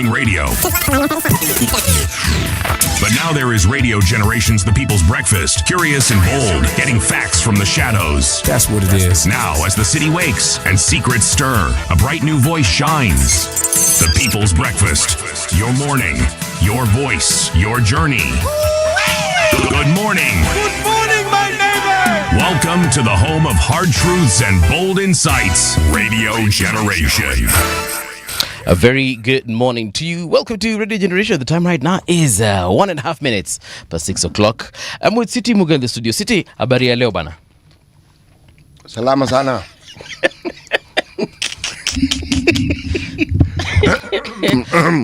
morning radio. But now there is Radio Generations, the people's breakfast. Curious and bold, getting facts from the shadows. That's what it is. Now, as the city wakes and secrets stir, a bright new voice shines. The people's breakfast. Your morning, your voice, your journey. Good morning. Good morning, my neighbor. Welcome to the home of hard truths and bold insights, Radio Generation. A very good morning to you. Welcome to Radio Generation. The time right now is 1.5 minutes past 6 o'clock. I'm with City Muga in the studio. City, habari ya leo bana? Salama sana.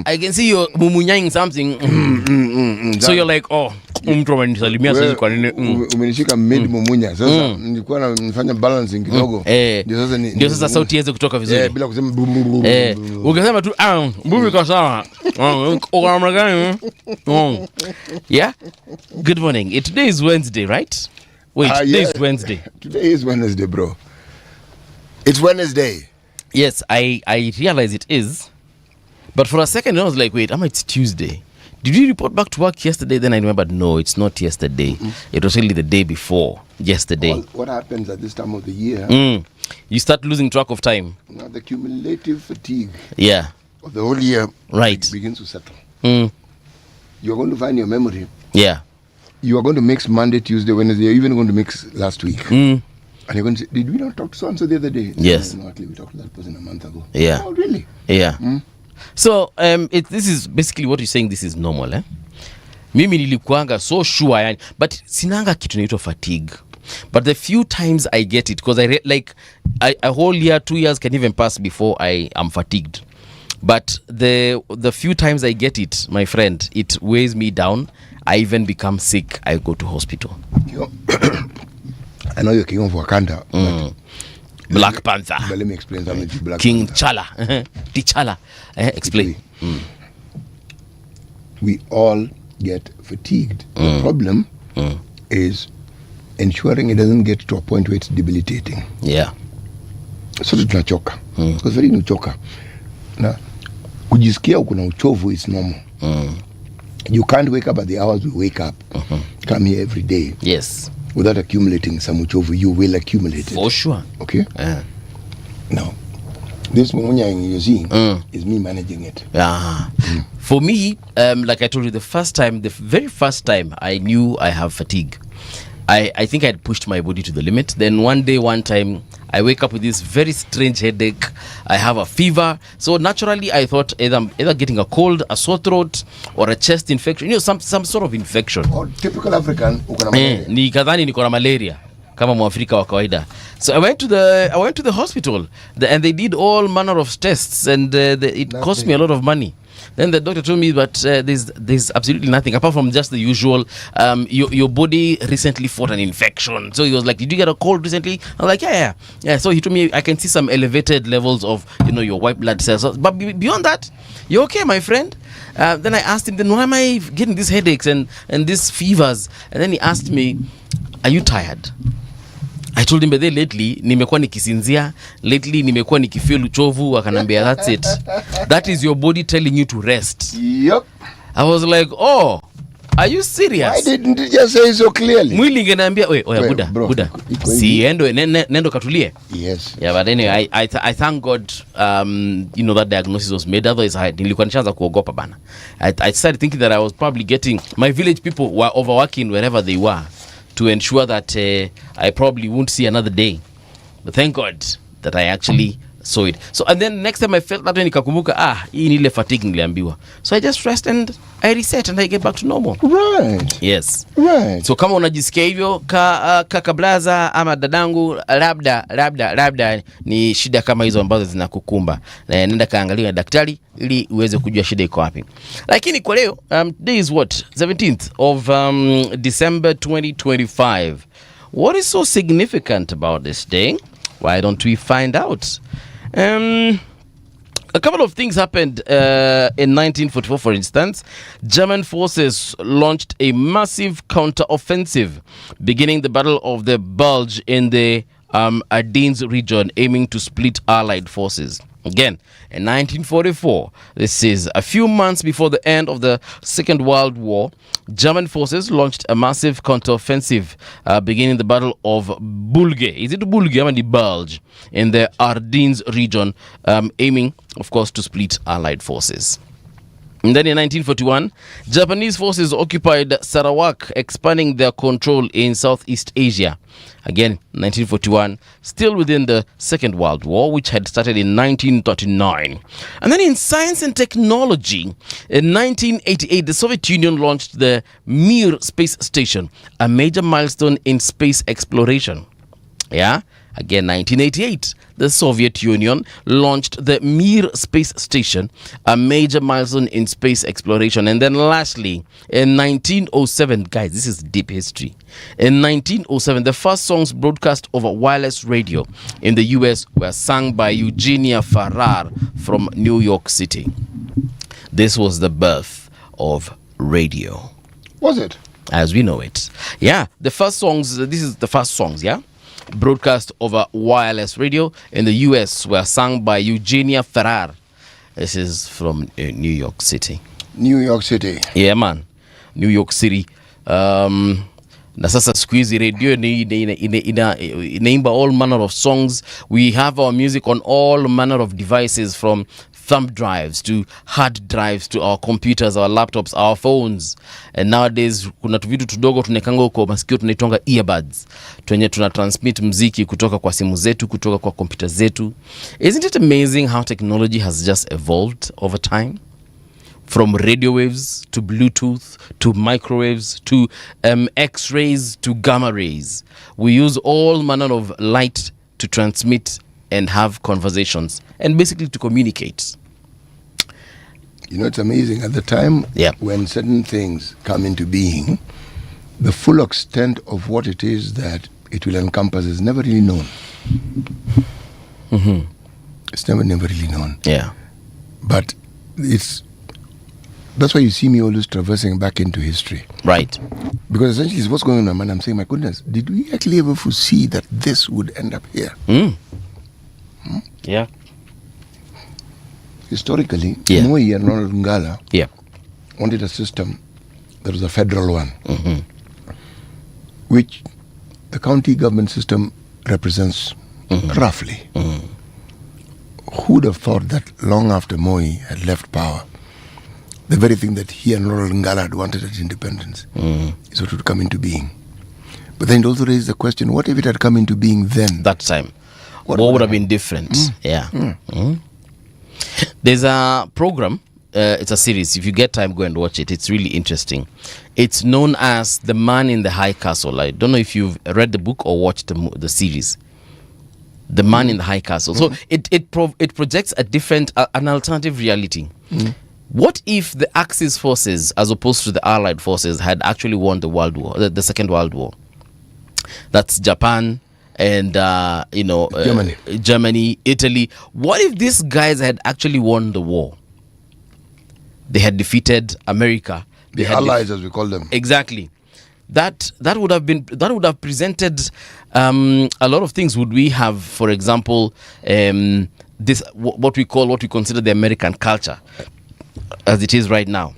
I can see you're mumunyang something. So you're like, oh, mtu amenisalimia sasa kwa nini? Umenishika mid mumunya. Sasa nilikuwa nafanya balancing kidogo. Ndio sasa sauti iweze kutoka vizuri. Bila kusema ukisema tu mbubi kwa sawa. Yeah. Good morning. Today is Wednesday, right? Wait, today is Wednesday. Today is Wednesday, bro. It's Wednesday. Yes, I realize it is. But for a second I was like, wait, it's Tuesday. Did you report back to work yesterday? Then I remembered, no, it's not yesterday. It was really the day before yesterday. Well, what happens at this time of the year? You start losing track of time. Now the cumulative fatigue of the whole year begins to settle. You're going to find your memory. Yeah. You are going to mix Monday, Tuesday, Wednesday. You're even going to mix last week. And you're going to say, did we not talk to so-and-so the other day? Yes. No, actually, we talked to that person a month ago. Yeah. Oh, really? Yeah. So, this is basically what you're saying, this is normal, eh? Mimi nilikuanga so sure, yani, but sinanga kitu naitwa fatigue. But the few times I get it, because a whole year, 2 years can even pass before I am fatigued. But the few times I get it, my friend, it weighs me down. I even become sick. I go to hospital. I know you're king of Wakanda. Black Panther. But let me explain something to Black King Panther. T'Challa. T'Challa. Explain. We all get fatigued. The problem is ensuring it doesn't get to a point where it's debilitating. Yeah. So tunachoka. Because very uchoka. Na kujisikia uko na uchovu is normal. You can't wake up at the hours we wake up. Come here every day. Yes. Without accumulating some uchovu, you will accumulate it. For sure. Okay? Now, this mumunya you're seeing is me managing it. For me, like I told you, the very first time I knew I have fatigue, I think I'd pushed my body to the limit. Then one time, I wake up with this very strange headache. I have a fever. So naturally, I thought either getting a cold, a sore throat, or a chest infection. Some sort of infection. Oh, typical African. Nikadhani niko na malaria kama Mwafrika wa kawaida. So I went to the hospital, and they did all manner of tests, and it cost me a lot of money. Then the doctor told me that there's absolutely nothing apart from just the usual. Your body recently fought an infection. So he was like, "Did you get a cold recently?" I was like, "Yeah." So he told me I can see some elevated levels of your white blood cells. But beyond that, you're okay, my friend. Then I asked him, then why am I getting these headaches and these fevers? And then he asked me, "Are you tired?" I told him, but lately nimekuwa nikisinzia, lately nimekuwa nikifeel uchovu. Akanambia, that's it. That is your body telling you to rest. Yep. I was like, oh, are you serious? Why didn't you just say so clearly? Mwili ingeambia, oya buda. Si nendo katulie. Yes. Yeah, but anyway, I thank God that diagnosis was made. Otherwise nilikuwa nishaanza kuogopa bana. I started thinking that I was probably getting, my village people were overworking wherever they were, to ensure that I probably won't see another day. But thank God that I actually saw it. So, and then next time I felt that, nikakumbuka, hii ni ile fatigue niliambiwa. So I just rest and I reset and I get back to normal. Right. Yes. Right. So kama unajisikia hivyo, kaka blaza ama dadangu, labda ni shida kama hizo ambazo zinakukumba. Na nenda kaangalia daktari ili uweze kujua shida iko wapi. Lakini kwa leo, today is what? 17th of December 2025. What is so significant about this day? Why don't we find out? A couple of things happened in 1944, for instance. German forces launched a massive counter-offensive, beginning the Battle of the Bulge in the Ardennes region, aiming to split Allied forces. Again, in 1944, this is a few months before the end of the Second World War, German forces launched a massive counteroffensive beginning the Battle of Bulge. Is it Bulge? I mean, the Bulge in the Ardennes region, aiming, of course, to split Allied forces. And then in 1941, Japanese forces occupied Sarawak, expanding their control in Southeast Asia. Again, 1941, still within the Second World War, which had started in 1939. And then in science and technology, in 1988, the Soviet Union launched the Mir space station, a major milestone in space exploration. Yeah. Again, 1988, the Soviet Union launched the Mir space station, a major milestone in space exploration. And then lastly, in 1907, guys, this is deep history. In 1907, the first songs broadcast over wireless radio in the US were sung by Eugenia Farrar from New York City. This was the birth of radio. Was it? As we know it. Yeah, the first songs, this is the first songs, yeah? Broadcast over wireless radio in the US were sung by Eugenia Farrar. This is from New York City. New York City. Yeah, man. New York City. Na sasa siku hizi radio inaimba all manner of songs. We have our music on all manner of devices, from thumb drives to hard drives to our computers, our laptops, our phones. And nowadays kuna vitu tudogo tunekanga huko masikio tunaitonga earbuds. Twenye tunatransmit muziki kutoka kwa simu zetu, kutoka kwa kompyuta zetu. Isn't it amazing how technology has just evolved over time? From radio waves to Bluetooth to microwaves to X-rays to gamma rays. We use all manner of light to transmit and have conversations and basically to communicate. You know, it's amazing. At the time when certain things come into being, the full extent of what it is that it will encompass is never really known. Mm-hmm. It's never really known. Yeah. But that's why you see me always traversing back into history. Right. Because essentially it's what's going on in my mind. I'm saying, my goodness, did we actually ever foresee that this would end up here? Yeah. Historically, Yeah. Moi and Ronald Ngala Yeah. wanted a system that was a federal one, Mm-hmm. which the county government system represents roughly. Mm-hmm. Who would have thought that long after Moi had left power, the very thing that he and Ronald Ngala had wanted at independence is what would come into being. But then it also raised the question, what if it had come into being then? That time, what would have been different? Yeah. There's a program, it's a series. If you get time, go and watch it. It's really interesting. It's known as The Man in the High Castle. I don't know if you've read the book or watched the series. The Man in the High Castle. So it projects a different, an alternative reality. What if the Axis forces, as opposed to the Allied forces, had actually won the World War, the Second World War? That's Japan and Germany, Italy. What if these guys had actually won the war? They had defeated America. The Allies, as we call them. Exactly. That would have presented a lot of things. Would we have, for example, this what we consider the American culture as it is right now?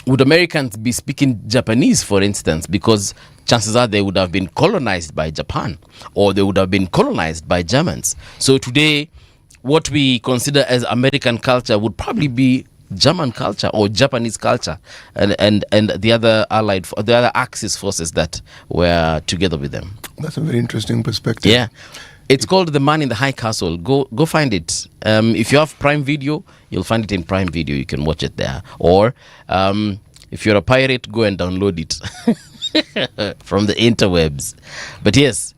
Would Americans be speaking Japanese, for instance, because chances are they would have been colonized by Japan, or they would have been colonized by Germans. So today, what we consider as American culture would probably be German culture or Japanese culture, and the other Axis forces that were together with them. That's a very interesting perspective. Yeah. It's called The Man in the High Castle. Go find it. If you have Prime Video, you'll find it in Prime Video. You can watch it there. Or if you're a pirate, go and download it from the interwebs. But yes,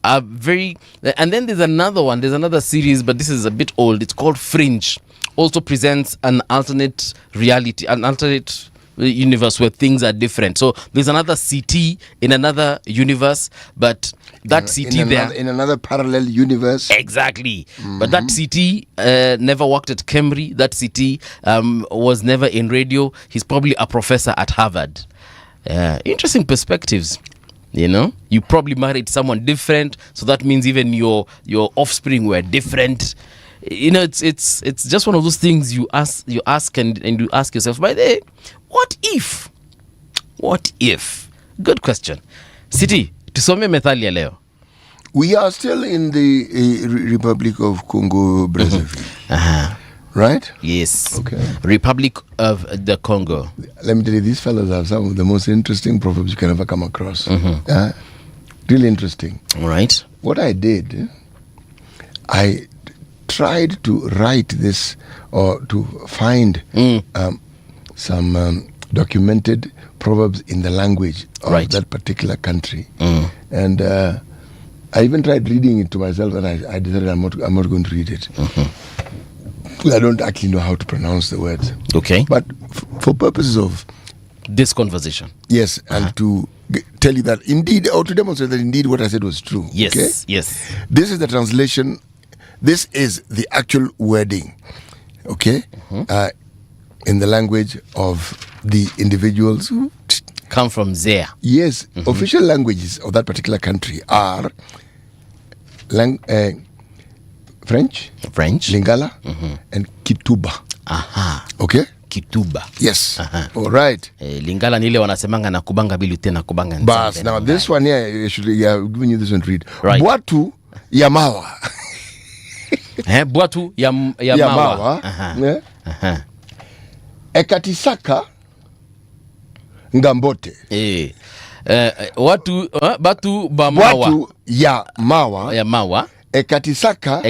and then there's another one. There's another series, but this is a bit old. It's called Fringe. Also presents an alternate reality, an alternate universe where things are different. So there's another CT in another universe, but that in another parallel universe. Exactly. But that CT never worked at Cambridge. That CT was never in radio. He's probably a professor at Harvard. Interesting perspectives. You know, you probably married someone different, so that means even your offspring were different. you know, it's just one of those things you ask and you ask yourself, by the way, what if? Good question. City, tusome methali ya leo. We are still in the Republic of Congo, Brazzaville. Right? Yes. Okay. Republic of the Congo. Let me tell you, these fellows have some of the most interesting proverbs you can ever come across. Really interesting. All right. What I did, I tried to write this or to find some documented proverbs in the language of that particular country. And I even tried reading it to myself, and I decided I'm not going to read it. I don't actually know how to pronounce the words. Okay. But for purposes of this conversation. Yes, and to tell you that indeed, or to demonstrate that indeed what I said was true. Yes, okay? yes. This is the translation. This is the actual wording, okay? In the language of the individuals who come from there. Yes, official languages of that particular country are French, Lingala, and Kituba. Okay? Kituba. Yes. All right. Lingala ni ile wanasemanga na kubanga bilu tena kubanga nzende. Bas, now this one here, I've given you this one to read. Right. Bwatu Yamawa. Bwatu Yamawa. Ekatisaka Ngambote. Watu batu bamawa. Bwatu Yamawa. Ekatisaka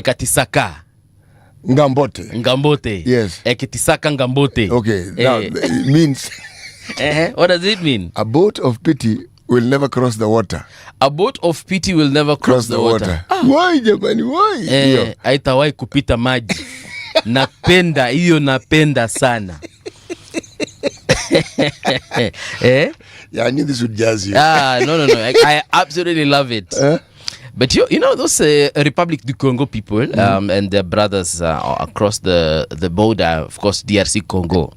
Ngambote. Yes. Ekitisaka Ngambote. Okay. Now it means what does it mean? A boat of pity will never cross the water. A boat of pity will never cross the water. Why, jamani? Why? Haitawahi kupita maji. Napenda sana. Yeah, I knew this would jazz you. No. I absolutely love it. But you know those Republic du Congo people and their brothers across the border, of course, DRC Congo.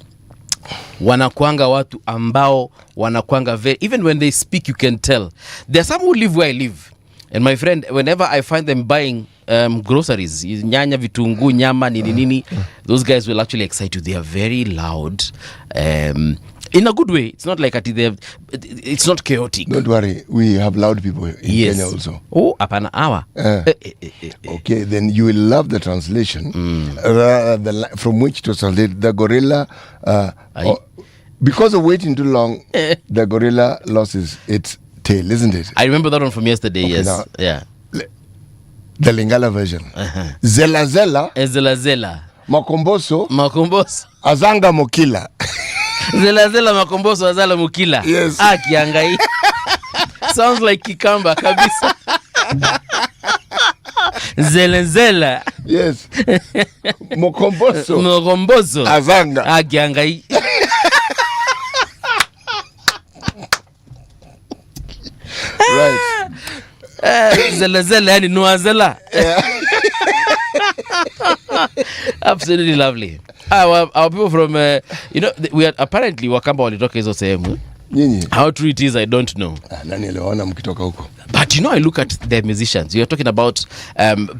Wanakwanga watu ambao wanakwanga very, even when they speak you can tell. There are some who live where I live. And my friend, whenever I find them buying groceries, nyanya, vitungu, nyama, nini, those guys will actually excite you. They are very loud. In a good way. It's not like it's not chaotic. Don't worry, we have loud people in Kenya also. Oh, apana awa. Okay, then you will love the translation from which to translate the gorilla. Because of waiting too long, the gorilla lost its tail, isn't it? I remember that one from yesterday. Okay, yes. Now, yeah. The Lingala version. Zela Zela. Makomboso. Azanga Mokila. Zela Makomboso Azala Mukila. Yes. Kiangai. Sounds like Kikamba kabisa. Zela. Yes. Mokomboso. Azanga. Kiangai. Right. Zela yani Nuazela. Absolutely lovely. Our people from we are apparently Wakamba walitoka hizo sehemu. How true it is I don't know. Nani aliona mkitoka huko? But I look at the musicians. You're talking about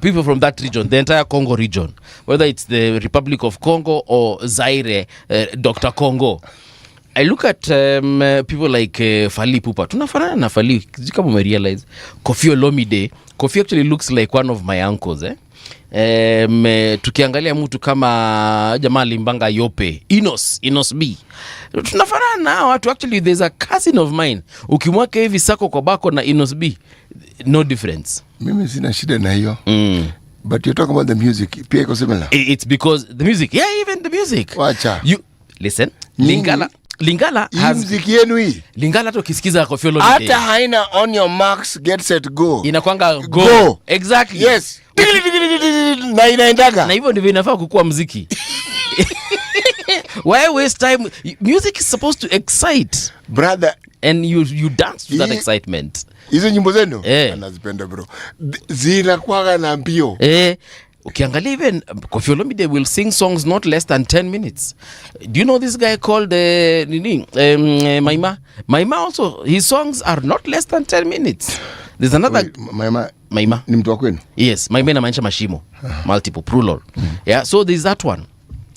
people from that region, the entire Congo region, whether it's the Republic of Congo or Zaire, Dr. Congo. I look at people like Fally Ipupa. Tunafanana na Fally. Kama umerealize. Koffi Olomide. Koffi actually looks like one of my uncles. Tukiangalia mtu kama jamaa limbanga Yope. Inos B. Tunafanana na watu. Actually, there's a cousin of mine. Ukimweka hivi Sako Kobako na Inos B. No difference. Mimi sina shida na hiyo. But you're talking about the music. Pia iko similar. It's because the music. Yeah, even the music. Wacha. You listen. Lingala has music yenu hii. Lingala to kisikiza Koffi Olomide. Hata haina on your marks, get set, go. Inakwanga go. Exactly. Yes. Na inaendaga. Na hivyo ndivyo inafaa kukua muziki. Why waste time? Music is supposed to excite. Brother. And you dance to that excitement. Hizo nyimbo zenu? Anazipenda bro. Zinakuwa na mbio. Ukiangalia even Koffi Olomide will sing songs not less than 10 minutes. Do you know this guy called Maima? Maima also, his songs are not less than 10 minutes. There's another... Wait, Maima. Ni mtu wa kwenu? Yes, Maima inamaanisha mashimo. Multiple, plural. Yeah, so there's that one.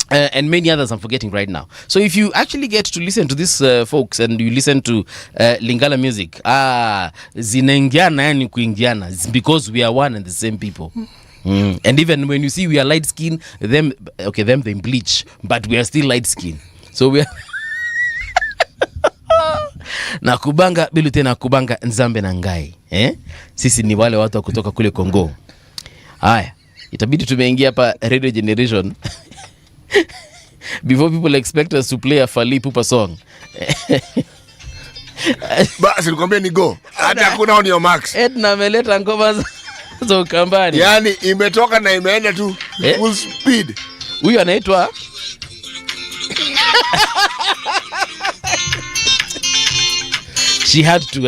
And many others I'm forgetting right now. So if you actually get to listen to these folks and you listen to Lingala music, zinaingiana yani kuingiana. It's because we are one and the same people. And even when you see we are light skin, them they bleach, but we are still light skin. So we are na kubanga bilu tena kubanga nzambe na ngai. Sisi ni wale watu kutoka kule Kongo. Haya, itabidi tumeingia hapa Radio Generation. Before people expect us to play a Fally Ipupa song. Basi nikwambia ni go. Hata hakuna on your marks. Edna ameleta ngoma za Ukambani. Yani imetoka na imeenda tu full speed. Huyu anaitwa She had to,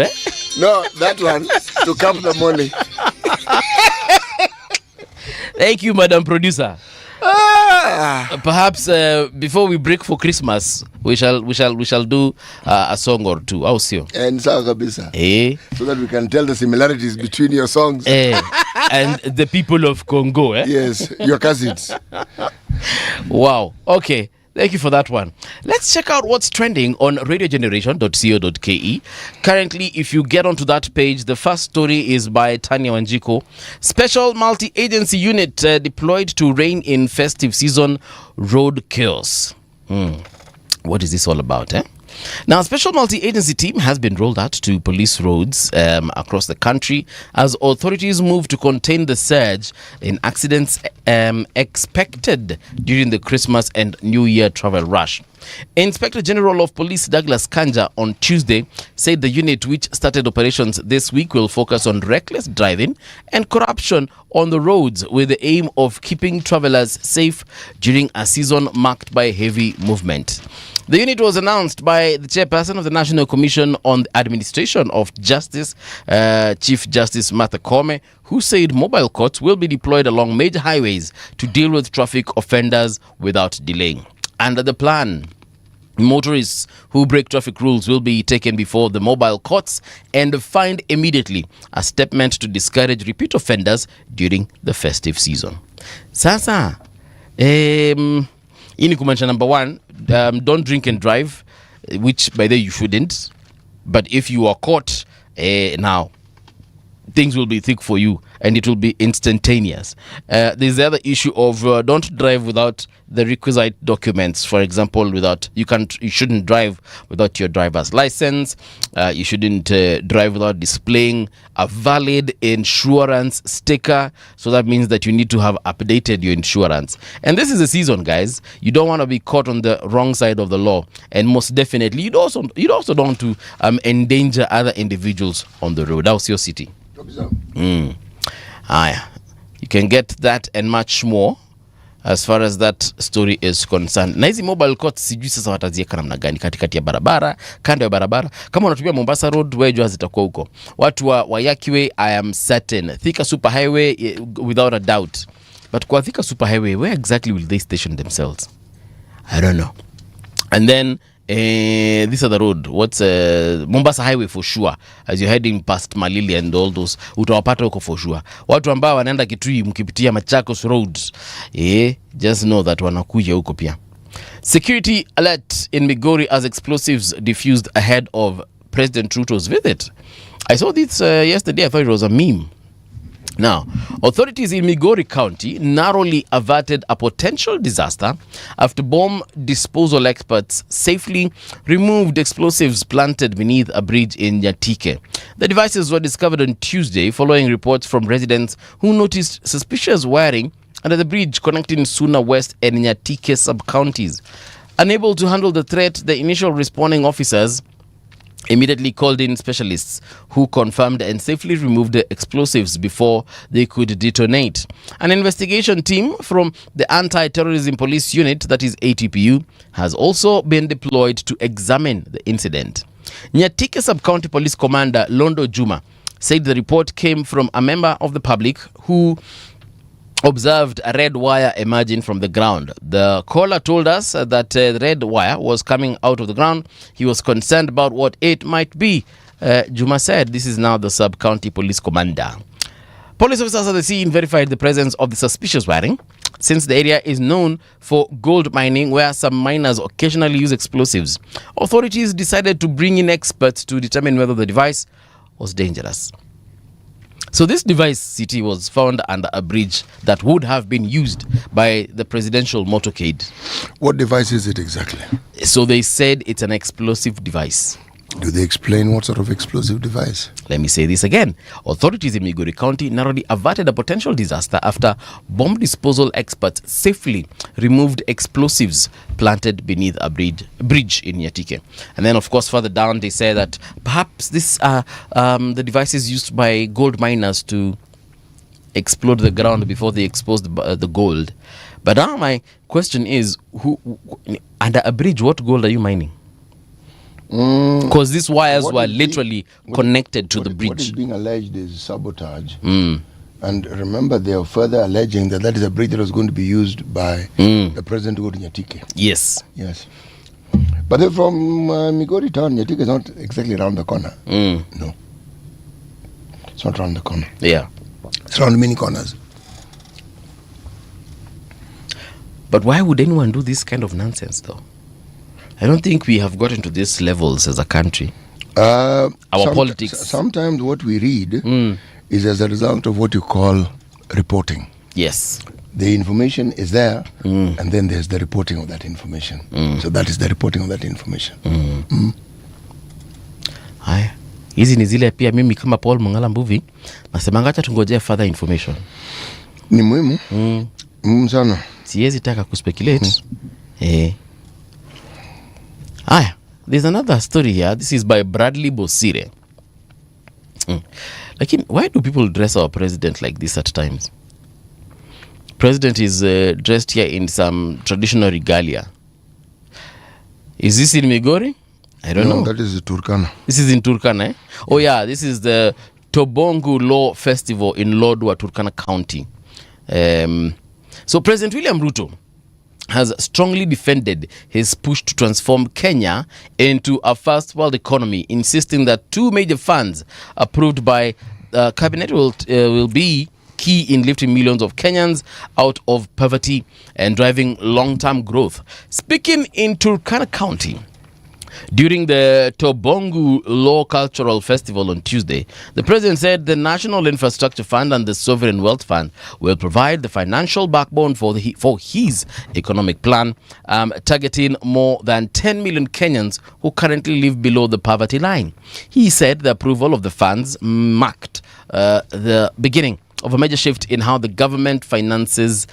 No, that one to come the money. Thank you, Madam Producer. Perhaps before we break for Christmas, we shall do a song or two. How sio? And sawa kabisa. So that we can tell the similarities between your songs and the people of Congo. Yes, your cousins. Wow. Okay. Thank you for that one. Let's check out what's trending on radiogeneration.co.ke. Currently, if you get onto that page, the first story is by Tanya Wanjiko. Special multi-agency unit deployed to rein in festive season road chaos. What is this all about, Now, a special multi-agency team has been rolled out to police roads across the country as authorities move to contain the surge in accidents expected during the Christmas and New Year travel rush. Inspector General of Police Douglas Kanja on Tuesday said the unit, which started operations this week, will focus on reckless driving and corruption on the roads with the aim of keeping travelers safe during a season marked by heavy movement. The unit was announced by the chairperson of the National Commission on the Administration of Justice, Chief Justice Martha Koome, who said mobile courts will be deployed along major highways to deal with traffic offenders without delaying. Under the plan, motorists who break traffic rules will be taken before the mobile courts and fined immediately, a step meant to discourage repeat offenders during the festive season. Sasa, ini kumaanisha number one, don't drink and drive, which by the way you shouldn't. But if you are caught, now things will be thick for you and it will be instantaneous. There's the other issue of don't drive without the requisite documents. For example, you shouldn't drive without your driver's license. You shouldn't drive without displaying a valid insurance sticker. So that means that you need to have updated your insurance. And this is the season, guys. You don't want to be caught on the wrong side of the law. And most definitely, you also don't want to endanger other individuals on the road. How's your city? You can get that and much more as far as that story is concerned. Na hizi mobile courts sijui sasa watazieka namna gani katikati ya barabara, kando ya barabara. Kama unatumia Mombasa Road, wewe jua zitakuwa huko. Watu wa Yakiwe, I am certain. Thika Super Highway, without a doubt. But kwa Thika Super Highway, where exactly will they station themselves? I don't know. And then this other road, what's Mombasa Highway for sure, as you're heading past Malindi and all those, utawapata huko for sure. Watu ambao wanaenda Kitui mkipitia Machakos Road, just know that wanakuja huko pia. Security alert in Migori as explosives diffused ahead of President Ruto's visit. I saw this yesterday. I thought it was a meme. Now, authorities in Migori County narrowly averted a potential disaster after bomb disposal experts safely removed explosives planted beneath a bridge in Nyatike. The devices were discovered on Tuesday following reports from residents who noticed suspicious wiring under the bridge connecting Suna West and Nyatike sub-counties. Unable to handle the threat, the initial responding officers immediately called in specialists who confirmed and safely removed the explosives before they could detonate. An investigation team from the Anti-Terrorism Police Unit, that is ATPU, has also been deployed to examine the incident. Nyatike Sub-County Police Commander Londo Juma said the report came from a member of the public who observed a red wire emerging from the ground. The caller told us that the red wire was coming out of the ground. He was concerned about what it might be Juma said this is now the sub-county police commander. Police officers at the scene verified the presence of the suspicious wiring, since the area is known for gold mining where some miners occasionally use explosives. Authorities decided to bring in experts to determine whether the device was dangerous. So this device, CT, was found under a bridge that would have been used by the presidential motorcade. What device is it exactly? So they said it's an explosive device. Do they explain what sort of explosive device? Let me say this again. Authorities in Migori County narrowly averted a potential disaster after bomb disposal experts safely removed explosives planted beneath a bridge in Nyatike. And then, of course, further down, they say that perhaps this are the devices used by gold miners to explode the ground before they expose the gold. But now my question is, who under a bridge, what gold are you mining? Because these wires were literally connected to the bridge. What is being alleged is sabotage. And remember, they are further alleging that is a bridge that was going to be used by the president to go to Nyatike. Yes. Yes. But they're from Migori town. Nyatike is not exactly around the corner. No. It's not around the corner. Yeah. It's around many corners. But why would anyone do this kind of nonsense, though? I don't think we have gotten to these levels as a country. Our politics. Sometimes what we read is as a result of what you call reporting. Yes. The information is there, and then there's the reporting of that information. So that is the reporting of that information. Haya. Hizi ni zile pia mimi kama Paul Mangala Mbuvi nasemanga acha tungojea further information. Ni muhimu. Sana. Siwezi taka kuspeculate. There's another story here. This is by Bradley Bosire. Like, why do people dress our president like this at times? President is dressed here in some traditional regalia. Is this in Migori? I don't know. That is Turkana. This is in Turkana, eh? Oh yeah, this is the Tobongu Law Festival in Lodwar, Turkana County. So President William Ruto has strongly defended his push to transform Kenya into a first world economy, insisting that two major funds approved by cabinet will be key in lifting millions of Kenyans out of poverty and driving long-term growth. Speaking in Turkana County during the Tobongu Law Cultural Festival on Tuesday, the president said the National Infrastructure Fund and the Sovereign Wealth Fund will provide the financial backbone for his economic plan, targeting more than 10 million Kenyans who currently live below the poverty line. He said the approval of the funds marked the beginning of a major shift in how the government finances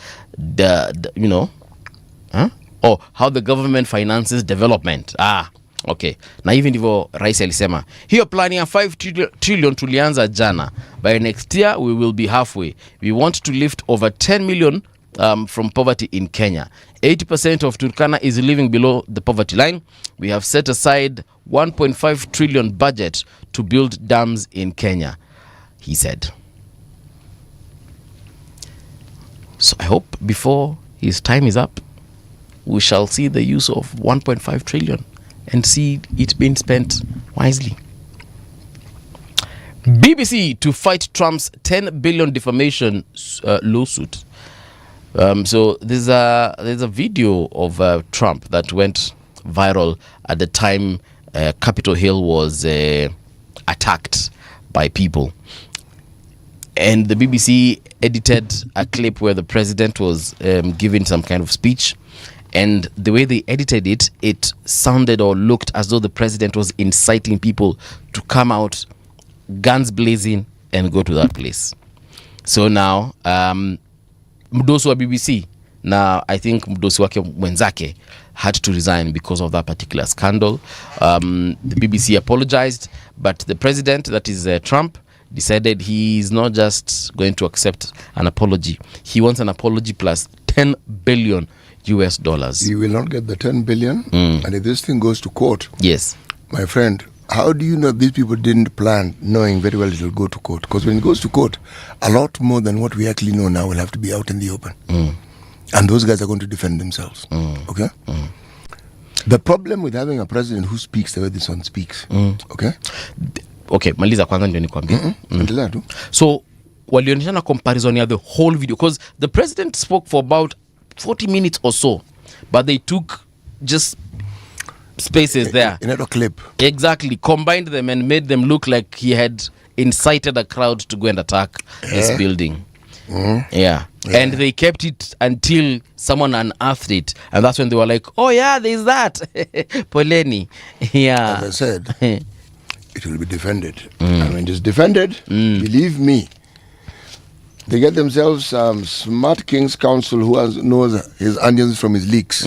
how the government finances development. Okay. Na hivi ndivyo rais alisema. Hiyo plan ya 5 trillion tulianza jana. By next year we will be halfway. We want to lift over 10 million from poverty in Kenya. 80% of Turkana is living below the poverty line. We have set aside 1.5 trillion budget to build dams in Kenya, he said. So I hope before his time is up, we shall see the use of 1.5 trillion and see it being spent wisely. BBC to fight Trump's 10 billion defamation lawsuit. So there's a video of Trump that went viral at the time Capitol Hill was attacked by people. And the BBC edited a clip where the president was giving some kind of speech. And the way they edited it, it sounded or looked as though the president was inciting people to come out, guns blazing, and go to that place. So now, mdosi wa BBC, now I think mdosi wake mwenzake had to resign because of that particular scandal. The BBC apologized, but the president, that is Trump, decided he is not just going to accept an apology. He wants an apology plus 10 billion US dollars. You will not get the 10 billion. And if this thing goes to court, yes, my friend, how do you know these people didn't plan, knowing very well it will go to court? Because when it goes to court, a lot more than what we actually know now will have to be out in the open. And those guys are going to defend themselves. Okay? The problem with having a president who speaks the way this one speaks, okay? Okay, maliza kwanza ndio nikwambie. Endelea tu. So walionyeshana comparison ya the whole video because the president spoke for about 40 minutes or so, but they took just spaces there. In a clip. Exactly, combined them and made them look like he had incited a crowd to go and attack this building. Yeah. And they kept it until someone unearthed it, and that's when they were like, oh yeah, there's that. Poleni. Yeah. As I said, it will be defended. And when it's defended, believe me, they get themselves smart King's Counsel who knows his onions from his leeks.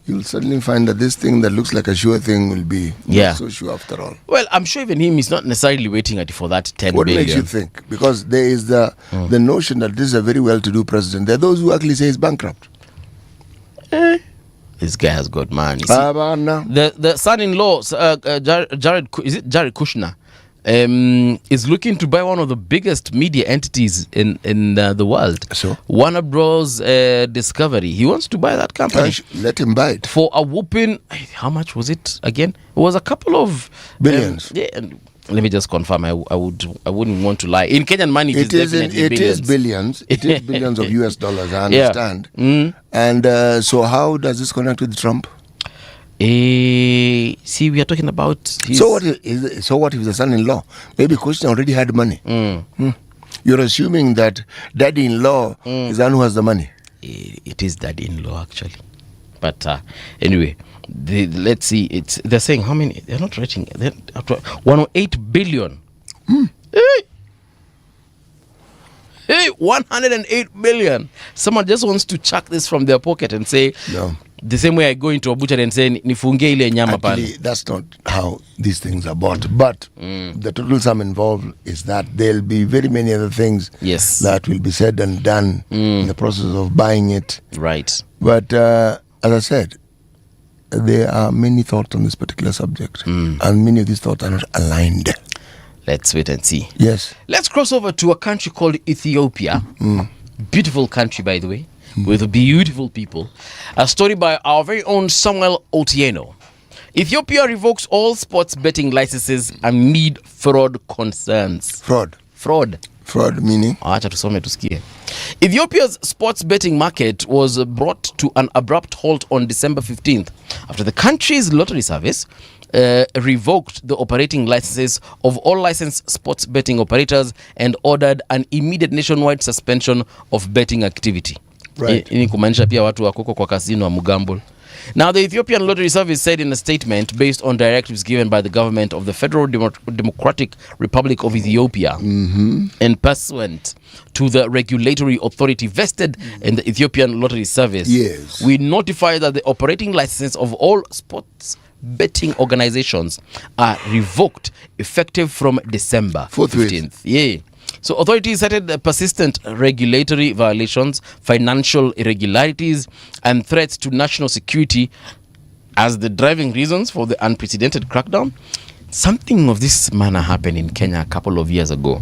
You'll suddenly find that this thing that looks like a sure thing will be not so sure after all. Well, I'm sure even him is not necessarily waiting for that 10 what billion. What makes you think? Because there is the notion that this is a very well-to-do president. There are those who actually say he's bankrupt. This guy has got money. The son-in-law, Jared Kushner, is looking to buy one of the biggest media entities in the world. So? Warner Bros. Discovery. He wants to buy that company. Let him buy it. For a whooping, how much was it again? It was a couple of billions. Let me just confirm. I wouldn't want to lie. In Kenyan money, it is billions. It is billions of US dollars, I understand. And so how does this connect with Trump? See, we are talking about so what if the son-in-law? Maybe Kushner already had money. You're assuming that daddy-in-law is the one who has the money. It is daddy-in-law actually, but anyway, let's see. They're saying how many? They're not writing. They're 108 billion. Hey, 108 billion. Someone just wants to chuck this from their pocket and say, no. The same way I go into a butcher and say, nifunge ile nyama pale. Actually, that's not how these things are bought. But the total sum involved is that there'll be very many other things that will be said and done in the process of buying it. Right. But as I said, there are many thoughts on this particular subject. And many of these thoughts are not aligned. Let's wait and see. Yes. Let's cross over to a country called Ethiopia. Beautiful country, by the way, with beautiful people. A story by our very own Samuel Otieno. Ethiopia revokes all sports betting licenses amid fraud concerns. Fraud meaning? Acha tusome tusikie. Ethiopia's sports betting market was brought to an abrupt halt on December 15th after the country's lottery service revoked the operating licenses of all licensed sports betting operators and ordered an immediate nationwide suspension of betting activity. Right. Ini kumaanisha pia watu wakoko kwa kasino wa Mugambol. Now, the Ethiopian Lottery Service said in a statement based on directives given by the government of the Federal Democratic Republic of Ethiopia and pursuant to the regulatory authority vested in the Ethiopian Lottery Service, we notify that the operating licenses of all sports betting organizations are revoked effective from December 15th. Yeah. So authorities cited persistent regulatory violations, financial irregularities, and threats to national security as the driving reasons for the unprecedented crackdown. Something of this manner happened in Kenya a couple of years ago.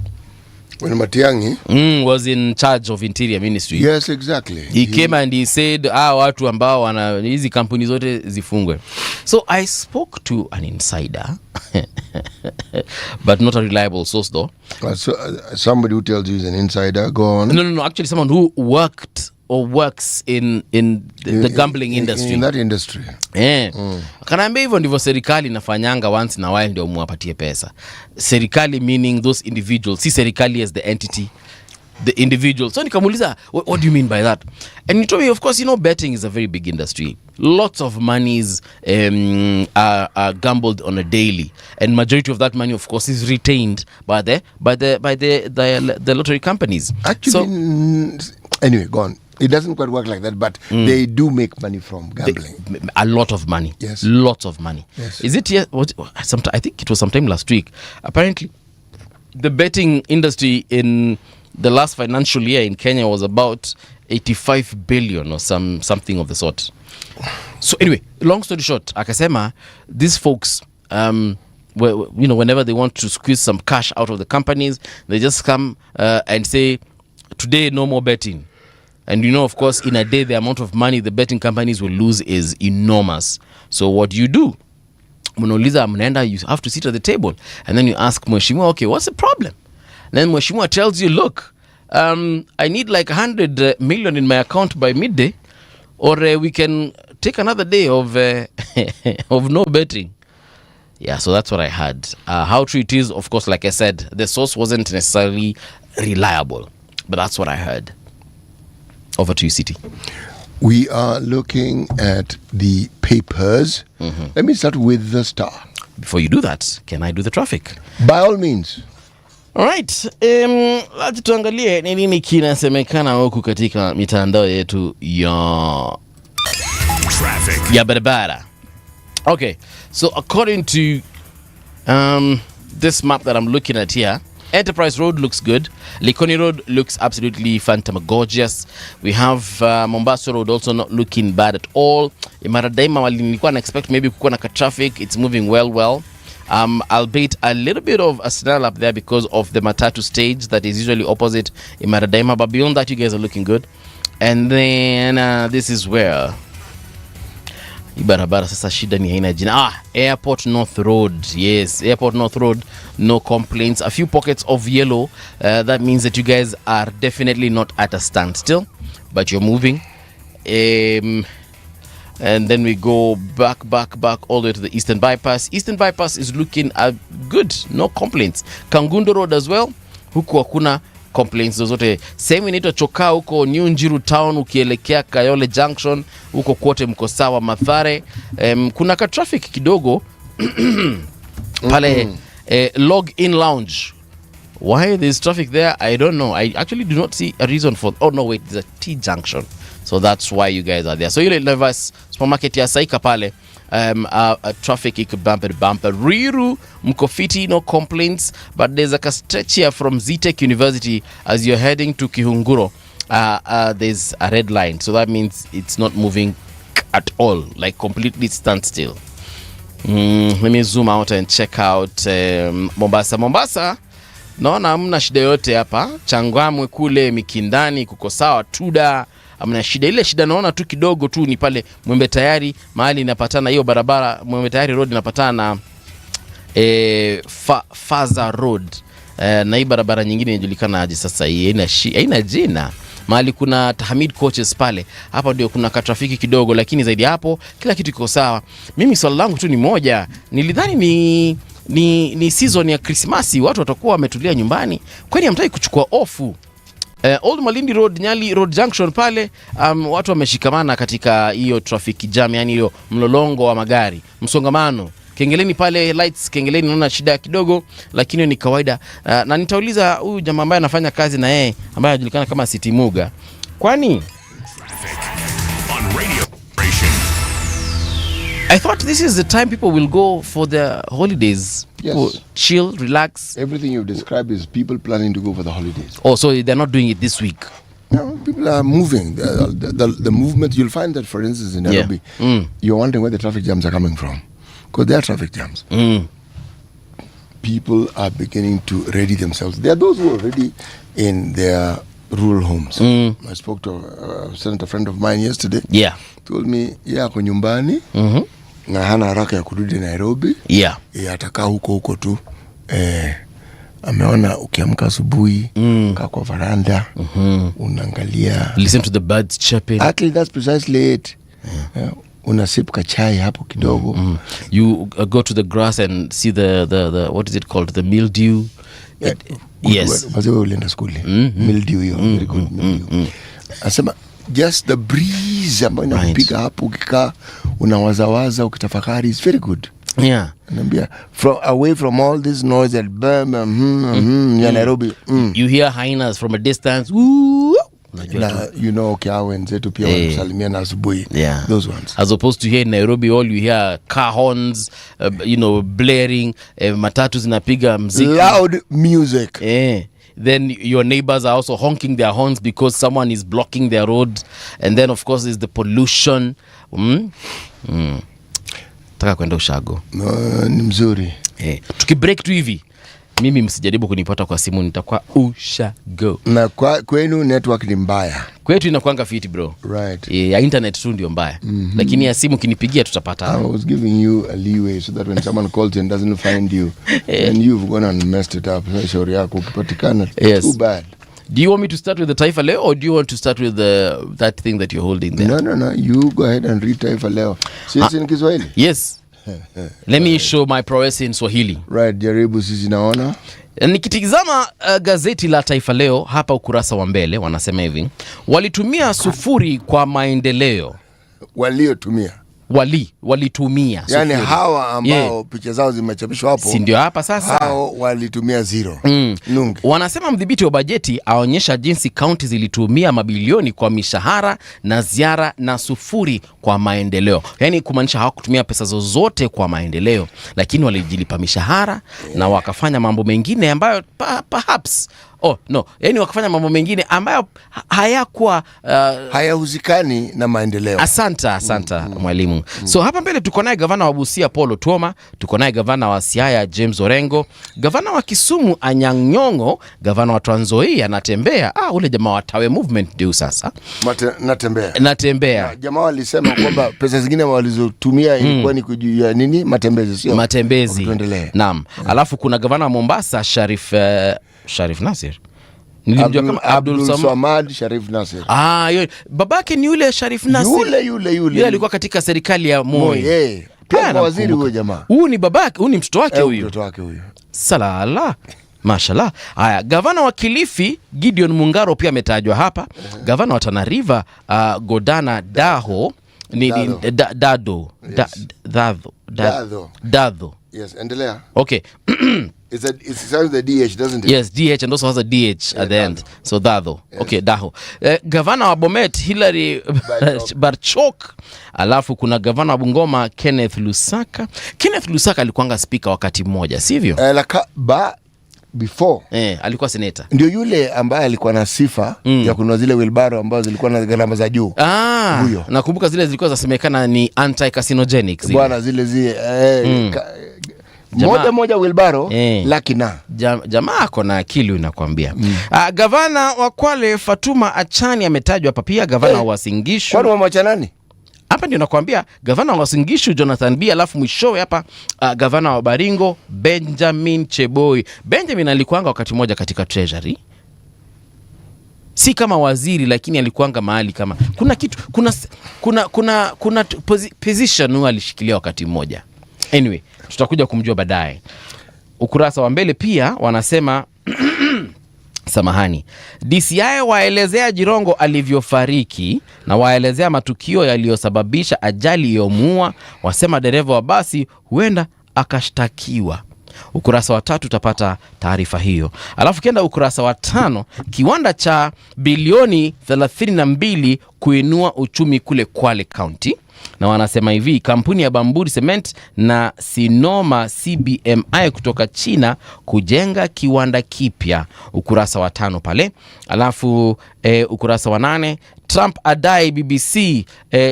When Matiang'i was in charge of Interior Ministry. Yes, exactly. He came and he said, watu ambao wana hizi kampuni zote zifungwe. So I spoke to an insider, but not a reliable source though. Somebody who tells you he's an insider, go on. No, actually someone who worked or works in the gambling industry. In that industry. Kanaambia hivyo ndivyo serikali inafanyanga once in a while ndio muwapatie pesa. Serikali meaning those individuals, si serikali as the entity, the individual. So nikamuuliza, what do you mean by that? And he told me, of course, betting is a very big industry. Lots of monies are gambled on a daily, and majority of that money, of course, is retained by the lottery companies. Actually, anyway, go on. It doesn't quite work like that, but they do make money from gambling. A lot of money. Yes. Lots of money. Yes. Is it here? I think it was sometime last week. Apparently, the betting industry in the last financial year in Kenya was about 85 billion or something of the sort. So anyway, long story short, akasema, these folks, whenever they want to squeeze some cash out of the companies, they just come and say, today no more betting. And of course, in a day, the amount of money the betting companies will lose is enormous. So what do? mnauliza mnaenda, you have to sit at the table and then you ask mheshimiwa, okay, what's the problem? Then mheshimiwa tells you, look, I need like 100 million in my account by midday, or we can take another day of of no betting. Yeah, so that's what I heard. How true it is, of course, like I said, the source wasn't necessarily reliable, but that's what I heard. Over to you, City. We are looking at the papers. Let me start with the Star. Before you do that, can I do the traffic? By all means. Alright, lazima tuangalie ni nini kinasemekana huku katika mitandao yetu ya Traffic. ya barabara. Okay, so according to this map that I'm looking at here, Enterprise Road looks good. Likoni Road looks absolutely phantasmagorious. We have Mombasa Road also not looking bad at all. Imara Daima nilikuwa na expect maybe kukuwa na traffic. It's moving well. Albeit a little bit of a snarl up there because of the Matatu stage that is usually opposite Imara Daima. But beyond that, you guys are looking good. And then this is where barabara sasa shida ni haina jina. Airport North Road. Yes, Airport North Road, no complaints. A few pockets of yellow. That means that you guys are definitely not at a standstill, but you're moving. And then we go back all the way to the Eastern Bypass. Eastern Bypass is looking good, no complaints. Kangundo Road as well, huku hakuna complaints zozote. Same inaitwa Chokaa huko New Njiru Town ukielekea Kayole Junction, huko kote mko sawa. Mathare kuna ka traffic kidogo pale Log In Lounge. Why there's traffic there, I don't know. I actually do not see a reason for. Oh no, wait, there's a T junction, so that's why you guys are there. So ile Levi's supermarket ya Saika pale, traffic iko bumper. Riru Mkofiti, no complaints, but there's like a stretch here from Zitech University as you're heading to Kihunguro. There's a red line, so that means it's not moving at all, like completely standstill. Let me zoom out and check out Mombasa. Naona hamna shida yote hapa. Changamwe kule Mikindani kuko sawa. Tuda hamna shida. Ile shida naona tu kidogo tu ni pale Mwembe Tayari, mahali inapatana hiyo barabara Mwembe Tayari Road inapatana Faza Road. Na hii barabara nyingine inajulikana aje sasa, hii haina jina. Mahali kuna Hamid Coaches pale, hapa ndio kuna trafiki kidogo, lakini zaidi hapo kila kitu kiko sawa. Mimi swali langu tu ni moja, nilidhani ni season ya Christmas, watu watakuwa wametulia nyumbani, kwani hamtaki kuchukua ofu? Old Malindi Road, Nyali Road Junction pale, watu wameshikamana katika hiyo traffic jam, yani hiyo mlolongo wa magari, msongamano. Kengeleni pale lights, Kengeleni naona shida kidogo, lakini ni kawaida. Na nitauliza huyu jamaa ambaye anafanya kazi na yeye ambaye anajulikana kama City Muga, kwani I thought this is the time people will go for their holidays. Yes. Chill, relax. Everything you've described is people planning to go for the holidays. Oh, so they're not doing it this week? No, people are moving. The movement, you'll find that, for instance, in Nairobi, you're wondering where the traffic jams are coming from. Because there are traffic jams. People are beginning to ready themselves. There are those who are already in their rural homes. I spoke to a senator friend of mine yesterday. Yeah. Told me, kwa nyumbani, na hana haraka ya kurudi Nairobi. Yeah. Atakaa huko tu. Ameona ukiamka asubuhi, kaa kwa veranda, unaangalia. Listen to the birds chirping. Actually, that's precisely it. Unasip kachai hapo kidogo. You go to the grass and see the what is it called, the mildew. Yes. Mazewe ulienda skuli. Mildew hiyo, very good mildew. Asema just the breeze ambayo inakupiga hapo ukikaa unawazawaza ukitafakari is very good. Yeah. Anambia away from all this noise at ya Nairobi. You hear hyenas from a distance. Woo! Na ukiao wenzetu pia wanasalimia na asubuhi. Yeah. Those ones. As opposed to here in Nairobi, all you hear car horns, blaring, matatu zinapiga mziki. Loud music. Then your neighbors are also honking their horns because someone is blocking their road. And then of course is the pollution. Taka kwenda ushago. Ni mzuri. Tukibreak tu hivi. Mimi msijaribu kunipata kwa simu, nitakuwa ushago. Na kwenu network ni mbaya. Kwetu inakuanga fit bro. Right. Ya internet tu ndio mbaya. Lakini ya simu kinipigia tutapata. I was giving you a leeway so that when someone calls you and doesn't find you, and you've gone and messed it up. Shauri yako ukipatikana, too bad. Do you want me to start with the Taifa Leo, or do you want to start with that thing that you're holding there? No. You go ahead and read Taifa Leo. Sisi ni Kiswahili? Yes. Let me show my prowess in Swahili. Right, jaribu sisi naona. Nikitizama gazeti la Taifa Leo hapa ukurasa wa mbele wanasema hivi. Walitumia sufuri kwa maendeleo. Walitumia yani sufuri. Hawa ambao picha zao zimechapishwa hapo. Si ndio hapa sasa? Hao walitumia zero. Nungi. Wanasema mdhibiti wa bajeti aonyesha jinsi kaunti zilitumia mabilioni kwa mishahara na ziara na sufuri kwa maendeleo. Yani kumaanisha hawakutumia pesa zozote kwa maendeleo, lakini walijilipa mishahara na wakafanya mambo mengine ambayo perhaps yani wakafanya mambo mengine ambayo hayakuwa hayahuzikani na maendeleo. Asanta mwalimu. So hapa mbele tuko naye gavana wa Busia Paul Otuoma, tuko naye gavana wa Siaya James Orengo, gavana wa Kisumu Anyang' Nyong'o, gavana wa Trans Nzoia anatembea. Ule jamaa wa Tawe movement ndio sasa. Natembea. Jamaa walisema kwamba pesa zingine walizotumia ilikuwa ni kujua nini? Matembezi. Naam. Alafu kuna gavana wa Mombasa Sharif Nasir. Nilimjua kama Abdul Samad Sharif Nasir. Babake ni yule Sharif Nasir. Yule alikuwa katika serikali ya Moi. Pia waziri huyo jamaa. Huyu ni babake, huyu ni mtoto wake huyu. Salala. Mashallah. Haya, gavana wa Kilifi Gideon Mungaro pia ametajwa hapa. Gavana wa Tana River Godana Daho Dado. Yes, endelea. Okay. It sounds the DH, doesn't it? Yes, DH, and also has a DH at the end. So Dado. Yes. Okay, Daho. Gavana wa Bomet Hilary Barchok. Alafu kuna gavana wa Bungoma Kenneth Lusaka. Kenneth Lusaka alikuanga speaker wakati mmoja, sivyo? Before alikuwa senator. Ndio yule ambaye alikuwa na sifa ya kununua zile wheelbarrow ambazo zilikuwa na gharama za juu. Huyo. Nakumbuka zile zilikuwa zasemekana ni anti-carcinogenic zile. Bwana zile moja wheelbarrow laki na. Jamaa ako na akili unakwambia. Gavana wa Kwale Fatuma Achani ametajwa hapa pia, gavana wa Uasin Gishu. Kwani wameacha nani? Hapa ndio nakwambia gavana wa Uasin Gishu Jonathan B, alafu mwishowe hapa gavana wa Baringo Benjamin Cheboi. Benjamin alikuanga wakati mmoja katika treasury. Si kama waziri, lakini alikuanga mahali kama kuna kitu kuna position alishikilia wakati mmoja. Anyway, tutakuja kumjua baadaye. Ukurasa wa mbele pia wanasema samahani. DCI waelezea Jirongo alivyofariki na waelezea matukio yaliyosababisha ajali iliyomuua, wasema dereva wa basi huenda akashtakiwa. Ukurasa wa 3 utapata taarifa hiyo. Alafu kienda ukurasa wa 5, kiwanda cha bilioni 32 kuinua uchumi kule Kwale County. Na wanasema hivi, kampuni ya Bamburi Cement na Sinoma CBMI kutoka China kujenga kiwanda kipya. Ukurasa wa 5 pale. Alafu ukurasa wa 8, Trump adai BBC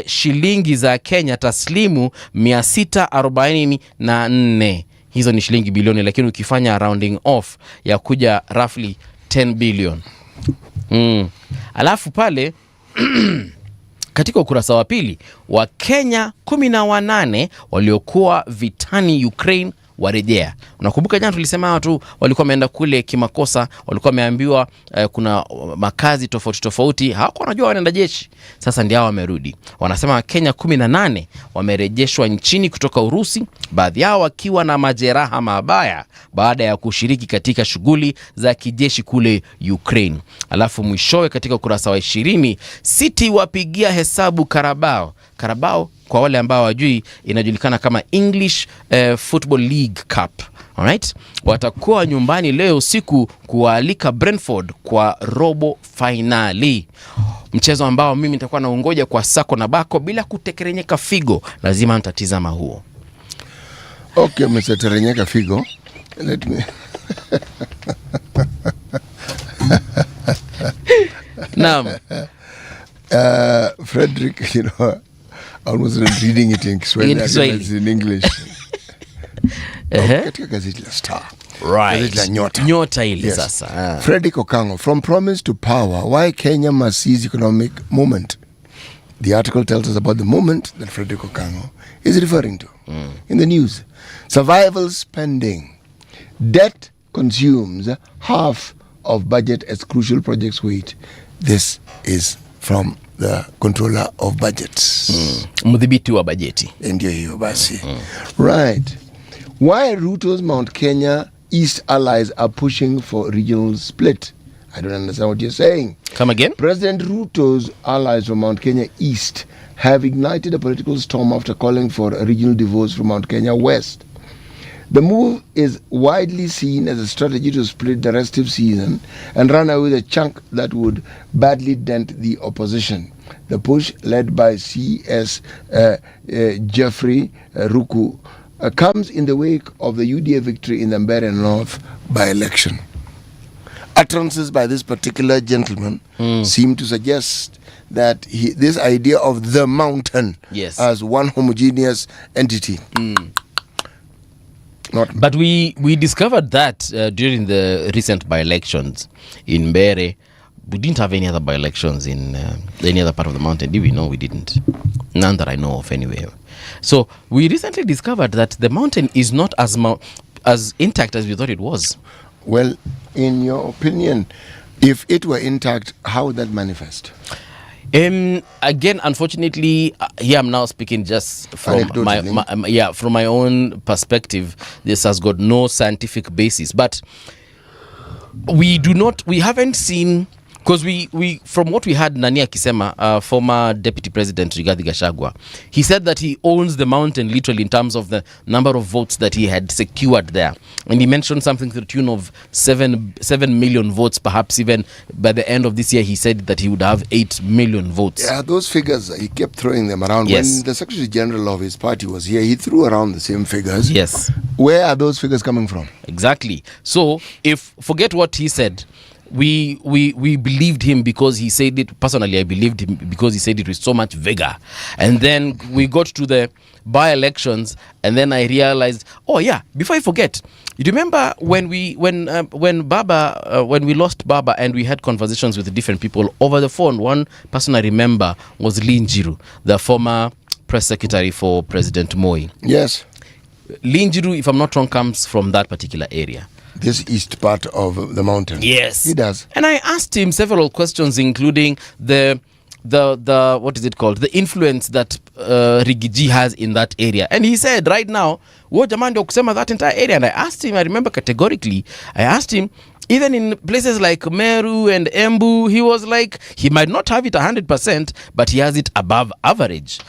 shilingi za Kenya taslimu 644. Hizo ni shilingi bilioni, lakini ukifanya rounding off ya kuja roughly 10 billion. Alafu pale katika ukurasa wa pili, wa Kenya 18 waliokuwa vitani Ukraine warejea. Unakumbuka jana tulisema watu walikuwa wameenda kule kimakosa, walikuwa wameambiwa kuna makazi tofauti, hawakuwa wanajua wanaenda jeshi. Sasa ndio wamerudi. Wanasema Kenya 18 wamerejeshwa nchini kutoka Urusi, baadhi yao wakiwa na majeraha mabaya baada ya kushiriki katika shughuli za kijeshi kule Ukraine. Alafu mwishowe katika ukurasa wa 20, City wapigia hesabu Carabao. Kwa wale ambao wajui, inajulikana kama English Football League Cup. Alright? Watakuwa nyumbani leo usiku kualika Brentford kwa robo finali. Mchezo ambao mimi nitakuwa naungoja kwa sako na bako bila kutekerenyeka figo. Lazima nitatizama huo. Okay, mseterenyeka figo. Let me. Naam. Frederick, I was reading it in Kiswahili in English. Katika gazeti la Star. Right. Gazeti la Nyota. Nyota ile Yes. sasa. Frederick Okango, from promise to power, why Kenya must seize economic moment. The article tells us about the moment that Frederick Okango is referring to in the news. Survival spending. Debt consumes half of budget as crucial projects wait. This is from the controller of budgets. Mdhibiti wa bajeti. Ndio hiyo basi. Right. Why Ruto's Mount Kenya East allies are pushing for regional split. I don't understand what you're saying. Come again? President Ruto's allies from Mount Kenya East have ignited a political storm after calling for a regional divorce from Mount Kenya West. The move is widely seen as a strategy to split the restive season and run away with a chunk that would badly dent the opposition. The push, led by CS Jeffrey Ruku, comes in the wake of the UDA victory in the Mbeere North by-election. Utterances by this particular gentleman seem to suggest that this idea of the mountain as one homogeneous entity. But we discovered that during the recent by-elections in Mbeere, we didn't have any other by-elections in any other part of the mountain, did we? No, we didn't. None that I know of anyway. So we recently discovered that the mountain is not as intact as we thought it was. Well, in your opinion, if it were intact, how would that manifest? Again, unfortunately, here I'm now speaking just from from my own perspective. This has got no scientific basis, but we haven't seen, because we from what we had Nani akisema, former deputy president Rigathi Gachagua, he said that he owns the mountain literally in terms of the number of votes that he had secured there, and he mentioned something to the tune of 7 million votes. Perhaps even by the end of this year, he said that he would have 8 million votes. Yeah, those figures, he kept throwing them around. Yes. When the Secretary General of his party was here, he threw around the same figures. Yes. Where are those figures coming from? Exactly. So if forget what he said, we believed him because he said it. Personally, I believed him because he said it with so much vigor. And then we got to the by-elections, and then I realized, oh yeah, before I forget, you remember when we lost Baba and we had conversations with different people over the phone. One person I remember was Lee Njiru, the former press secretary for President Moi. Yes. Lee Njiru, if I'm not wrong, comes from that particular area. This east part of the mountain. Yes, he does. And I asked him several questions, including the what is it called, the influence that Rigiji has in that area. And he said right now, wo jamani ndio kusema that entire area. And I asked him, I remember categorically, I asked him, even in places like Meru and Embu, he was like, he might not have it 100%, but he has it above average.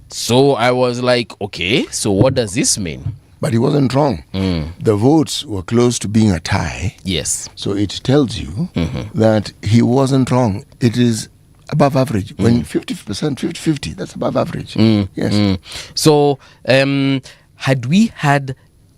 So I was like, okay, so what does this mean? But he wasn't wrong. The votes were close to being a tie. Yes. So it tells you that he wasn't wrong. It is above average. When 50%, 50-50, that's above average. Yes. So had we had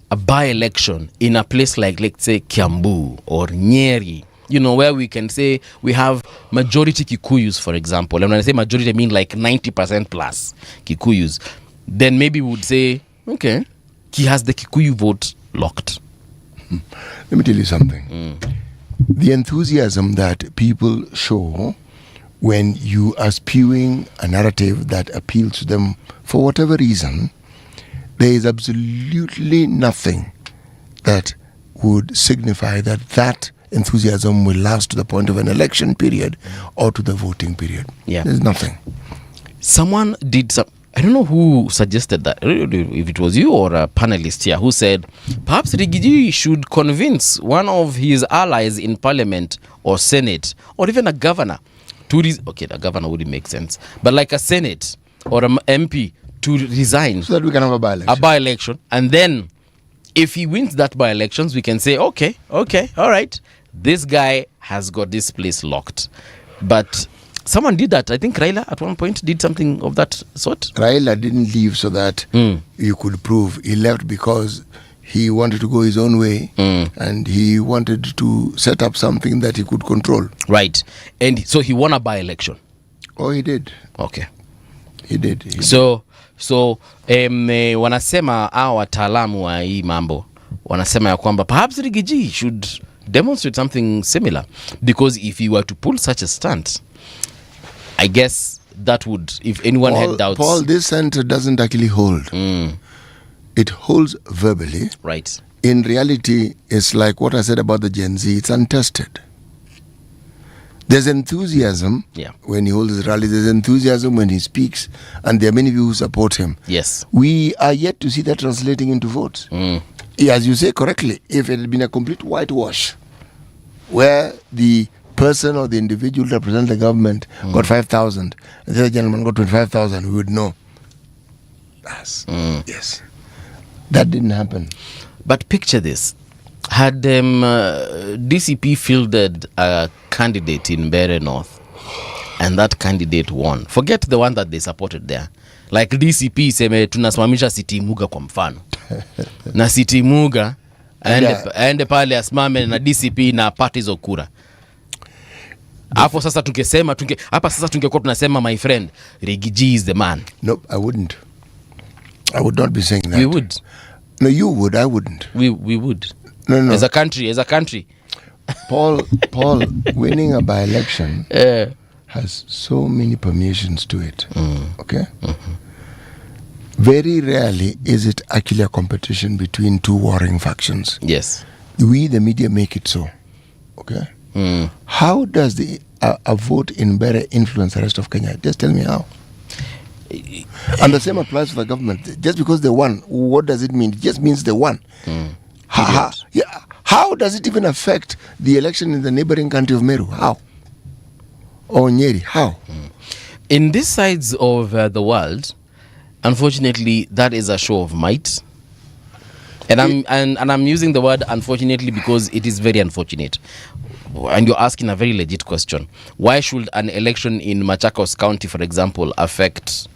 a by-election in a place like, let's say, Kiambu or Nyeri, you know, where we can say we have majority Kikuyus, for example, and when I say majority, I mean like 90% plus Kikuyus, then maybe we would say, okay, he has the Kikuyu vote locked. Let me tell you something. The enthusiasm that people show when you are spewing a narrative that appeals to them for whatever reason, there is absolutely nothing that would signify that enthusiasm will last to the point of an election period or to the voting period. Yeah. There's nothing. Someone did some, I don't know who suggested that, if it was you or a panelist here, who said perhaps Rigiji should convince one of his allies in parliament or senate or even a governor to okay, the governor wouldn't make sense, but like a senate or an MP to resign, so that we can have a by-election. And then if he wins that by-elections, we can say, okay, all right, this guy has got this place locked. But someone did that. I think Raila at one point did something of that sort. Raila didn't leave so that you could prove. He left because he wanted to go his own way and he wanted to set up something that he could control. Right. And so he won a by-election. Oh, he did. Okay. He did. So wanasema wataalamu wa hii mambo wanasema ya kwamba perhaps Rigiji should demonstrate something similar, because if he were to pull such a stunt, I guess that would, if anyone had doubts. Paul, this center doesn't actually hold. It holds verbally. Right. In reality, it's like what I said about the Gen Z. It's untested. There's enthusiasm when he holds his rally. There's enthusiasm when he speaks. And there are many people who support him. Yes. We are yet to see that translating into votes. As you say correctly, if it had been a complete whitewash, where the person or the individual representing the government got 5,000, and the other gentleman got 25,000, we would know. Yes. That didn't happen. But picture this. Had DCP fielded a candidate in Mbeere North, and that candidate won. Forget the one that they supported there. Like DCP seme tunasimamisha City Muga kwa mfano. Na City Muga aende pale asimame na DCP na parties okura. Hapo sasa tungesema hapa sasa tungekuwa tunasema my friend Rigiji is the man. No, I wouldn't. I would not be saying that. We would. No, you would. I wouldn't. We would. No. As a country. Paul, winning a by-election has so many permeations to it. Okay? Very rarely is it actually a competition between two warring factions. Yes. We, the media, make it so. Okay? How does a vote in Mbeere influence the rest of Kenya? Just tell me how. And the same applies to the government. Just because they won, what does it mean? It just means they won. How does it even affect the election in the neighboring country of Meru? How? Or Nyeri? How? In these sides of the world, unfortunately, that is a show of might. And I'm using the word unfortunately because it is very unfortunate. And you're asking a very legit question. Why should an election in Machakos County, for example, affect,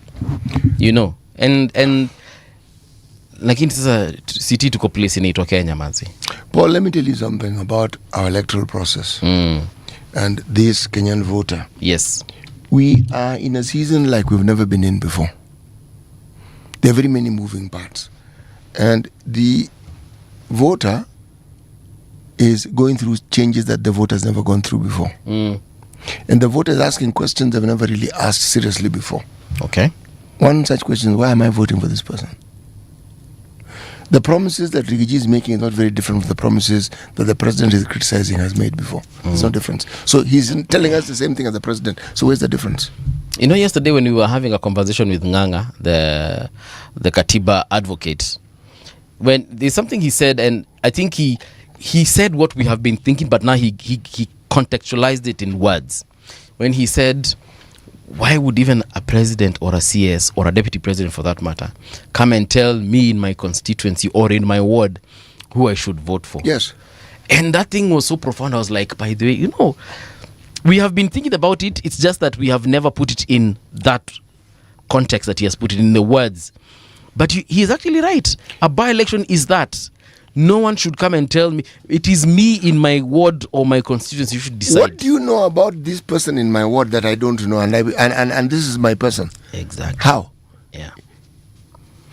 and lakini sasa city tuko place inaitwa Kenya manzi. Paul, let me tell you something about our electoral process and this Kenyan voter. Yes. We are in a season like we've never been in before. There are very many moving parts. And the voter is going through changes that the voter has never gone through before. And the voter is asking questions they've never really asked seriously before. Okay. One such question is, why am I voting for this person? The promises that Rigiji is making is not very different from the promises that the president is criticizing has made before. There's no difference. So he's telling us the same thing as the president. So where's the difference? Yesterday when we were having a conversation with Nganga, the Katiba advocate, when there's something he said, and I think he said what we have been thinking, but now he contextualized it in words. When he said, why would even a president or a CS or a deputy president for that matter come and tell me in my constituency or in my ward who I should vote for? Yes. And that thing was so profound. I was like, by the way, we have been thinking about it. It's just that we have never put it in that context that he has put it in the words. But he is actually right. A by-election is that. No one should come and tell me. It is me in my ward or my constituency. You should decide. What do you know about this person in my ward that I don't know? And this is my person. Exactly. How? Yeah.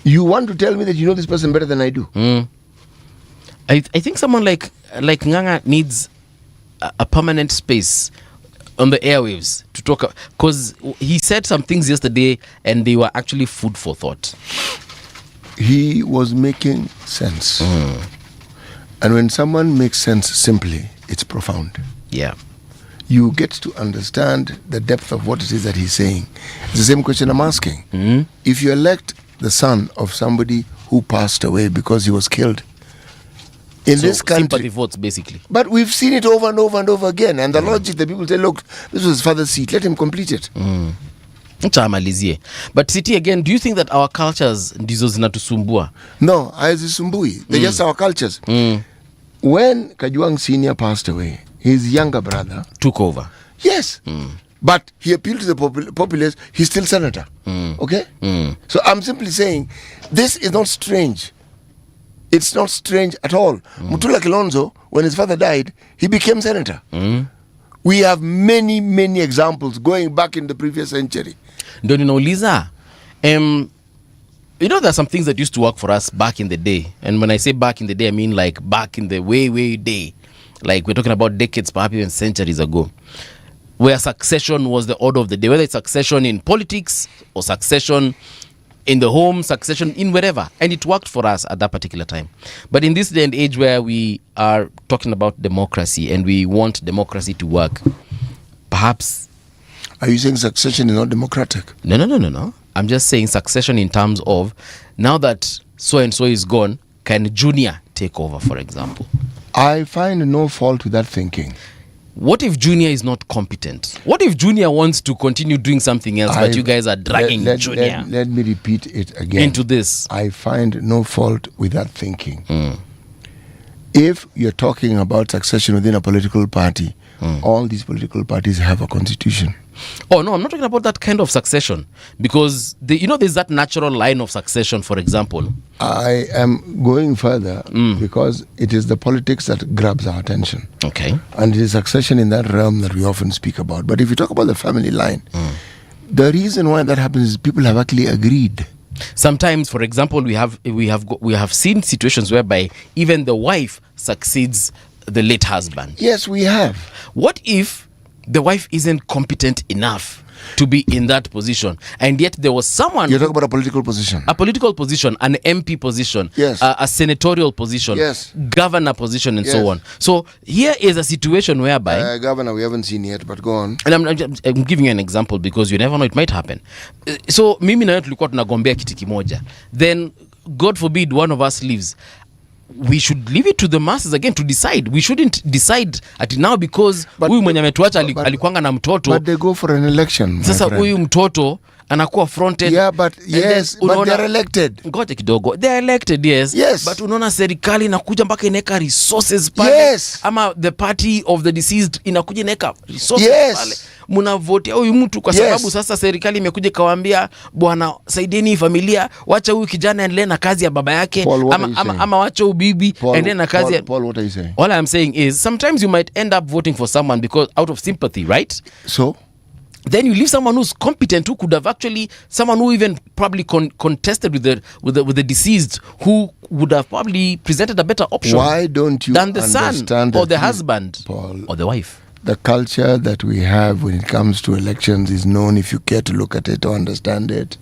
You want to tell me that you know this person better than I do? I think someone like Nganga needs a permanent space on the airwaves to talk, because he said some things yesterday and they were actually food for thought. He was making sense. And when someone makes sense simply, it's profound. Yeah. You get to understand the depth of what it is that he's saying. It's the same question I'm asking. If you elect the son of somebody who passed away because he was killed, in this country, sympathy votes basically. But we've seen it over and over and over again. And the logic, the people say, look, this was his father's seat, let him complete it. But City, again, do you think that our cultures ndizo zinatusumbua? No, hazisumbui. They're just our cultures. When Kajwang Senior passed away, his younger brother took over. Yes. But he appealed to the populace. He's still senator. Okay? So I'm simply saying, this is not strange. It's not strange at all. Mutula Kilonzo, when his father died, he became senator. We have many, many examples going back in the previous century. Ndio ninauliza, You know, there are some things that used to work for us back in the day. And when I say back in the day, I mean like back in the way day. Like we're talking about decades, perhaps even centuries ago, where succession was the order of the day, whether it's succession in politics or succession in the home, succession in wherever. And it worked for us at that particular time. But in this day and age where we are talking about democracy and we want democracy to work, perhaps... Are you saying succession is not democratic? No. I'm just saying succession in terms of, now that so-and-so is gone, can Junior take over, for example? I find no fault with that thinking. What if Junior is not competent? What if Junior wants to continue doing something else, but you guys are dragging Junior let me repeat it again. into this? I find no fault with that thinking. If you're talking about succession within a political party, all these political parties have a constitution. Oh, no, I'm not talking about that kind of succession. Because, there's that natural line of succession, for example. I am going further because it is the politics that grabs our attention. Okay. And it is succession in that realm that we often speak about. But if you talk about the family line, the reason why that happens is people have actually agreed. Sometimes, for example, we have seen situations whereby even the wife succeeds the late husband. Yes, we have. What if the wife isn't competent enough to be in that position, and yet there was someone... You're talking about a political position. A political position, an MP position, yes, a senatorial position, yes, governor position, and yes, so on. So here is a situation whereby... governor we haven't seen yet, but go on. And I'm giving you an example because you never know, it might happen. So mimi na wewe tulikuwa tunagombea kiti kimoja. Then, God forbid, one of us leaves. We should leave it to the masses again to decide. We shouldn't decide at now because huyu mwenye ametuacha alikuanga na mtoto. But they go for an election. Sasa huyu mtoto anakuwa fronted. Yeah, but yes, but they're elected. Ngoja kidogo. They're elected, yes. Yes. But unaona serikali inakuja mpaka ineka resources pale. Yes. Ama the party of the deceased inakuja ineka resources pale. Yes. Mnavotea huyu mtu kwa sababu yes, sasa serikali imekuja kawaambia bwana saidieni familia, wacha huyu kijana endelee na kazi ya baba yake, ama wacha ubibi endelee na kazi ya... Paul, what are you saying? All I'm saying is sometimes you might end up voting for someone because out of sympathy, right? So then you leave someone who's competent, who could have actually, someone who even probably contested with the deceased, who would have probably presented a better option. Why don't you than the son or the husband, Paul, or the wife? The culture that we have when it comes to elections is known, if you care to look at it or understand it.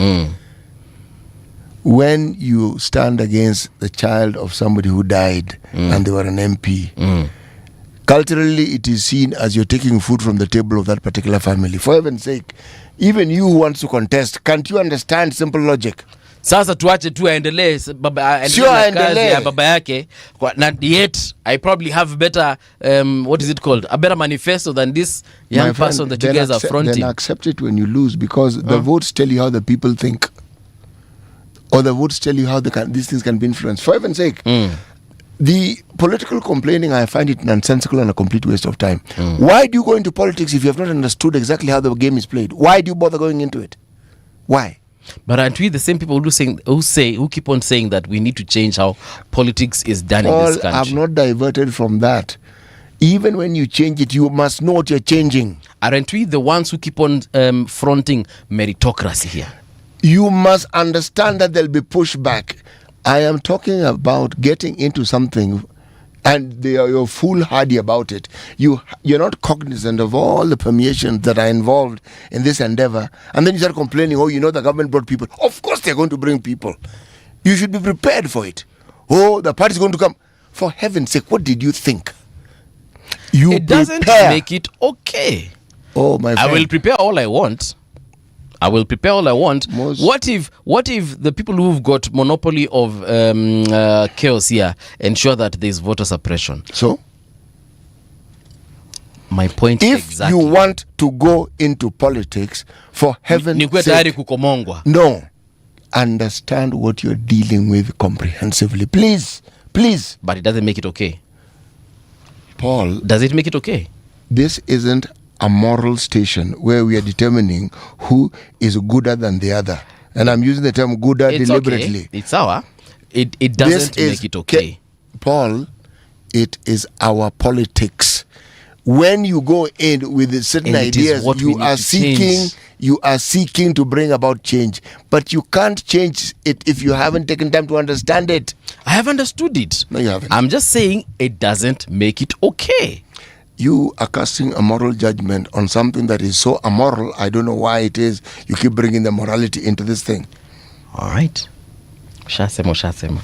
When you stand against the child of somebody who died and they were an MP, culturally it is seen as you're taking food from the table of that particular family. For heaven's sake, even you who wants to contest, can't you understand simple logic? Sasa tuache tu aendelee kazi ya baba yake, na yet I probably have better what is it called, a better manifesto than this young person that you guys are fronting. Then accept it when you lose, because the votes tell you how the people think, or the votes tell you how these things can be influenced. For heaven's sake, the political complaining, I find it nonsensical and a complete waste of time. Why do you go into politics if you have not understood exactly how the game is played? Why do you bother going into it? Why? But aren't we the same people who keep on saying that we need to change how politics is done in this country? I've not diverted from that. Even when you change it, you must know what you're changing. Aren't we the ones who keep on fronting meritocracy here? You must understand that there'll be pushback. I am talking about getting into something and you're foolhardy about it. You're not cognizant of all the permeations that are involved in this endeavor. And then you start complaining, the government brought people. Of course they're going to bring people. You should be prepared for it. The party's going to come. For heaven's sake, what did you think? It doesn't make it okay. Oh, my friend. I will prepare all I want. What if the people who've got monopoly of chaos here ensure that there's voter suppression? So? My point if exactly. You want to go into politics, for heaven's sake, no. Understand what you're dealing with comprehensively. Please. But it doesn't make it okay. Paul. Does it make it okay? This isn't a moral station where we are determining who is gooder than the other. And I'm using the term gooder deliberately. Okay. It's our. It doesn't make it okay. Paul, it is our politics. when you go in with certain And it is ideas, what we you need are to seeking change. you are seeking to bring about change, but you can't change it if you haven't taken time to understand it. I have understood it. No, you haven't. I'm just saying it doesn't make it okay. You are casting a moral judgment on something that is so amoral. I don't know why it is you keep bringing the morality into this thing. All right. Ushasema.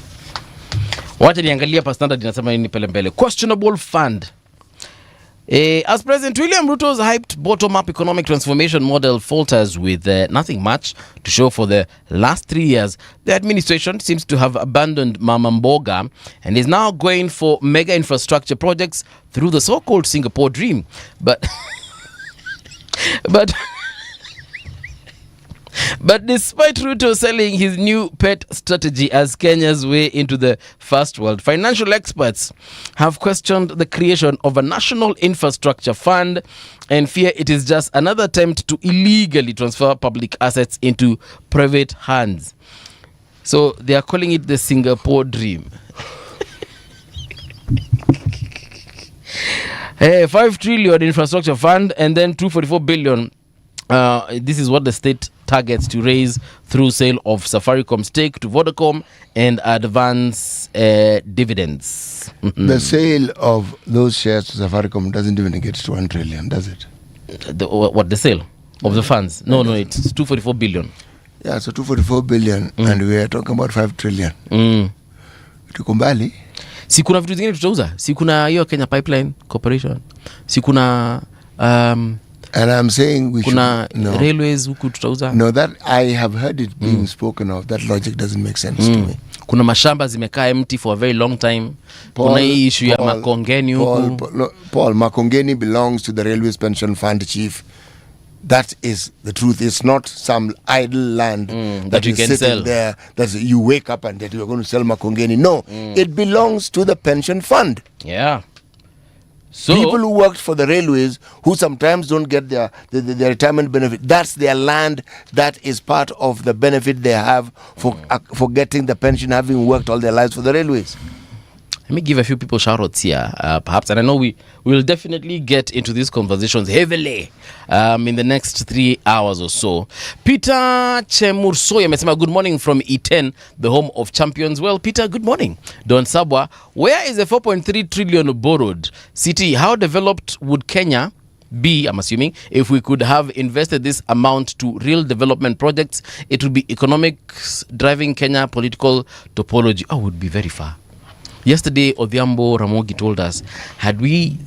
Wacha niangalia pa standard inasema nini pele mbele. Questionable fund. As President William Ruto's hyped bottom-up economic transformation model falters with nothing much to show for the last 3 years, the administration seems to have abandoned Mama Mboga and is now going for mega infrastructure projects through the so-called Singapore dream. But despite Ruto selling his new pet strategy as Kenya's way into the first world, financial experts have questioned the creation of a national infrastructure fund and fear it is just another attempt to illegally transfer public assets into private hands. So they are calling it the Singapore dream. 5 trillion infrastructure fund and then 244 billion. This is what the state targets to raise through sale of Safaricom stake to Vodacom and advance dividends. The sale of those shares to Safaricom doesn't even get to 1 trillion, does it? The sale of the funds? No, it's 244 billion. Yeah, so 244 billion and we are talking about 5 trillion. Tuko mbali. Si kuna vitu zingine tutauza? Si kuna hiyo Kenya Pipeline Corporation? Si kuna and I'm saying we kuna should, no. railways huku tutauza? No, that I have heard it being spoken of. That logic doesn't make sense to me. Kuna mashamba zimekaa empty for a very long time. Kuna hii issue ya Makongeni huku. Paul, Makongeni belongs to the Railways Pension Fund, chief. That is the truth. It's not some idle land that you is can sitting sell. there. That you wake up and that you are going to sell Makongeni. No, it belongs to the pension fund. Yeah. So People who worked for the railways, who sometimes don't get their retirement benefit, that's their land. That is part of the benefit they have for getting the pension, having worked all their lives for the railways. let me give a few people shout-outs here, perhaps. And I know we will definitely get into these conversations heavily in the next 3 hours or so. Peter Chemursoy amesema good morning from E10, the home of champions. Well, Peter, good morning. Don Sabwa, where is the 4.3 trillion borrowed? City, how developed would Kenya be, I'm assuming, if we could have invested this amount to real development projects? It would be economics driving Kenya political topology. Oh, would be very far. Yesterday, Odhiambo Ramogi told us, had we,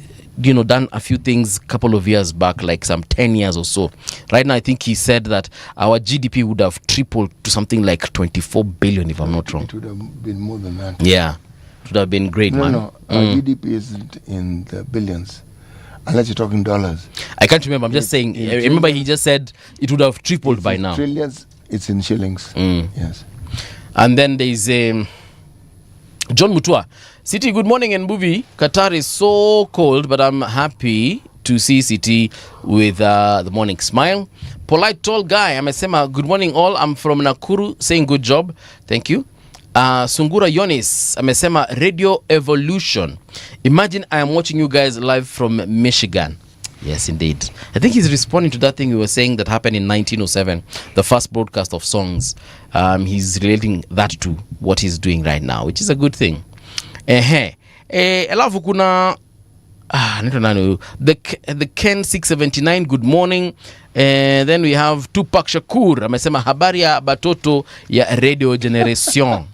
done a few things a couple of years back, like some 10 years or so. Right now, I think he said that our GDP would have tripled to something like 24 billion, if I'm not wrong. It would have been more than that. Yeah, it would have been great, man. No, our GDP isn't in the billions, unless you're talking dollars. I can't remember. I'm just saying. Remember, he just said it would have tripled by now. Trillions, it's in shillings. Yes. And then there is John Mutua. City, good morning and Buvi. Qatar is so cold, but I'm happy to see City with the morning smile. Polite tall guy, amesema good morning all. I'm from Nakuru, saying good job. Thank you. Sungura Yonis amesema Radio Evolution. Imagine I am watching you guys live from Michigan. Yes, indeed. I think he's responding to that thing we were saying that happened in 1907, the first broadcast of songs. He's relating that to what he's doing right now, which is a good thing. Alafu kuna the Ken 679, good morning. Then we have Tupac Shakur amesema habari ya batoto ya Radio Generation.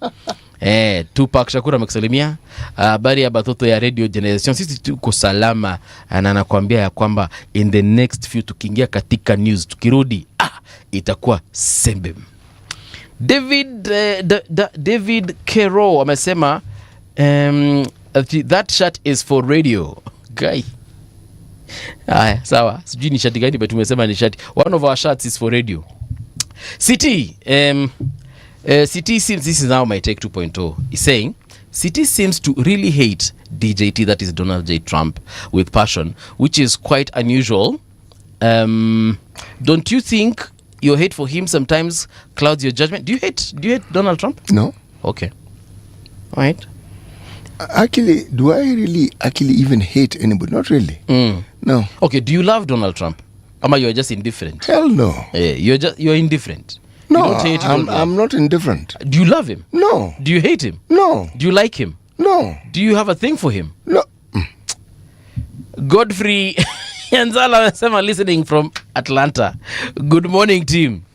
Tupac Shakur amekusalimia habari ya batoto ya Radio Generation. Sisi tuko salama, na anakuambia ya kwamba in the next few tukiingia katika news tukirudi itakuwa sembe. David Kero amesema that shirt is for radio guy. Sawa, sijui ni shati gani but tumesema ni shati. One of our shirts is for radio. City City seems, this is now my take 2.0, is saying City seems to really hate DJT, that is Donald J. Trump, with passion, which is quite unusual. Don't you think your hate for him sometimes clouds your judgment? Do you hate Donald Trump? No. Okay. All right. Actually, do I really even hate anybody? Not really. No. Okay, do you love Donald Trump? Ama you're just indifferent? Hell no. You're indifferent. No, You don't hate him. I'm not indifferent. Do you love him? No. Do you hate him? No. Do you like him? No. Do you have a thing for him? No. Godfrey Yanzala anasema listening from Atlanta. Good morning, team.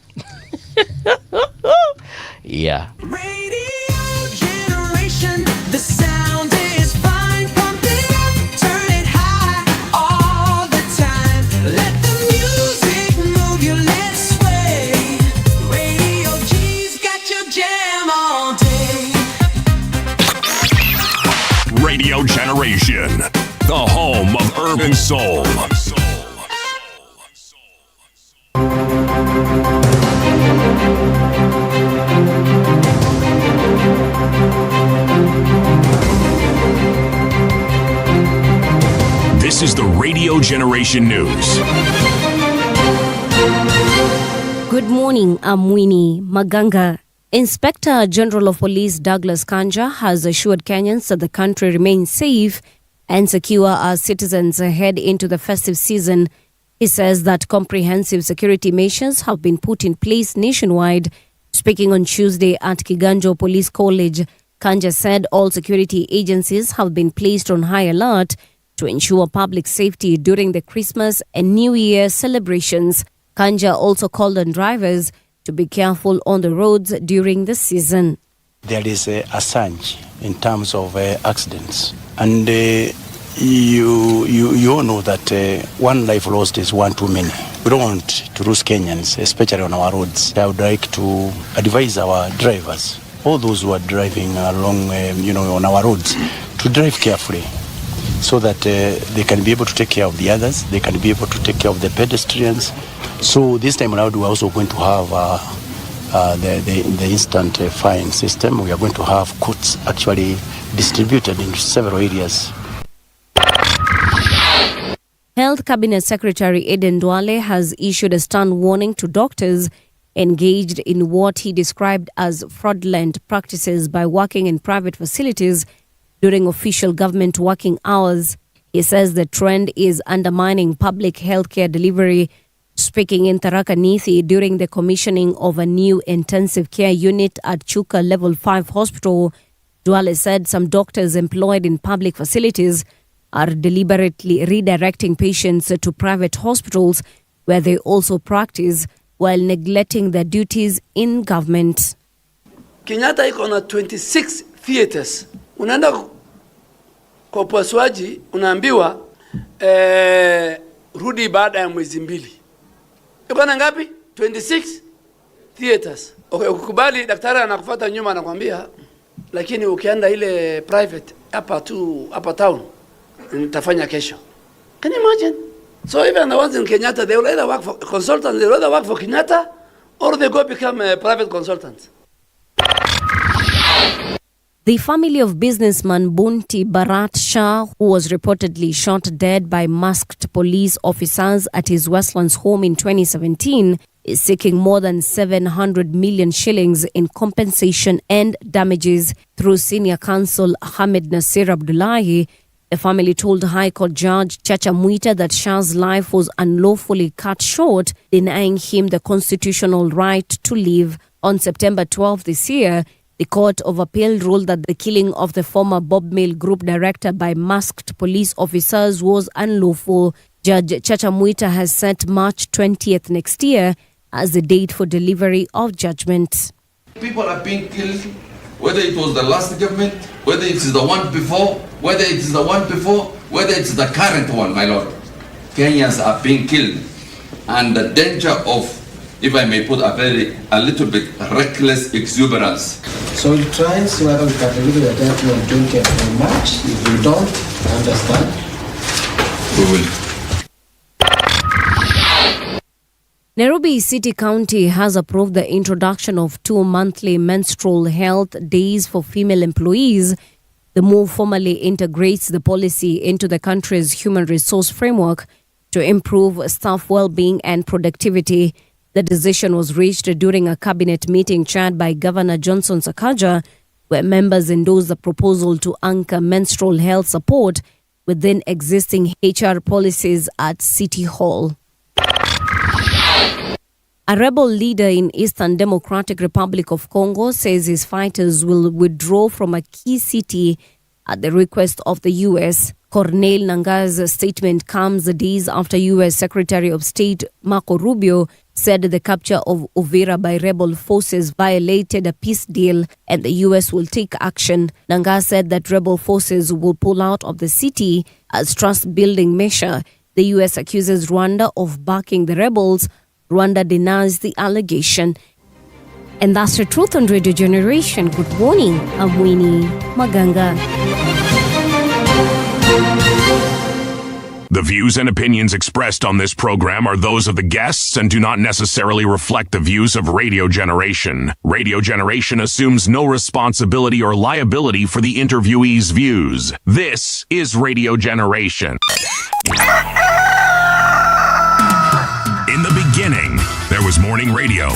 Yeah. Radio generation, the sound is fine. Pump it up, turn it high all the time. Let the music move you, let's sway. Radio G's got your jam all day. Radio Generation, the home of urban soul. This is the Radio Generation News. Good morning, I'm Winnie Maganga. Inspector General of Police Douglas Kanja has assured Kenyans that the country remains safe and secure as citizens head into the festive season. He says that comprehensive security measures have been put in place nationwide. Speaking on Tuesday at Kiganjo Police College, Kanja said all security agencies have been placed on high alert to ensure public safety during the Christmas and New Year celebrations. Kanja also called on drivers to be careful on the roads during the season. There is a surge in terms of accidents, and you all know that one life lost is one too many. We don't want to lose Kenyans, especially on our roads. I would like to advise our drivers, all those who are driving along, on our roads, to drive carefully, so that they can be able to take care of the others, they can be able to take care of the pedestrians. So this time around, we're also going to have the instant fine system. We are going to have courts actually distributed in several areas. Health Cabinet Secretary Eden Duale has issued a stern warning to doctors engaged in what he described as fraudulent practices by working in private facilities during official government working hours. He says the trend is undermining public healthcare delivery. Speaking in Tharaka Nithi during the commissioning of a new intensive care unit at Chuka Level 5 Hospital, Duale said some doctors employed in public facilities are deliberately redirecting patients to private hospitals where they also practice while neglecting their duties in government. Kenyatta iko na 26 theaters. Unaenda kwa upasuaji unaambiwa rudi baada ya mwezi mbili. Iko na ngapi? 26 theaters. Okay, ukikubali daktari anakufuata nyuma anakuambia, lakini ukienda ile private hapa town nitafanya kesho. Can you imagine? So even the ones in Kenyatta, they will either work for consultants, they will either work for Kenyatta or they go become private consultants. The family of businessman Bunti Bharat Shah, who was reportedly shot dead by masked police officers at his Westlands home in 2017, is seeking more than 700 million shillings in compensation and damages. Through senior counsel Hamid Nasir Abdullahi, the family told High Court Judge Chacha Mwita that Shah's life was unlawfully cut short, denying him the constitutional right to live. On September 12 this year, the Court of Appeal ruled that the killing of the former Bob Mill Group director by masked police officers was unlawful. Judge Chacha Mwita has set March 20th next year as the date for delivery of judgment. People are being killed, whether it was the last government, whether it is the one before, whether it is the one before, whether it's the current one, my lord. Kenyans are being killed, and the danger of, if I may put a little bit reckless exuberance. So we'll try and see whether we can deliver the death on 20th of March. If we don't understand, We will. Nairobi City County has approved the introduction of 2 monthly menstrual health days for female employees. The move formally integrates the policy into the country's human resource framework to improve staff well-being and productivity. The decision was reached during a cabinet meeting chaired by Governor Johnson Sakaja, where members endorsed the proposal to anchor menstrual health support within existing HR policies at City Hall. A rebel leader in Eastern Democratic Republic of Congo says his fighters will withdraw from a key city at the request of the U.S. Corneille Nanga's statement comes days after U.S. Secretary of State Marco Rubio said the capture of Uvira by rebel forces violated a peace deal and the U.S. will take action. Nanga said that rebel forces will pull out of the city as trust-building measure. The U.S. accuses Rwanda of backing the rebels. Rwanda denies the allegation. And that's the truth on Radio Generation. Good morning. I'm Winnie Maganga. The views and opinions expressed on this program are those of the guests and do not necessarily reflect the views of Radio Generation. Radio Generation assumes no responsibility or liability for the interviewee's views. This is Radio Generation. In the beginning, there was morning radio.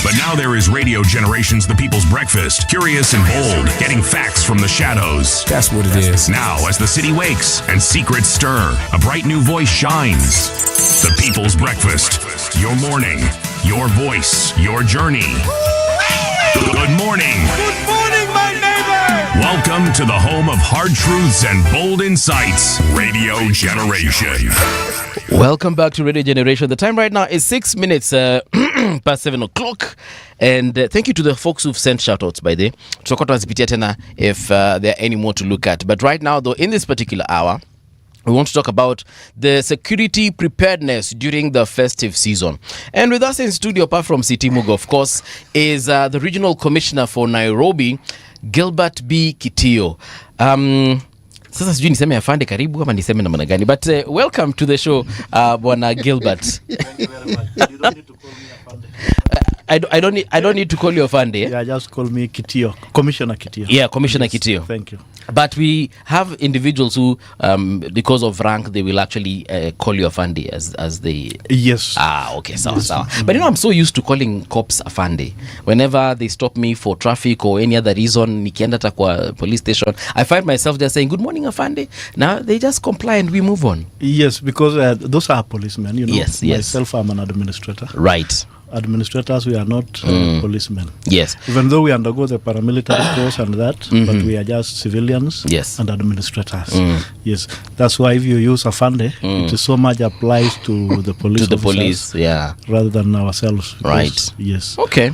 But now there is Radio Generation's The People's Breakfast, curious and bold, getting facts from the shadows. That's what it is. Now, as the city wakes and secrets stir, a bright new voice shines. The People's Breakfast, your morning, your voice, your journey. Good morning. Good morning, my neighbor! Welcome to the home of hard truths and bold insights, Radio Generation. Welcome back to Radio Generation. The time right now is 6 minutes past 7 o'clock. And thank you to the folks who've sent shoutouts, by the way. Tutakuwa tunazipitia tena if there are any more to look at. But right now, though, in this particular hour, we want to talk about the security preparedness during the festive season. And with us in studio, apart from City Mugo, of course, is the Regional Commissioner for Nairobi, Gilbert B. Kitio. Sasa sijui niseme afande karibu ama niseme namna gani, but welcome to the show, Bwana Gilbert. Thank you very much. You don't need to call me afande. I don't need to call you afande. Yeah, just call me Kitio, Commissioner Kitio. Yeah, Commissioner Yes, Kitio. Thank you. But we have individuals who, because of rank, they will actually call you afande as they. Yes. Okay, sawa. But you know, I'm so used to calling cops afande. Whenever they stop me for traffic or any other reason, nikienda hata kwa police station, I find myself just saying, "Good morning, afande." Now they just comply and we move on. Yes, because those are policemen. You know, Yes. Myself, I'm an administrator. Right. Administrators, we are not policemen. Yes. Even though we undergo the paramilitary course and that, but we are just civilians Yes. and administrators. Yes. That's why if you use afande, it is so much applies to the police To the officers police, yeah. rather than ourselves. Right. Because- Yes. Okay.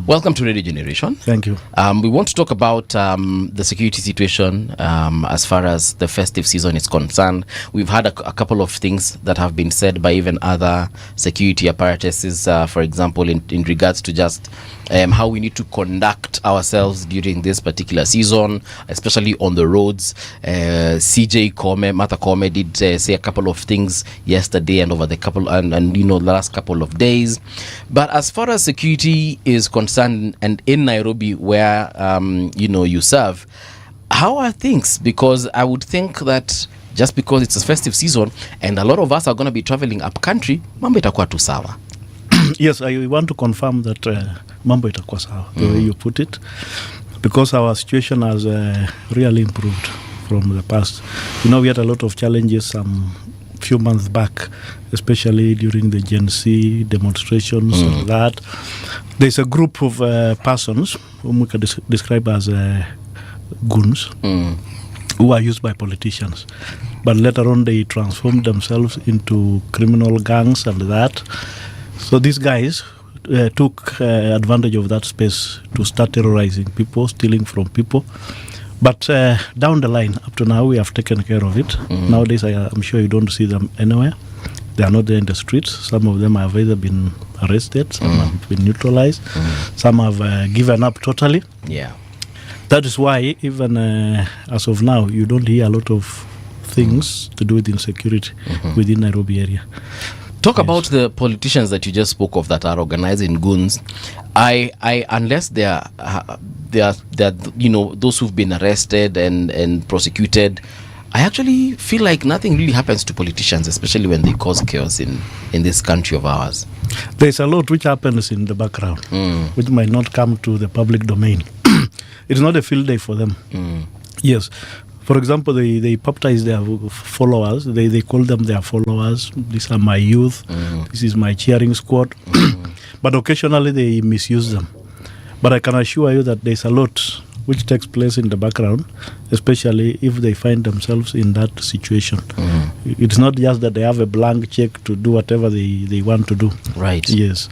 Welcome to Radio Generation. Thank you. We want to talk about the security situation as far as the festive season is concerned. We've had a couple of things that have been said by even other security apparatuses, for example, in regards to just how we need to conduct ourselves during this particular season, especially on the roads. Martha Koome did say a couple of things yesterday and over the last couple of days. But as far as security is concerned, and in Nairobi where you serve, how are things? Because I would think that just because it's a festive season and a lot of us are going to be traveling up country, mambo itakuwa tu sawa. Yes, I want to confirm that mambo itakuwa sawa, the way you put it, because our situation has really improved from the past. You know, we had a lot of challenges some few months back, especially during the Gen Z demonstrations and that. There's a group of persons whom we can describe as goons who are used by politicians. But later on they transformed themselves into criminal gangs and that. So these guys took advantage of that space to start terrorizing people, stealing from people. But down the line, up to now, we have taken care of it. Nowadays, I'm sure you don't see them anywhere. They are not there in the streets. Some of them have either been arrested, some have been neutralized, some have given up totally. Yeah. That is why, even as of now, you don't hear a lot of things to do with insecurity within Nairobi area. Talk about the politicians that you just spoke of that are organizing goons. Unless they are those who've been arrested and prosecuted, I actually feel like nothing really happens to politicians, especially when they cause chaos in this country of ours. There's a lot which happens in the background, which might not come to the public domain. It's not a field day for them. Yes. For example, they baptize their followers. They call them their followers. These are my youth. This is my cheering squad. But occasionally they misuse them. But I can assure you that there's a lot which takes place in the background, especially if they find themselves in that situation. It's not just that they have a blank check to do whatever they want to do. Right. Yes.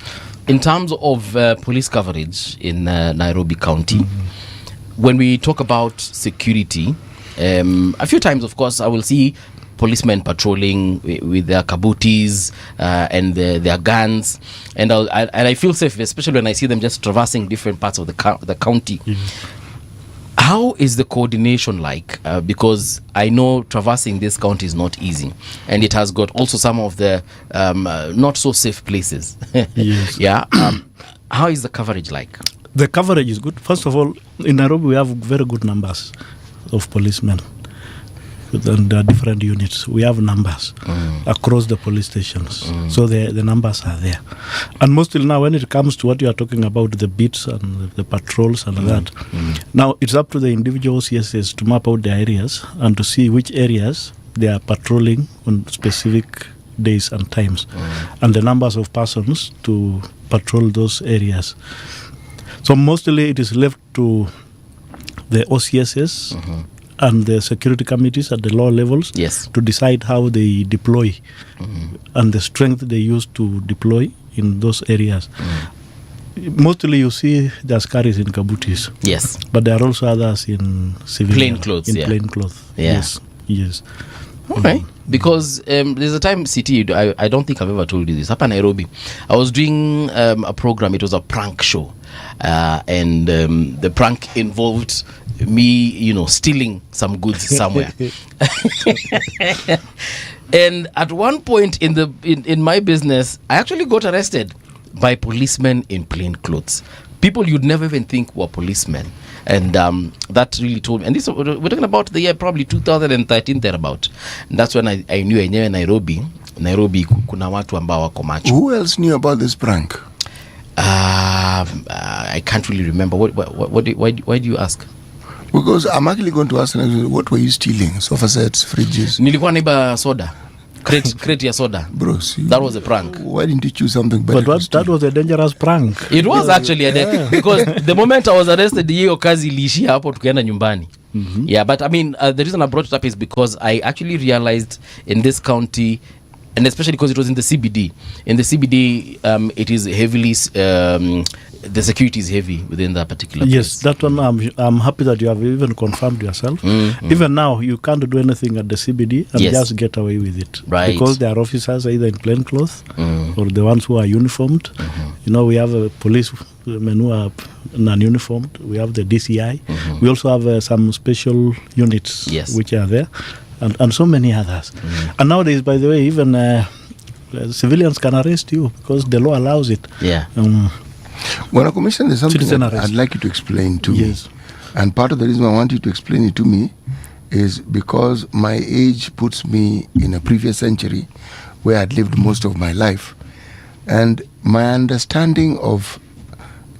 In terms of police coverage in Nairobi County, when we talk about security, a few times, of course, I will see policemen patrolling with their kabutis and their guns, and I feel safe, especially when I see them just traversing different parts of the county. How is the coordination like? Because I know traversing this county is not easy, and it has got also some of the not so safe places. Yes. Yeah. How is the coverage like? The coverage is good. First of all, in Nairobi we have very good numbers of policemen. And there are different units. We have numbers across the police stations. So the numbers are there. And mostly now when it comes to what you are talking about, the beats and the patrols and that, now it's up to the individual CSS to map out the areas and to see which areas they are patrolling on specific days and times, and the numbers of persons to patrol those areas. So mostly it is left to the OCSS and the security committees at the lower levels to decide how they deploy and the strength they use to deploy in those areas. Mostly you see the askaris in kabutis. Yes. But there are also others in civilian. Plain clothes. Plain clothes. Yeah. Yes. All right. Because there's a time, CT, I don't think I've ever told you this. Up in Nairobi, I was doing a program. It was a prank show. And the prank involved me, stealing some goods somewhere. And at one point in my business, I actually got arrested by policemen in plain clothes. People you'd never even think were policemen. And that really told me. And this, we're talking about the year probably 2013 thereabout. And that's when I knew enyewe Nairobi kuna watu ambao wako macho. Who else knew about this prank? I can't really remember. Why do you ask? Because I'm actually going to ask what were you stealing? Sofa sets, fridges. Nilikuwa naiba soda. Crate ya soda. Bro, that was a prank. Why didn't you choose something better? But that was a dangerous prank. It was actually because the moment I was arrested, hiyo kazi iliishia hapo tukaenda nyumbani. Yeah, but I mean, the reason I brought it up is because I actually realized in this county, and especially because it was in the CBD. In the CBD, it is heavily, the security is heavy within that particular place. Yes, that one I'm happy that you have even confirmed yourself. Even now, you can't do anything at the CBD and just get away with it. Right. Because there are officers either in plain clothes or the ones who are uniformed. We have a policemen who are non-uniformed. We have the DCI. We also have some special units which are there. And so many others. And nowadays, by the way, even civilians can arrest you because the law allows it. Yeah. When I commission, there's something I'd like you to explain to me. And part of the reason I want you to explain it to me is because my age puts me in a previous century where I'd lived most of my life. And my understanding of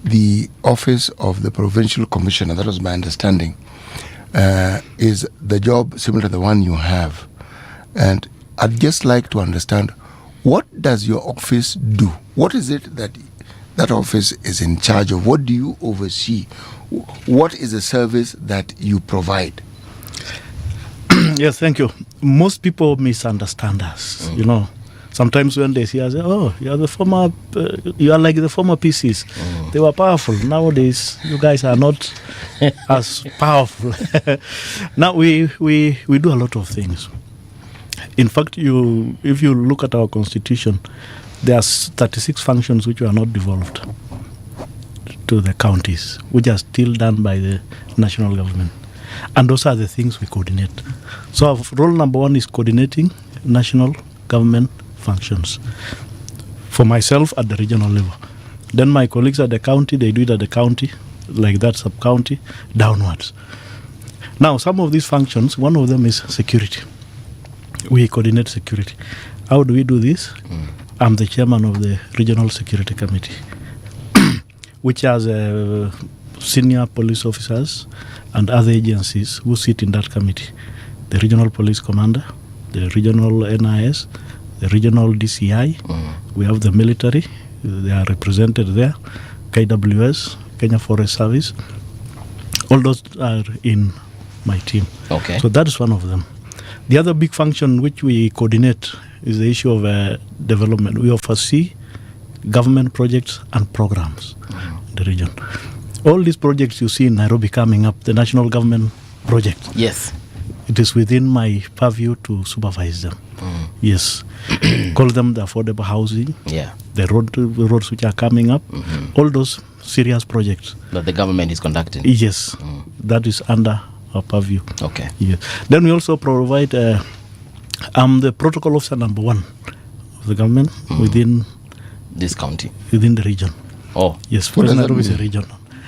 the office of the provincial commissioner, that was my understanding, is the job similar to the one you have. And I'd just like to understand, what does your office do? What is it that office is in charge of? What do you oversee? What is the service that you provide? Yes, thank you. Most people misunderstand us, Sometimes when they see us, oh, you are like the former PCs. They were powerful. Nowadays, you guys are not as powerful. Now, we do a lot of things. In fact, if you look at our constitution, there are 36 functions which are not devolved to the counties, which are still done by the national government. And those are the things we coordinate. So our role number one is coordinating national government functions. For myself at the regional level. Then my colleagues at the county, they do it at the county, like that sub-county, downwards. Now, some of these functions, one of them is security. We coordinate security. How do we do this? I'm the chairman of the Regional Security Committee, which has senior police officers and other agencies who sit in that committee. The regional police commander, the regional NIS, the regional DCI. We have the military. They are represented there. KWS, Kenya Forest Service. All those are in my team. Okay. So that is one of them. The other big function which we coordinate is the issue of development. We oversee government projects and programs in the region. All these projects you see in Nairobi coming up, the national government project. Yes. It is within my purview to supervise them. Yes. Call them the affordable housing, Yeah. the roads which are coming up, all those serious projects. That the government is conducting. Yes. That is under our purview. Okay. Yes. Then we also provide, I'm the protocol officer number 1 of the government within This county. the region. Oh. Yes, What does that Nairobi is a mean? region.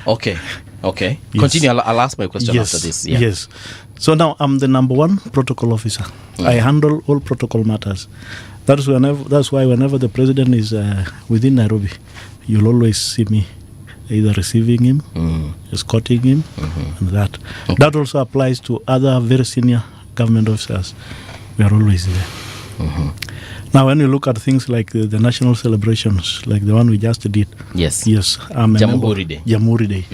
Okay. Okay. Yes. Continue. I'll ask my question Yes. after this. Yeah. Yes. So now I'm the number 1 protocol officer. I handle all protocol matters. That's why whenever the president is within Nairobi, you'll always see me either receiving him, escorting him, and that. Okay. That also applies to other very senior government officers. We are always there. Now, when you look at things like the national celebrations, like the one we just did, Yes. I'm a Jamhuri Day. Jamhuri Day.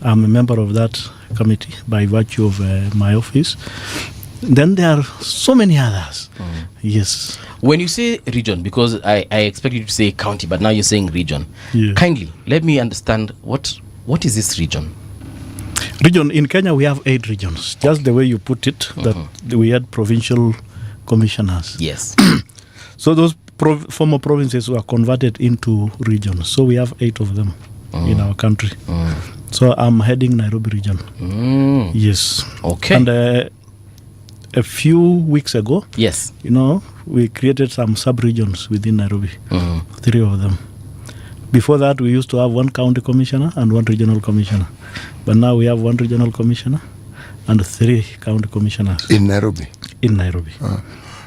I'm a member of that committee by virtue of my office. Then there are so many others. Yes. When you say region, because I expect you to say county, but now you're saying region. Yeah. Kindly let me understand what is this region? Region in Kenya, we have 8 regions. Just the way you put it, that we had provincial commissioners. Yes. So those former provinces were converted into regions. So we have 8 of them in our country. So I'm heading Nairobi region. Yes. Okay. And a few weeks ago, Yes. we created some sub-regions within Nairobi, 3 of them. Before that, we used to have 1 county commissioner and 1 regional commissioner. But now we have 1 regional commissioner and 3 county commissioners In Nairobi.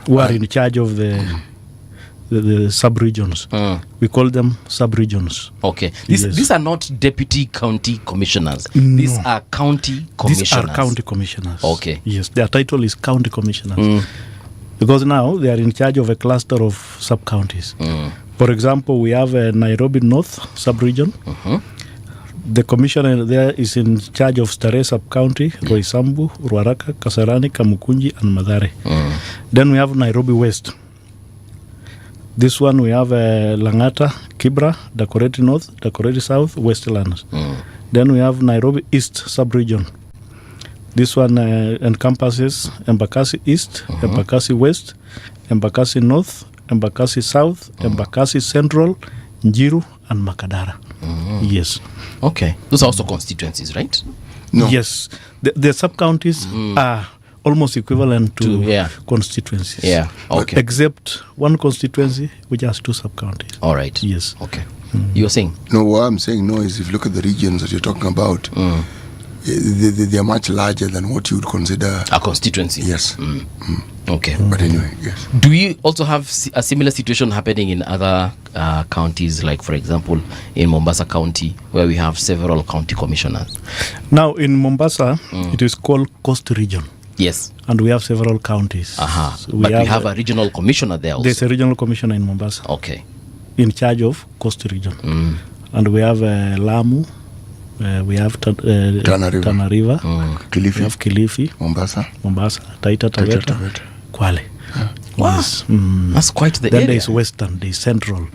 who are in charge of the sub-regions. We call them sub-regions. Okay. Yes. These are not deputy county commissioners. No. These are county commissioners. These are county commissioners. Okay. Yes, their title is county commissioners. Because now they are in charge of a cluster of sub-counties. For example, we have a Nairobi North sub-region. The commissioner there is in charge of Starehe sub-county, Roysambu, Ruaraka, Kasarani, Kamukunji, and Mathare. Then we have Nairobi West. This one we have Langata, Kibra, Dakoreti North, Dakoreti South, Westlands. Then we have Nairobi East sub-region. This one encompasses Embakasi East, Embakasi West, Embakasi North, Embakasi South, Embakasi Central, Njiru, and Makadara. Yes. Okay. Those are also constituencies, right? No. Yes. The sub-counties are almost equivalent to constituencies. Yeah. Okay. Except one constituency which has 2 sub-counties. All right. Yes. Okay. You were saying? No, what I'm saying is if you look at the regions that you're talking about, they are much larger than what you would consider A constituency. Yes. Okay. But anyway, yes. Do we also have a similar situation happening in other counties, like, for example, in Mombasa County, where we have several county commissioners? Now, in Mombasa, it is called Coast Region. Yes. And we have several counties. So we have a regional commissioner there also. There's a regional commissioner in Mombasa. Okay. In charge of Coast Region. And we have Lamu. We have Tana River. Kilifi. We have Kilifi. Mombasa. Taita Taveta. Kwale. Wow. Yes. That's quite the then area. There is Western, there is Central.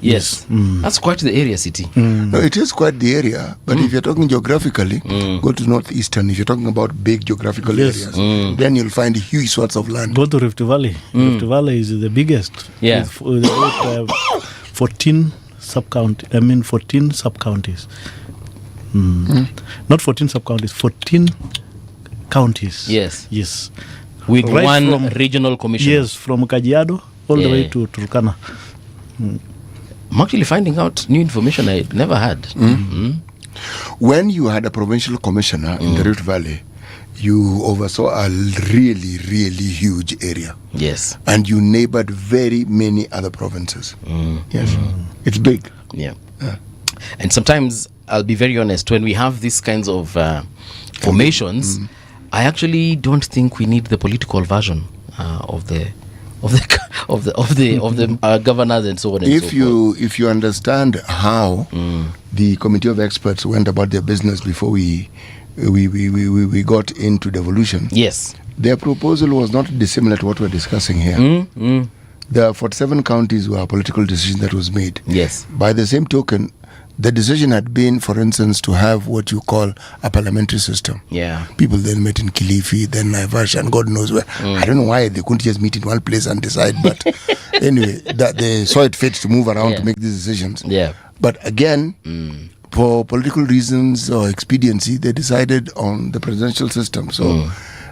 Yes. That's quite the area, City. No, it is quite the area, but if you're talking geographically, go to Northeastern. If you're talking about big geographical areas, then you'll find huge swaths of land. Go to Rift Valley. Rift Valley is the biggest. Yeah. With 14 sub-counties. Not 14 sub-counties, 14 counties. Yes. Yes. With Right one from- regional commissioner. Yes, from Kajiado all the way to Turkana. I'm actually finding out new information I never had. When you had a provincial commissioner in the Rift Valley, you oversaw a really, really huge area. Yes. And you neighbored very many other provinces. Yes. It's big. Yeah. And sometimes I'll be very honest, when we have these kinds of formations, I actually don't think we need the political version of the governors and so on and so forth. If you understand how the committee of experts went about their business before we got into devolution, yes, their proposal was not dissimilar to what we're discussing here. The 47 counties were a political decision that was made. Yes. By the same token, the decision had been, for instance, to have what you call a parliamentary system. Yeah. People then met in Kilifi, then Naivasha, and God knows where. I don't know why they couldn't just meet in one place and decide, but anyway, that they saw it fit to move around to make these decisions. Yeah. But again, for political reasons or expediency, they decided on the presidential system. So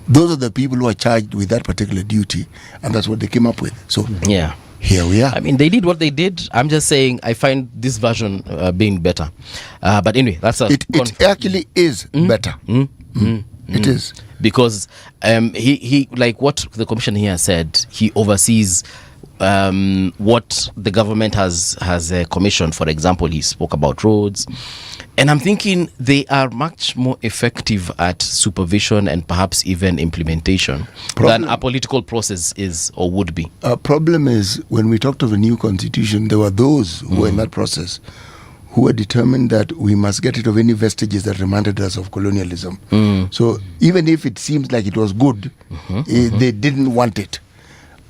those are the people who are charged with that particular duty, and that's what they came up with. So yeah. Here we are. I mean, they did what they did. I'm just saying I find this version being better. But anyway, that's it actually is better. It is. Because he like what the commission here said, he oversees what the government has commissioned. For example, he spoke about roads. And I'm thinking they are much more effective at supervision and perhaps even implementation than a political process is or would be. A problem is when we talked of a new constitution, there were those who were in that process who were determined that we must get rid of any vestiges that reminded us of colonialism. So even if it seems like it was good, they didn't want it.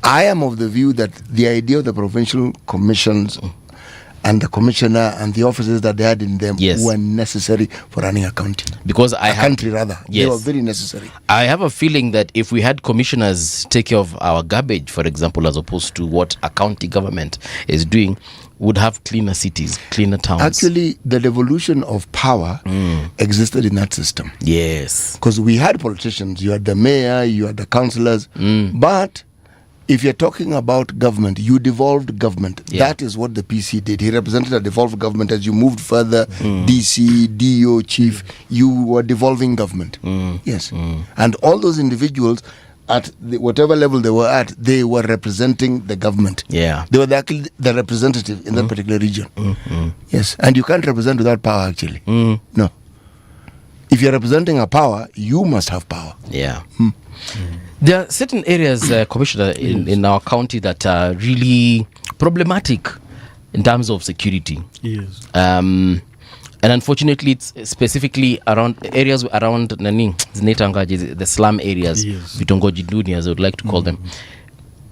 I am of the view that the idea of the provincial commissions and the commissioner and the officers that they had in them were necessary for running a county. Because country rather. They were very necessary. I have a feeling that if we had commissioners take care of our garbage, for example, as opposed to what a county government is doing, would have cleaner cities, cleaner towns. Actually, the devolution of power existed in that system. Yes. Because we had politicians, you had the mayor, you had the councillors, but if you're talking about government, you devolved government. That is what the PC did. He represented a devolved government. As you moved further, DC, DO, chief, you were devolving government. Yes. And all those individuals, at whatever level they were at, they were representing the government. Yeah. They were actually the representative in that particular region. Yes. And you can't represent without power, actually. No. If you're representing a power, you must have power. Yeah. There are certain areas, Commissioner, in our county that are really problematic in terms of security. Yes. And unfortunately, it's specifically around areas around the slum areas, vitongoji duni, as I would like to call them.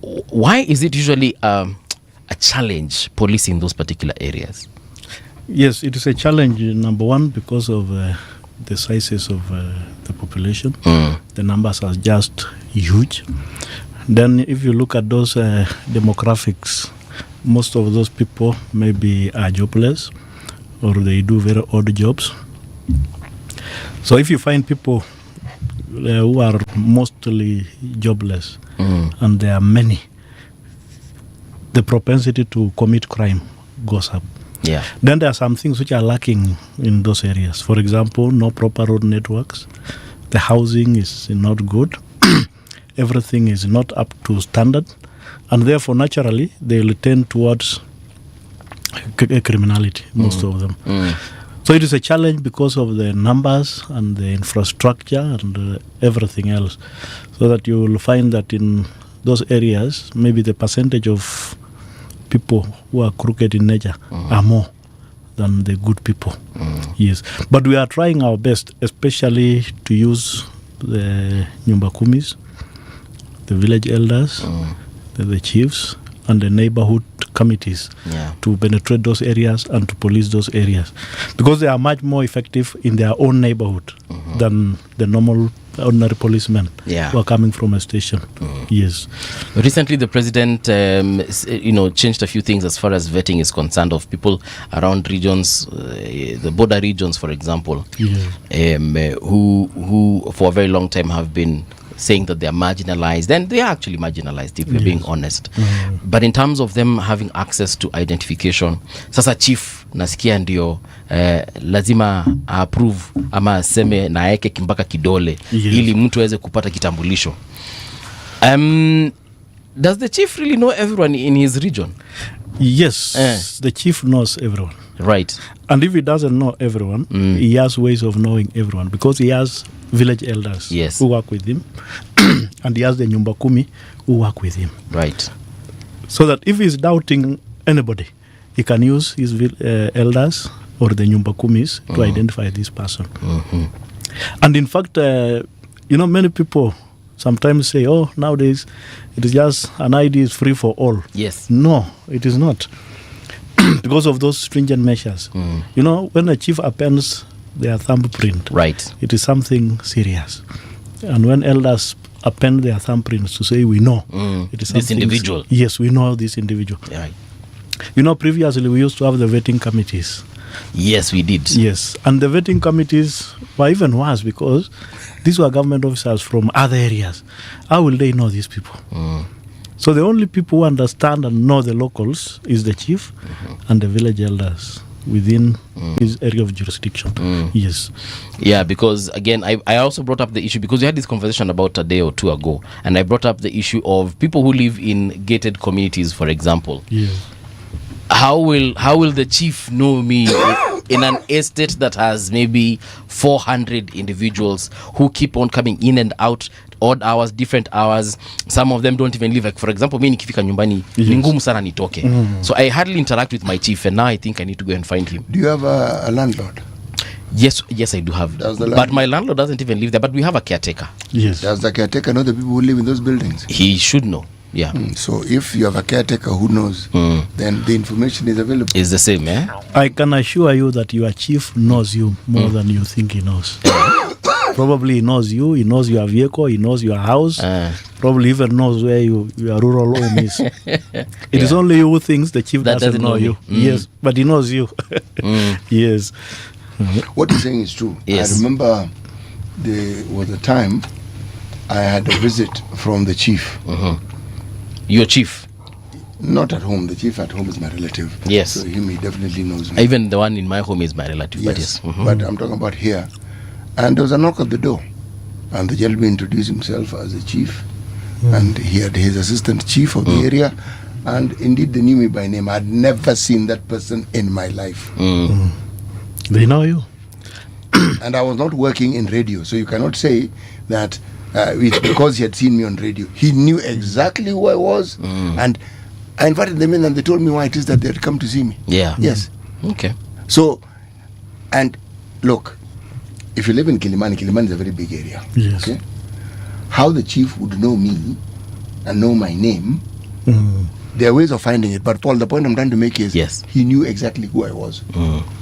Why is it usually a challenge policing those particular areas? Yes, it is a challenge, number one, because of the sizes of the population. The numbers are just huge. Then if you look at those demographics, most of those people maybe are jobless or they do very odd jobs. So if you find people who are mostly jobless and there are many, the propensity to commit crime goes up. Yeah. Then there are some things which are lacking in those areas. For example, no proper road networks. The housing is not good. Everything is not up to standard. And therefore, naturally, they will tend towards criminality, most of them. So it is a challenge because of the numbers and the infrastructure and everything else. So that you will find that in those areas, maybe the percentage of people who are crooked in nature are more than the good people. Yes. But we are trying our best, especially to use the Nyumba Kumis, the village elders, the chiefs, and the neighborhood committees to penetrate those areas and to police those areas. Because they are much more effective in their own neighborhood than the normal ordinary policemen who are coming from a station. Yes. Recently, the president, changed a few things as far as vetting is concerned of people around regions, the border regions, for example, who for a very long time have been saying that they are marginalized, and they are actually marginalized if we're being honest. But in terms of them having access to identification, sasa chief nasikia ndio lazima approve ama aseme na yake kimbaka kidole ili mtu aweze kupata kitambulisho. Does the chief really know everyone in his region? Yes, the chief knows everyone. Right. And if he doesn't know everyone, he has ways of knowing everyone because he has village elders Yes. who work with him, and he has the Nyumba Kumi who work with him. Right. So that if he's doubting anybody, he can use his elders or the Nyumba Kumis to identify this person. And in fact, many people sometimes say, oh, nowadays it is just an ID is free for all. Yes. No, it is not. Because of those stringent measures. When a chief appends their thumbprint, Right. it is something serious. And when elders append their thumbprints to say, we know, it is This something individual. Yes, we know this individual. Right. Previously we used to have the vetting committees. Yes, we did. Yes, and the vetting committees were even worse because these were government officers from other areas. How will they know these people? So the only people who understand and know the locals is the chief and the village elders within his area of jurisdiction. Yes. Yeah, because again, I also brought up the issue because we had this conversation about a day or two ago, and I brought up the issue of people who live in gated communities, for example. Yeah. How will the chief know me in an estate that has maybe 400 individuals who keep on coming in and out, odd hours, different hours? Some of them don't even live. Like for example, me nikifika nyumbani ni ngumu sana nitoke. So I hardly interact with my chief, and now I think I need to go and find him. Do you have a landlord? Yes, I do have. But my landlord doesn't even live there. But we have a caretaker. Yes. Does the caretaker know the people who live in those buildings? He should know. Yeah. So if you have a caretaker who knows, then the information is available. It's the same, eh? I can assure you that your chief knows you more than you think he knows. Probably he knows you, he knows your vehicle, he knows your house, probably even knows where your rural home is. It is only you who thinks the chief That doesn't know you. Yes, but he knows you. Yes. What you're saying is true. Yes. I remember there was a time I had a visit from the chief. Your chief? Not at home. The chief at home is my relative. Yes. So he definitely knows me. Even the one in my home is my relative. Yes. But yes. But I'm talking about here. And there was a knock at the door. And the gentleman introduced himself as the chief. And he had his assistant chief of the area. And indeed, they knew me by name. I'd never seen that person in my life. They know you. And I was not working in radio. So you cannot say that it's because he had seen me on radio. He knew exactly who I was. And I invited them in and they told me why it is that they had come to see me. Yeah. Yes. Okay. So, and look, if you live in Kilimani is a very big area. Yes. Okay? How the chief would know me and know my name, there are ways of finding it. But Paul, the point I'm trying to make is he knew exactly who I was.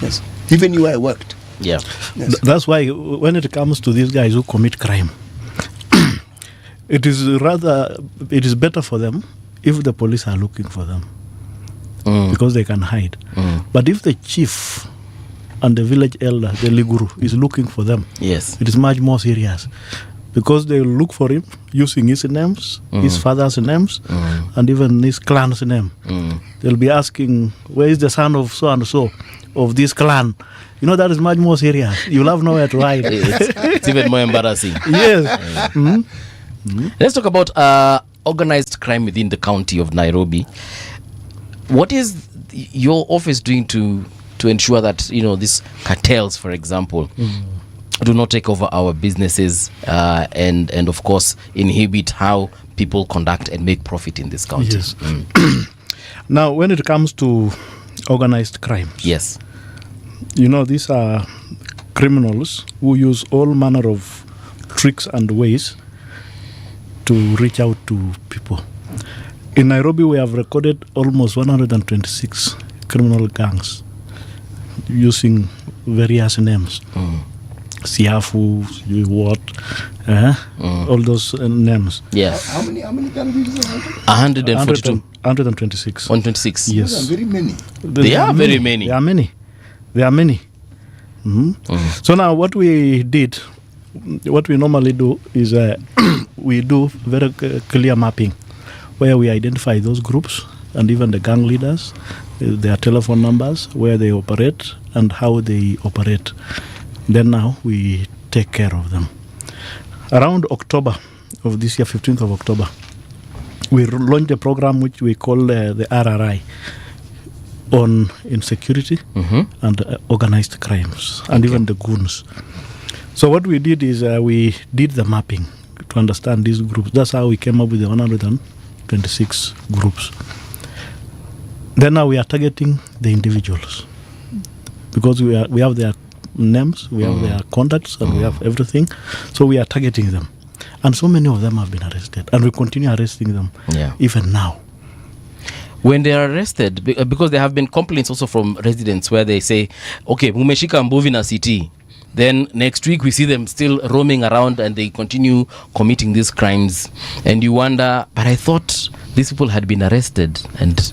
Yes. He even knew where I worked. Yeah. Yes. That's why when it comes to these guys who commit crime, it is better for them if the police are looking for them because they can hide. But if the chief and the village elder, the liguru, is looking for them, yes, it is much more serious because they will look for him using his names, his father's names, and even his clan's name. They'll be asking, where is the son of so and so of this clan? That is much more serious. You'll have nowhere to hide. It's even more embarrassing. Yes. Let's talk about organized crime within the county of Nairobi. What is your office doing to ensure that these cartels, for example, do not take over our businesses and of course inhibit how people conduct and make profit in this county? Yes. Now, when it comes to organized crime, yes, these are criminals who use all manner of tricks and ways to reach out to people. In Nairobi, we have recorded almost 126 criminal gangs using various names. Siafu, what, all those names. Yeah. How many gangs did you have? 142. 126. 126. Yes. Those are very many. They are very many. There are many. So now what we normally do is we do very clear mapping where we identify those groups and even the gang leaders, their telephone numbers, where they operate and how they operate. Then now we take care of them. Around October of this year, 15th of October, we launched a program which we call the RRI, on insecurity and organized crimes, and even the goons. So what we did is we did the mapping to understand these groups. That's how we came up with the 126 groups. Then now we are targeting the individuals because we have their names, we have their contacts, and we have everything. So we are targeting them. And so many of them have been arrested, and we continue arresting them even now. When they are arrested, because there have been complaints also from residents where they say, okay, mumeshika mbuvi na city. Then next week we see them still roaming around and they continue committing these crimes. And you wonder, but I thought these people had been arrested and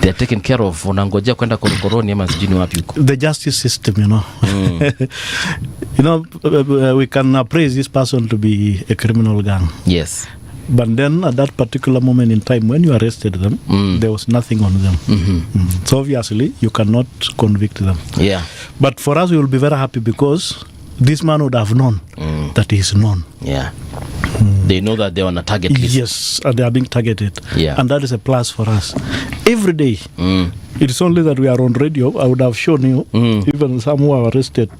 they're taken care of. Wanangojea kwenda korokoroni ama sijini wapi huko. The justice system, you know. You know, we can praise this person to be a criminal gang. Yes. But then at that particular moment in time when you arrested them, there was nothing on them. So obviously you cannot convict them. Yeah. But for us we will be very happy because this man would have known that he is known. Yeah. They know that they're on a target list. Yes, and they are being targeted. Yeah. And that is a plus for us. Every day. It is only that we are on radio. I would have shown you even some who are arrested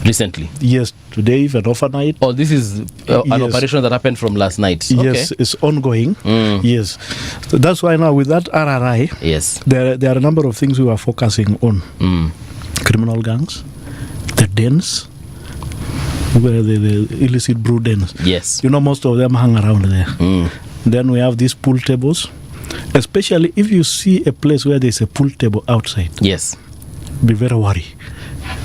recently. Yes, today, even overnight. Oh, this is an operation that happened from last night. Yes, it's ongoing. Yes. So that's why now with that RRI, yes, there are a number of things we are focusing on. Criminal gangs, the dens, where the illicit brew dens. Yes. You know, most of them hang around there. Then we have these pool tables, especially if you see a place where there's a pool table outside. Yes. Be very worried.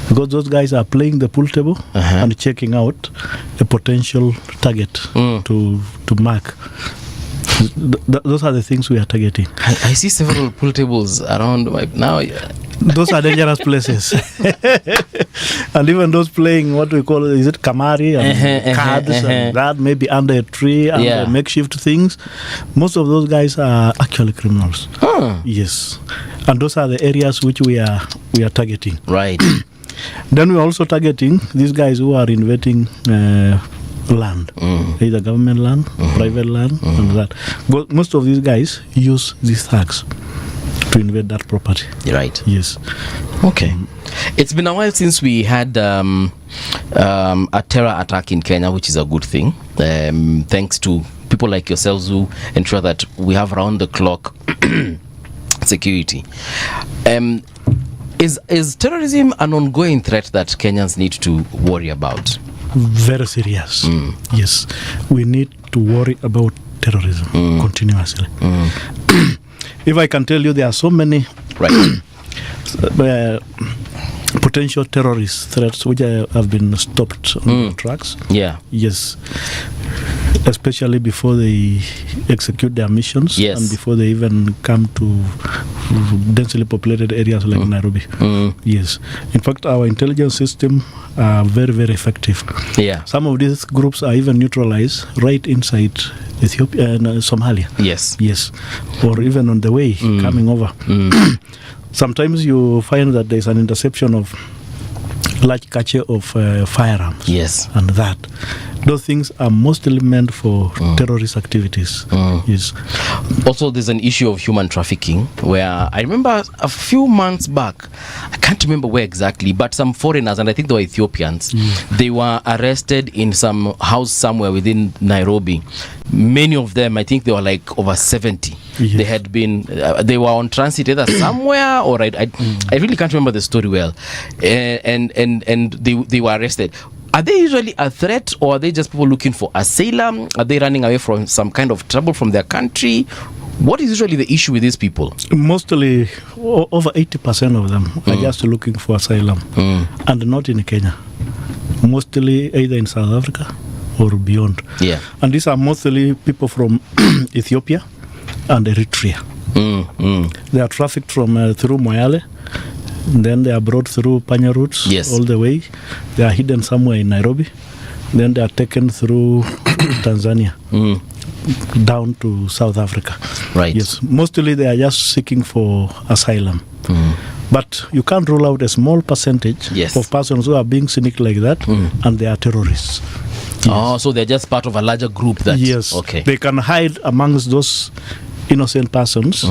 Because those guys are playing the pool table and checking out a potential target to mark. Those are the things we are targeting. I see several pool tables around right now. Those are dangerous places. And even those playing what we call, is it kamari and cards and that, maybe under a tree, under makeshift things. Most of those guys are actually criminals. Yes. And those are the areas which we are targeting. Right. Then we're also targeting these guys who are invading land, either government land, private land, and that. But most of these guys use these thugs to invade that property. Right. Yes. Okay. It's been a while since we had a terror attack in Kenya, which is a good thing. Thanks to people like yourselves who ensure that we have round-the-clock security. Is terrorism an ongoing threat that Kenyans need to worry about? Very serious. Yes. We need to worry about terrorism continuously. If I can tell you, there are so many potential terrorist threats which have been stopped on the tracks. Yeah. Yes. Especially before they execute their missions and before they even come to densely populated areas like Nairobi. Yes. In fact, our intelligence system are very, very effective. Yeah. Some of these groups are even neutralized right inside Ethiopia and Somalia. Yes. Yes. Or even on the way coming over. Sometimes you find that there's an interception of large cache of firearms. Yes. And that. Those things are mostly meant for terrorist activities. Yes. Also, there's an issue of human trafficking where I remember a few months back, I can't remember where exactly, but some foreigners, and I think they were Ethiopians, they were arrested in some house somewhere within Nairobi. Many of them, I think they were like over 70. Yes. They had been, they were on transit either somewhere or I really can't remember the story well. And they were arrested. Are they usually a threat, or are they just people looking for asylum? Are they running away from some kind of trouble from their country? What is usually the issue with these people? Mostly, over 80% of them are just looking for asylum, and not in Kenya. Mostly either in South Africa or beyond. Yeah. And these are mostly people from Ethiopia and Eritrea. They are trafficked from through Moyale. Then they are brought through Panya routes all the way. They are hidden somewhere in Nairobi. Then they are taken through Tanzania down to South Africa. Right. Yes. Mostly they are just seeking for asylum. But you can't rule out a small percentage of persons who are being cynic like that and they are terrorists. Yes. Oh, so they're just part of a larger group that... Yes. Okay. They can hide amongst those innocent persons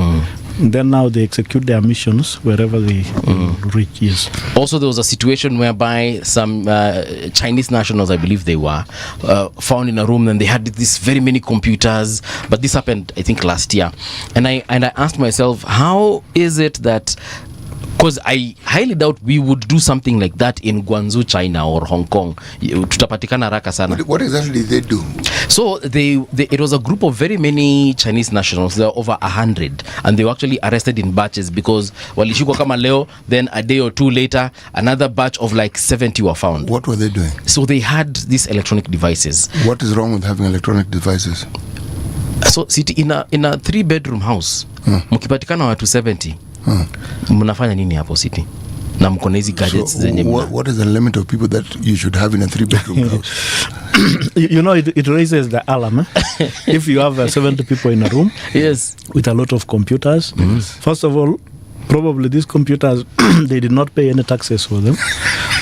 Then now they execute their missions wherever they reach. Yes. Also, there was a situation whereby some Chinese nationals, I believe they were, found in a room, and they had these very many computers. But this happened, I think, last year. And I asked myself, how is it that, because I highly doubt we would do something like that in Guangzhou, China, or Hong Kong. Tutapatikana haraka sana. What exactly did they do? So it was a group of very many Chinese nationals. There were over 100, and they were actually arrested in batches because walishikwa kama leo, then a day or two later, another batch of like 70 were found. What were they doing? So they had these electronic devices. What is wrong with having electronic devices? So City, in a 3-bedroom house, mkipatikana watu 70, mnafanya nini hapo City? Na mko na hizi gadgets zenye what is the limit of people that you should have in a 3-bedroom house? You know, it raises the alarm. If you have 70 people in a room, yes, with a lot of computers, first of all, probably these computers, they did not pay any taxes for them,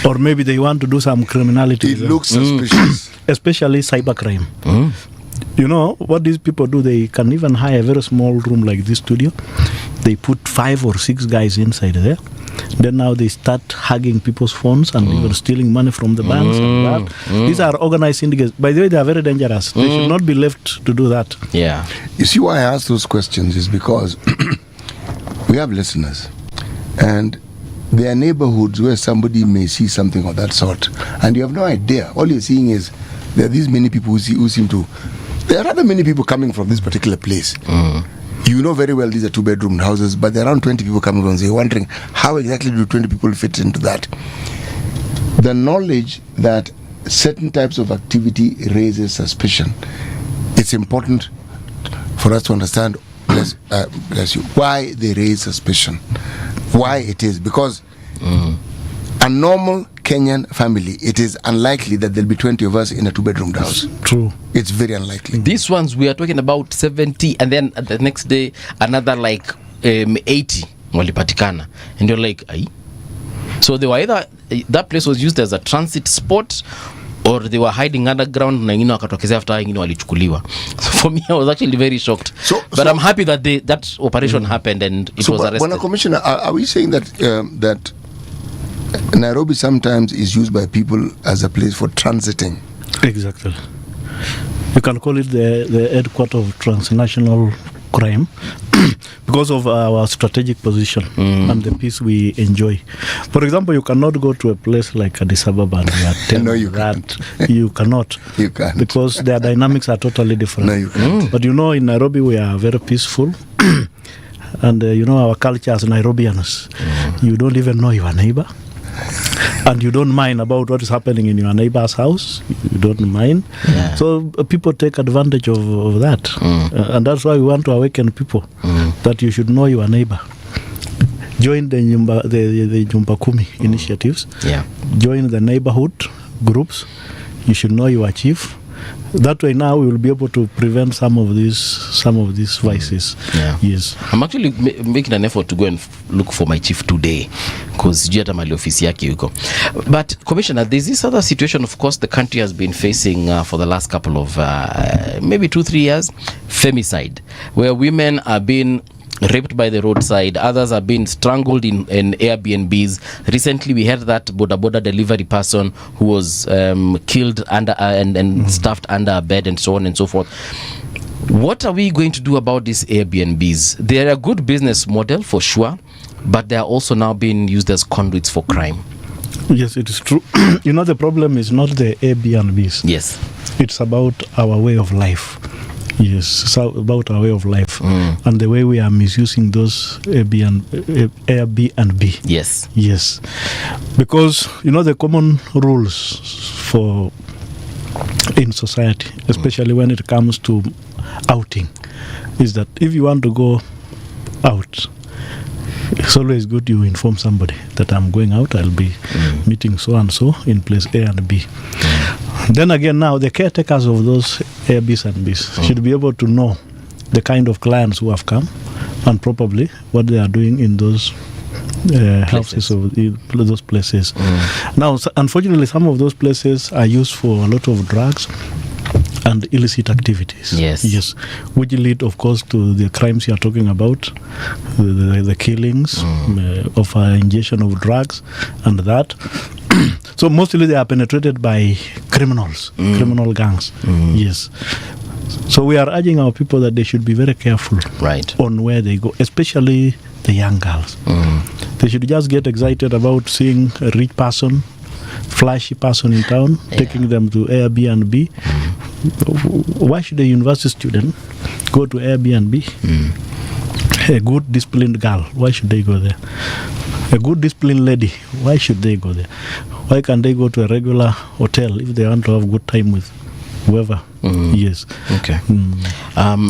or maybe they want to do some criminality. It looks suspicious. Especially cybercrime. You know, what these people do, they can even hire a very small room like this studio. They put 5 or 6 guys inside there. Then now they start hugging people's phones and even stealing money from the banks and that. These are organized syndicates. By the way, they are very dangerous. They should not be left to do that. Yeah. You see why I ask those questions is because we have listeners, and there are neighborhoods where somebody may see something of that sort, and you have no idea. All you're seeing is there are these many people who seem to. There are rather many people coming from this particular place. You know very well these are 2-bedroom houses, but there are around 20 people coming from. So you're wondering, how exactly do 20 people fit into that? The knowledge that certain types of activity raises suspicion, it's important for us to understand, bless you, why they raise suspicion. Why it is. Because a normal Kenyan family, it is unlikely that there'll be 20 of us in a 2-bedroom house. True. It's very unlikely. These ones, we are talking about 70, and then the next day, another like 80 walipatikana. And you're like, aye? So they were either, that place was used as a transit spot, or they were hiding underground na wengine wakatokezea after wengine walichukuliwa. So for me, I was actually very shocked. But I'm happy that that operation happened and it was arrested. Bwana Commissioner, are we saying that that Nairobi sometimes is used by people as a place for transiting? Exactly. You can call it the headquarters of transnational crime because of our strategic position and the peace we enjoy. For example, you cannot go to a place like Addis Ababa and attend No, you can't. You cannot. You can't. Because their dynamics are totally different. No, you can't. But you know, in Nairobi, we are very peaceful. And you know, our culture as Nairobians, you don't even know your neighbor. And you don't mind about what is happening in your neighbor's house. You don't mind. Yeah. So people take advantage of that. And that's why we want to awaken people that you should know your neighbor. Join the Nyumba Kumi initiatives. Yeah. Join the neighborhood groups. You should know your chief. That way now we will be able to prevent some of these vices. Yeah. Yes. I'm actually making an effort to go and look for my chief today because sijui hata mali ofisi yake yuko. But Commissioner, there's this other situation, of course, the country has been facing for the last couple of maybe 2-3 years, femicide, where women are being raped by the roadside, others are being strangled in Airbnbs. Recently we had that boda delivery person who was killed under and stuffed under a bed and so on and so forth. What are we going to do about these Airbnbs? They are a good business model for sure, but they are also now being used as conduits for crime. Yes, it is true. You know, the problem is not the Airbnbs. Yes. It's about our way of life. Yes, it's about our way of life and the way we are misusing those Airbnb. Yes. Yes. Because, you know, the common rules in society, especially when it comes to outing, is that if you want to go out, it's always good you inform somebody that I'm going out, I'll be meeting so and so in place A and B. Then again, now the caretakers of those Airbnbs should be able to know the kind of clients who have come and probably what they are doing in those houses of those places. Now, unfortunately, some of those places are used for a lot of drugs and illicit activities. Yes. Which lead, of course, to the crimes you are talking about, the killings, of ingestion of drugs, and that. So mostly they are penetrated by criminals, criminal gangs. Yes. So we are urging our people that they should be very careful on where they go, especially the young girls. They should just get excited about seeing a rich person, flashy person in town, taking them to Airbnb. Why should a university student go to Airbnb? A good disciplined girl, why should they go there? A good disciplined lady, why should they go there? Why can't they go to a regular hotel if they want to have a good time with whoever? Yes. Okay.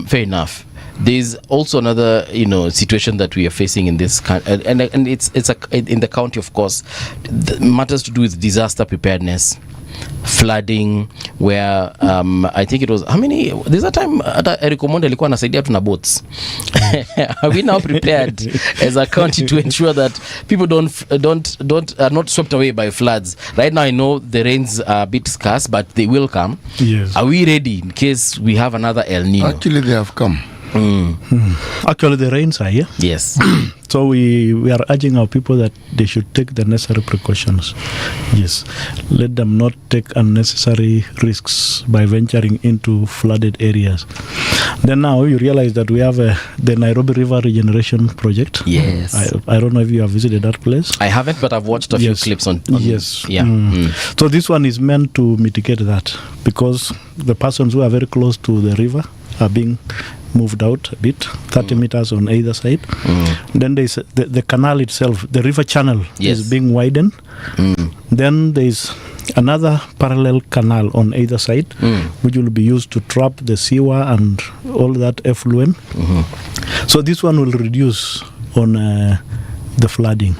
Fair enough. There's also another, situation that we are facing in this and it's in the county, of course, matters to do with disaster preparedness, flooding, where I think it was there's a time Eric Omondi alikuwa anasaidia tuna boats. Are we now prepared as a county to ensure that people are not swept away by floods? Right now I know the rains are a bit scarce, but they will come. Yes. Are we ready in case we have another El Nino? Actually, they have come. Actually, the rains are here. Yes. So we are urging our people that they should take the necessary precautions. Yes. Let them not take unnecessary risks by venturing into flooded areas. Then now you realize that we have the Nairobi River Regeneration Project. Yes. I don't know if you have visited that place. I haven't, but I've watched a few clips on yes. Yeah. So this one is meant to mitigate that, because the persons who are very close to the river are being moved out a bit, 30 meters on either side. Then there's the canal itself, the river channel is being widened. Then there's another parallel canal on either side, which will be used to trap the sewer and all that effluent. So this one will reduce on the flooding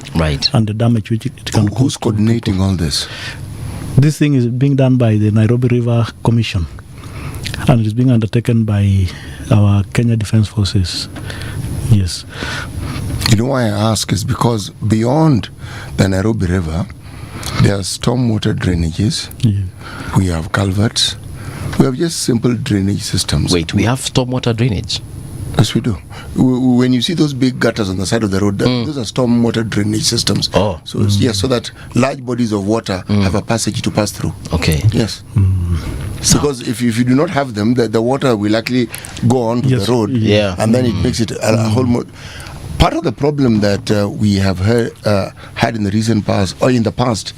and the damage which it can cause. Who's coordinating all this? This thing is being done by the Nairobi River Commission, and it is being undertaken by our Kenya Defence Forces. Yes. You know why I ask is because beyond the Nairobi River, there are stormwater drainages. We have culverts. We have just simple drainage systems. Wait, we have stormwater drainage? Yes, we do. When you see those big gutters on the side of the road, those are stormwater drainage systems. Oh. So yes, so that large bodies of water have a passage to pass through. Okay. Yes. Because if you do not have them, the water will actually go on to the road. Yeah. And then it makes it a whole more... Part of the problem that we have had in the recent past, or in the past,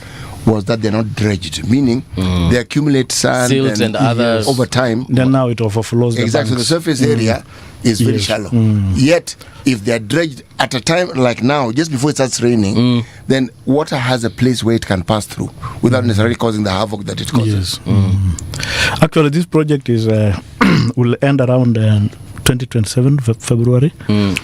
was that they're not dredged, meaning they accumulate sand silt and others over time. Then now it overflows. Exactly. The surface area is very shallow. Yet, if they're dredged at a time like now, just before it starts raining, then water has a place where it can pass through without necessarily causing the havoc that it causes. Actually, this project is will end around 2027 February.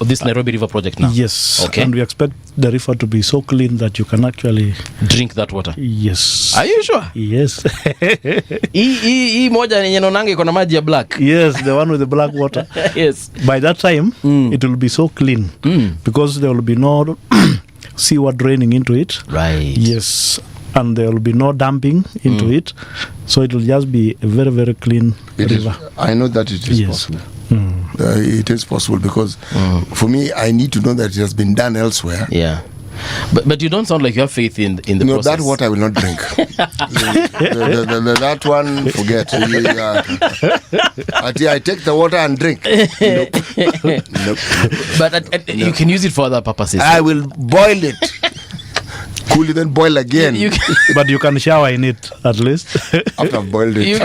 This Nairobi River project now? Yes. Okay. And we expect the river to be so clean that you can actually drink that water. Yes. Are you sure? Yes. Hii moja yenye naonanga iko na maji ya black. Yes, the one with the black water. Yes. By that time, it will be so clean because there will be no sewer draining into it. Right. Yes. And there will be no dumping into it. So it will just be a very, very clean river. I know that it is possible. It is possible because for me, I need to know that it has been done elsewhere. Yeah. But you don't sound like you have faith in the no, process. That water I will not drink. That one, forget. I take the water and drink. Nope. But you can use it for other purposes. I will boil it. Cool it, then boil again. But you can shower in it at least. After I've boiled it.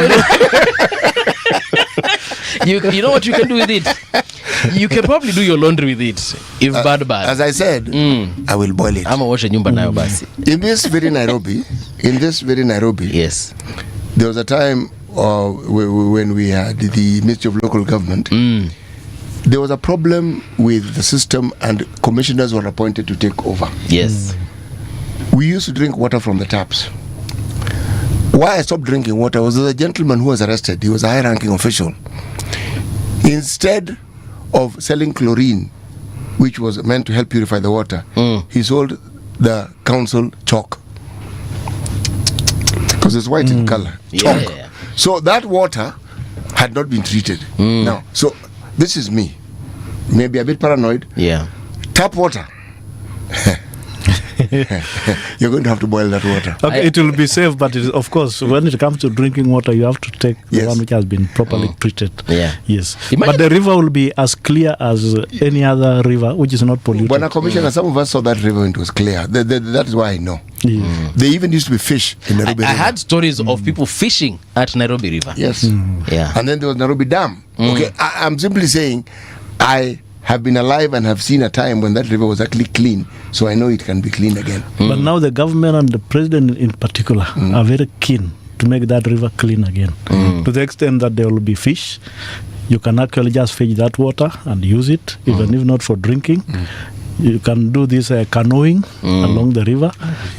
You know what you can do with it? You can probably do your laundry with it. If bad. As I said, I will boil it. I'm a washer nyumba nayo basi. In this very Nairobi, yes, there was a time when we had the Ministry of Local Government. There was a problem with the system and commissioners were appointed to take over. Yes. We used to drink water from the taps. Why I stopped drinking water was a gentleman who was arrested. He was a high-ranking official. Instead of selling chlorine, which was meant to help purify the water, he sold the council chalk. Because it's white in color. Chalk. Yeah. So that water had not been treated. Now, so this is me. Maybe a bit paranoid. Yeah. Tap water. You're going to have to boil that water. Okay, it will be safe, but of course, when it comes to drinking water, you have to take the one which has been properly treated. Yeah. Yes. Imagine- But the river will be as clear as any other river which is not polluted. When a commissioner, some of us saw that river and it was clear. That is why I know. Yes. There even used to be fish in Nairobi I River. had stories of people fishing at Nairobi River. Yes. Yeah. And then there was Nairobi Dam. Okay, I'm simply saying I have been alive and have seen a time when that river was actually clean, so I know it can be clean again. But now the government and the president in particular are very keen to make that river clean again. To the extent that there will be fish. You can actually just fetch that water and use it, even if not for drinking. You can do this canoeing along the river.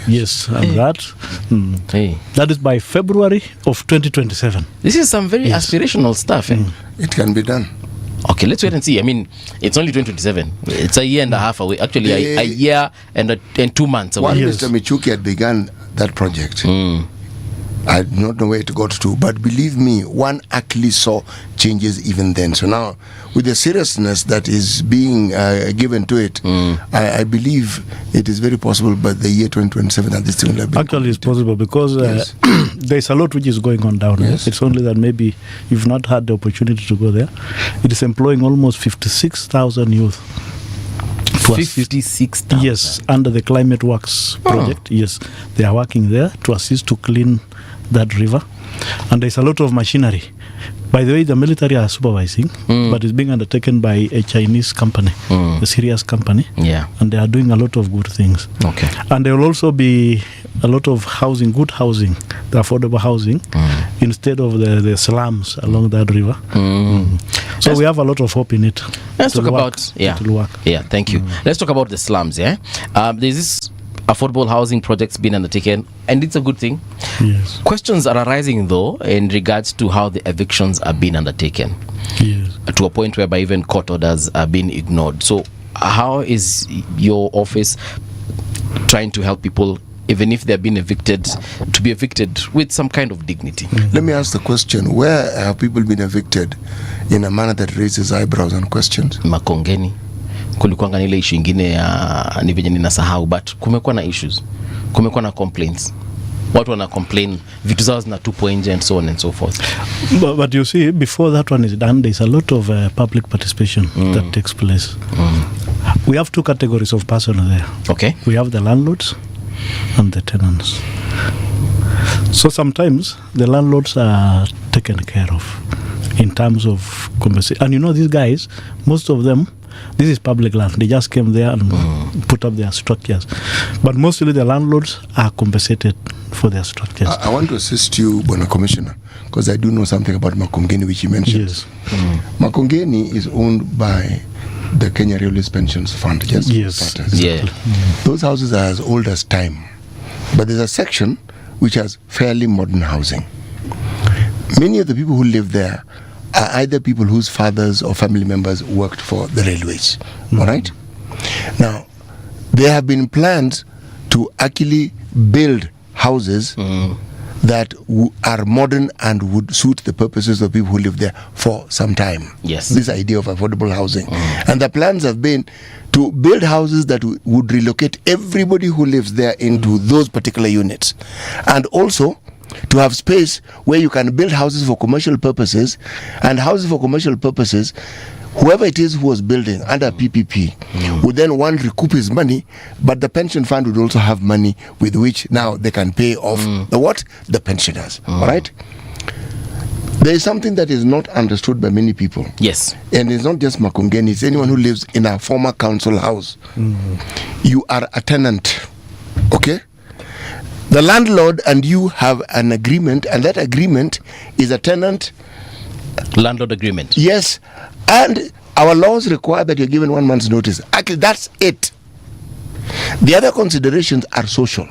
Yes, and that is by February of 2027. This is some very aspirational stuff. It can be done. Okay, let's wait and see. I mean, it's only 2027. It's a year and a half away. Actually, a year and 2 months away. While Mr. Michuki had begun that project, I do not know where it got to, but believe me, one actually saw changes even then. So now, with the seriousness that is being given to it, I believe it is very possible by the year 2027 that this thing will have been Actually, it's possible because there's a lot which is going on down there. It's only that maybe you've not had the opportunity to go there. It is employing almost 56,000 youth. 56,000? Yes, under the Climate Works project. Yes, they are working there to assist to clean that river. And there's a lot of machinery. By the way, the military are supervising, but it's being undertaken by a Chinese company, a serious company. Yeah. And they are doing a lot of good things. Okay. And there will also be a lot of housing, good housing, the affordable housing, instead of the slums along that river. So we have a lot of hope in it. Let's talk It will work. about It will work. Yeah, thank you. Let's talk about the slums. Yeah, there's this affordable housing projects being undertaken, and it's a good thing. Yes. Questions are arising though in regards to how the evictions are being undertaken. Yes. To a point whereby even court orders are being ignored. So how is your office trying to help people, even if they're being evicted, to be evicted with some kind of dignity? Let me ask the question, where have people been evicted in a manner that raises eyebrows and questions? Makongeni kulikuwa na ile issue ingine ya ni venye ninasahau, but kumekuwa na issues, kumekuwa na complaints, watu wana complain vitu zao zinatupwa nje and so on and so forth. But you see, before that one is done, there's a lot of public participation that takes place. We have two categories of personnel there. Okay. We have the landlords and the tenants. So sometimes the landlords are taken care of in terms of compensation. And you know, these guys, most of them, this is public land. They just came there and put up their structures. But mostly the landlords are compensated for their structures. I want to assist you, Bona Commissioner, because I do know something about Makongeni, which you mentioned. Yes. Makongeni is owned by the Kenya Railways Pensions Fund. Yes. Yeah. Those houses are as old as time. But there's a section which has fairly modern housing. Many of the people who live there are either people whose fathers or family members worked for the railways. All right? Now, there have been plans to actually build houses that are modern and would suit the purposes of people who live there for some time. Yes. This idea of affordable housing. And the plans have been to build houses that would relocate everybody who lives there into those particular units. And also to have space where you can build houses for commercial purposes, and houses for commercial purposes, whoever it is who was building under PPP would then recoup his money, but the pension fund would also have money with which now they can pay off the pensioners. All right? There is something that is not understood by many people. Yes. And it's not just Makongeni, it's anyone who lives in a former council house. You are a tenant, okay? The landlord and you have an agreement, and that agreement is a tenant Landlord agreement. Yes, and our laws require that you're given 1 month's notice. Actually, that's it. The other considerations are social,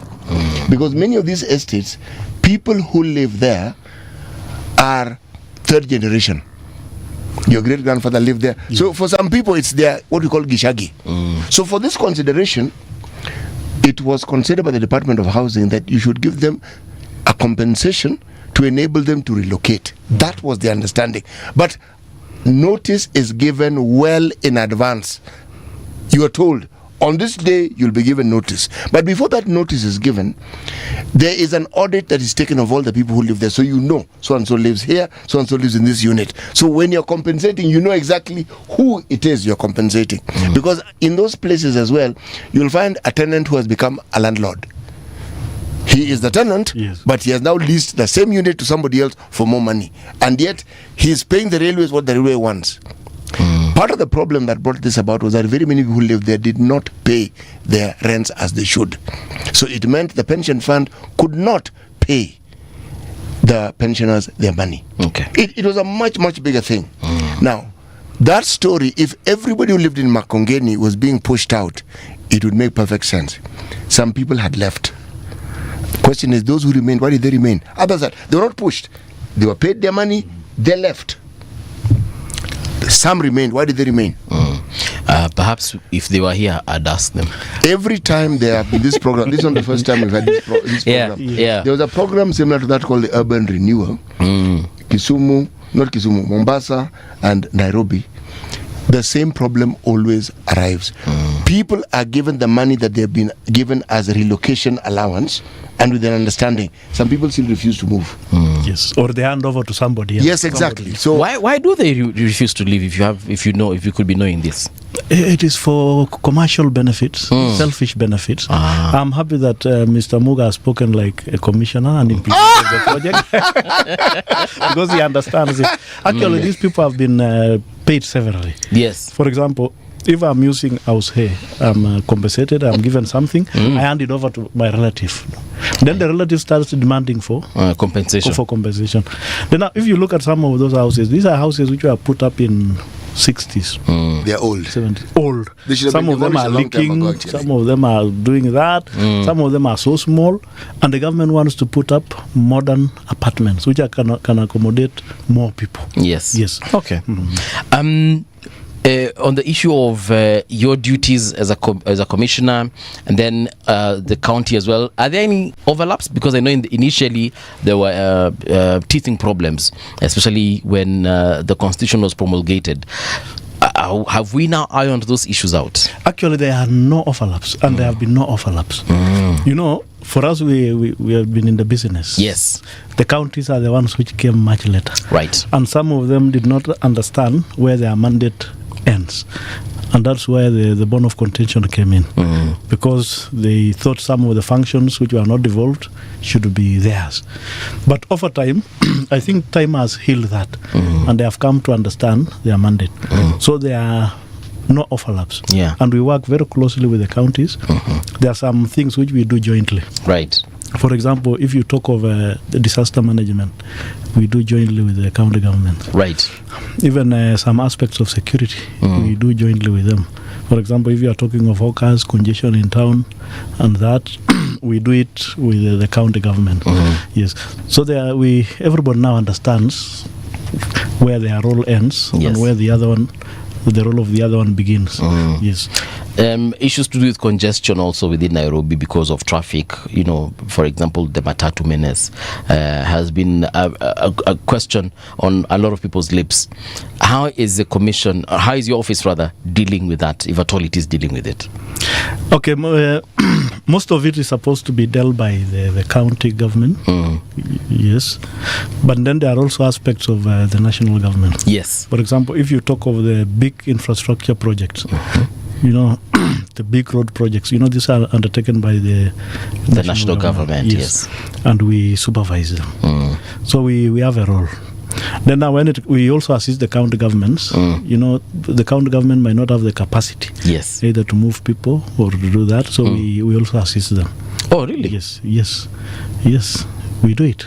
because many of these estates, people who live there are third generation. Your great grandfather lived there. So for some people, it's their what we call gishagi. So for this consideration, it was considered by the Department of Housing that you should give them a compensation to enable them to relocate. That was the understanding. But notice is given well in advance. You are told, on this day, you'll be given notice. But before that notice is given, there is an audit that is taken of all the people who live there. So you know, so-and-so lives here, so-and-so lives in this unit. So when you're compensating, you know exactly who it is you're compensating. Because in those places as well, you'll find a tenant who has become a landlord. He is the tenant, Yes. but he has now leased the same unit to somebody else for more money. And yet, he's paying the railways what the railway wants. Part of the problem that brought this about was that very many people who lived there did not pay their rents as they should. So it meant the pension fund could not pay the pensioners their money. Okay. It was a much, much bigger thing. Now, that story, if everybody who lived in Makongeni was being pushed out, it would make perfect sense. Some people had left. Question is, those who remained, why did they remain? Others, they were not pushed. They were paid their money, they left. Some remained. Why did they remain? Perhaps if they were here, I'd ask them. Every time they have in this program, this is not the first time we've had this program. Yeah. There was a program similar to that called the Urban Renewal. Mombasa and Nairobi. The same problem always arrives. People are given the money that they've been given as a relocation allowance, and with an understanding. Some people still refuse to move. Yes, or they hand over to somebody else. Yes, exactly. So Why do they refuse to leave if you could be knowing this? It is for commercial benefits, selfish benefits. I'm happy that Mr. Muga has spoken like a commissioner and implemented the project because he understands it. Actually, these people have been paid severally. Yes. For example, if I'm using house here, I'm compensated, I'm given something, I hand it over to my relative. Then the relative starts demanding for compensation. For compensation. Then if you look at some of those houses, these are houses which were put up in 60s. they're old. 70s. Old. They should have Some been of them are demolished a long time leaking, ago, actually. some of them are doing that, some of them are so small, and the government wants to put up modern apartments which can accommodate more people. Yes. Yes. Okay. On the issue of your duties as a commissioner, and then the county as well, are there any overlaps? Because I know initially there were teething problems, especially when the constitution was promulgated. Have we now ironed those issues out? Actually, there are no overlaps, and there have been no overlaps. You know, for us, we have been in the business. Yes. The counties are the ones which came much later. Right. And some of them did not understand where their mandate ends. And that's where the bone of contention came in. Because they thought some of the functions which were not devolved should be theirs. But over time, I think time has healed that. And they have come to understand their mandate. So there are no overlaps. Yeah. And we work very closely with the counties. There are some things which we do jointly. Right. For example, if you talk of the disaster management, we do jointly with the county government. Right. Even some aspects of security, we do jointly with them. For example, if you are talking of hawkers, congestion in town, and that, we do it with the county government. Yes. So everybody now understands where their role ends and where the role of the other one begins. Yes. Issues to do with congestion also within Nairobi because of traffic. You know, for example, the Matatu menace has been a question on a lot of people's lips. How is your office rather dealing with that, if at all it is dealing with it? Okay, most of it is supposed to be dealt by the county government. Yes. But then there are also aspects of the national government. Yes. For example, if you talk of the big infrastructure projects, you know, the big road projects, you know, these are undertaken by the national government. Yes. And we supervise them. So we have a role. Then now we also assist the county governments. You know, the county government might not have the capacity either to move people or to do that. So we also assist them. Oh, really? Yes. We do it.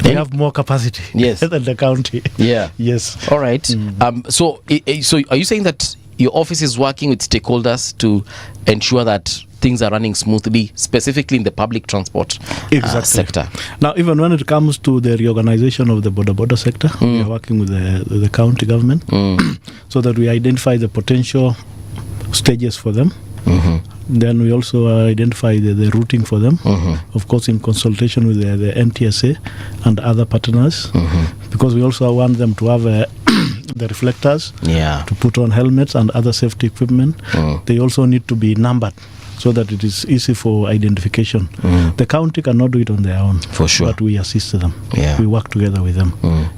They have more capacity than the county. Yeah. Yes. All right. So are you saying that your office is working with stakeholders to ensure that things are running smoothly, specifically in the public transport sector? Now, even when it comes to the reorganization of the border sector, we are working with the county government so that we identify the potential stages for them Then we also identify the routing for them, of course, in consultation with the NTSA and other partners, because we also want them to have the reflectors, to put on helmets and other safety equipment. They also need to be numbered so that it is easy for identification. The county cannot do it on their own, for sure, but we assist them. We work together with them.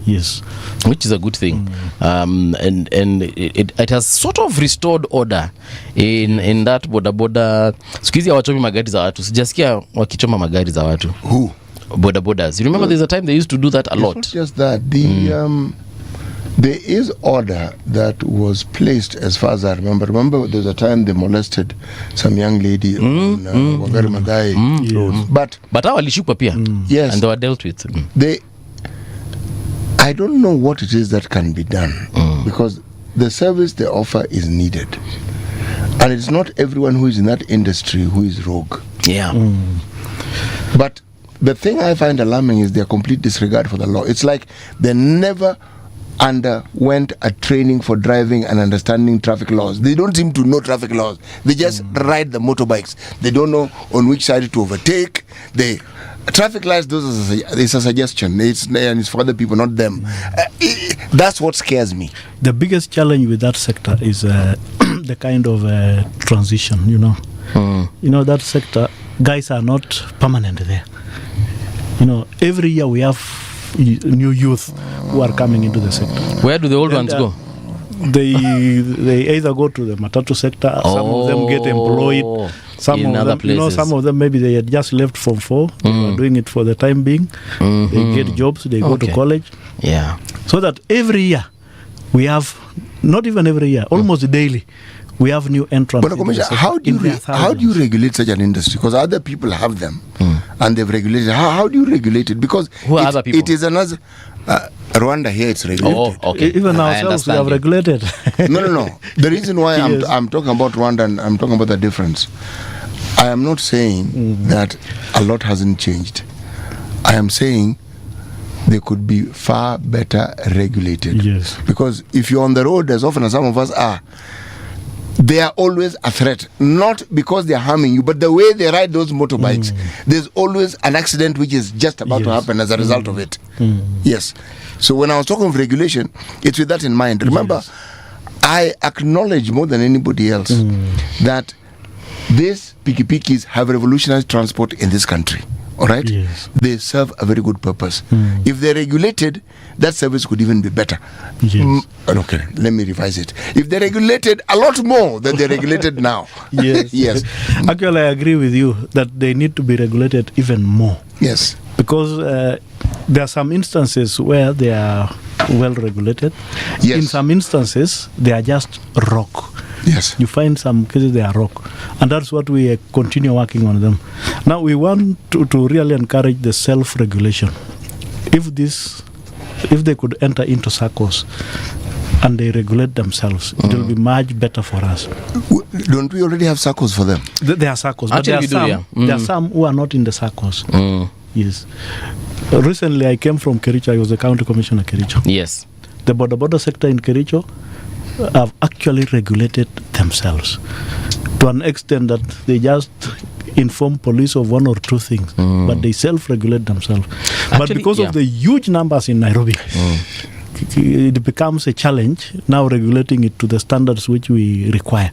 Yes, which is a good thing. And it has sort of restored order in that boda. Siku hizi hawachomi magari za watu. Sijasikia wakichoma magari za watu. Who? Bodas. You remember there's a time they used to do that a lot. It's not just that. There is order that was placed, as far as I remember. Remember, there was a time they molested some young lady on Wangari Maathai road. But walishikwa pia. Yes, and they were dealt with. I don't know what it is that can be done, because the service they offer is needed, and it's not everyone who is in that industry who is rogue. But the thing I find alarming is their complete disregard for the law. It's like they never underwent a training for driving and understanding traffic laws. They don't seem to know traffic laws. They just ride the motorbikes. They don't know on which side to overtake. Traffic lights, it's a suggestion. It's for other people, not them. That's what scares me. The biggest challenge with that sector is the kind of transition, you know. That sector, guys are not permanent there. Every year we have new youth who are coming into the sector. Where do the old ones go? They either go to the matatu sector. Some of them get employed. Some in of other them, places. Some of them maybe they had just left Form 4. They were doing it for the time being. They get jobs. They go to college. Yeah. So that every year we have, not even every year, almost daily, we have new entrants. But Commissioner, how do you regulate such an industry? Because other people have them, and they've regulated. How do you regulate it? Because who are other people? It is another. Rwanda here, it's regulated. Even ourselves, we have regulated. No. The reason why I'm talking about Rwanda and I'm talking about the difference, I am not saying that a lot hasn't changed. I am saying they could be far better regulated. Yes. Because if you're on the road, as often as some of us are, they are always a threat, not because they are harming you, but the way they ride those motorbikes, there's always an accident which is just about to happen as a result of it. Yes. So when I was talking of regulation, it's with that in mind. Remember, I acknowledge more than anybody else that these pikipikis have revolutionized transport in this country. All right? Yes. They serve a very good purpose. If they're regulated, that service could even be better. Yes. Okay, let me revise it. If they're regulated a lot more than they're regulated now. Yes. Yes. Actually, I agree with you that they need to be regulated even more. Yes. Because there are some instances where they are well regulated. Yes. In some instances, they are just rock. Yes. You find some cases they are rock. And that's what we continue working on them. Now, we want to really encourage the self-regulation. If they could enter into circles and they regulate themselves, it will be much better for us. Don't we already have circles for them? There are circles, but there are some who are not in the circles. Yes. Recently, I came from Kericho. I was the county commissioner Kericho. Yes. The border sector in Kericho have actually regulated themselves to an extent that they just inform police of one or two things, but they self-regulate themselves. But because of the huge numbers in Nairobi, it becomes a challenge now regulating it to the standards which we require.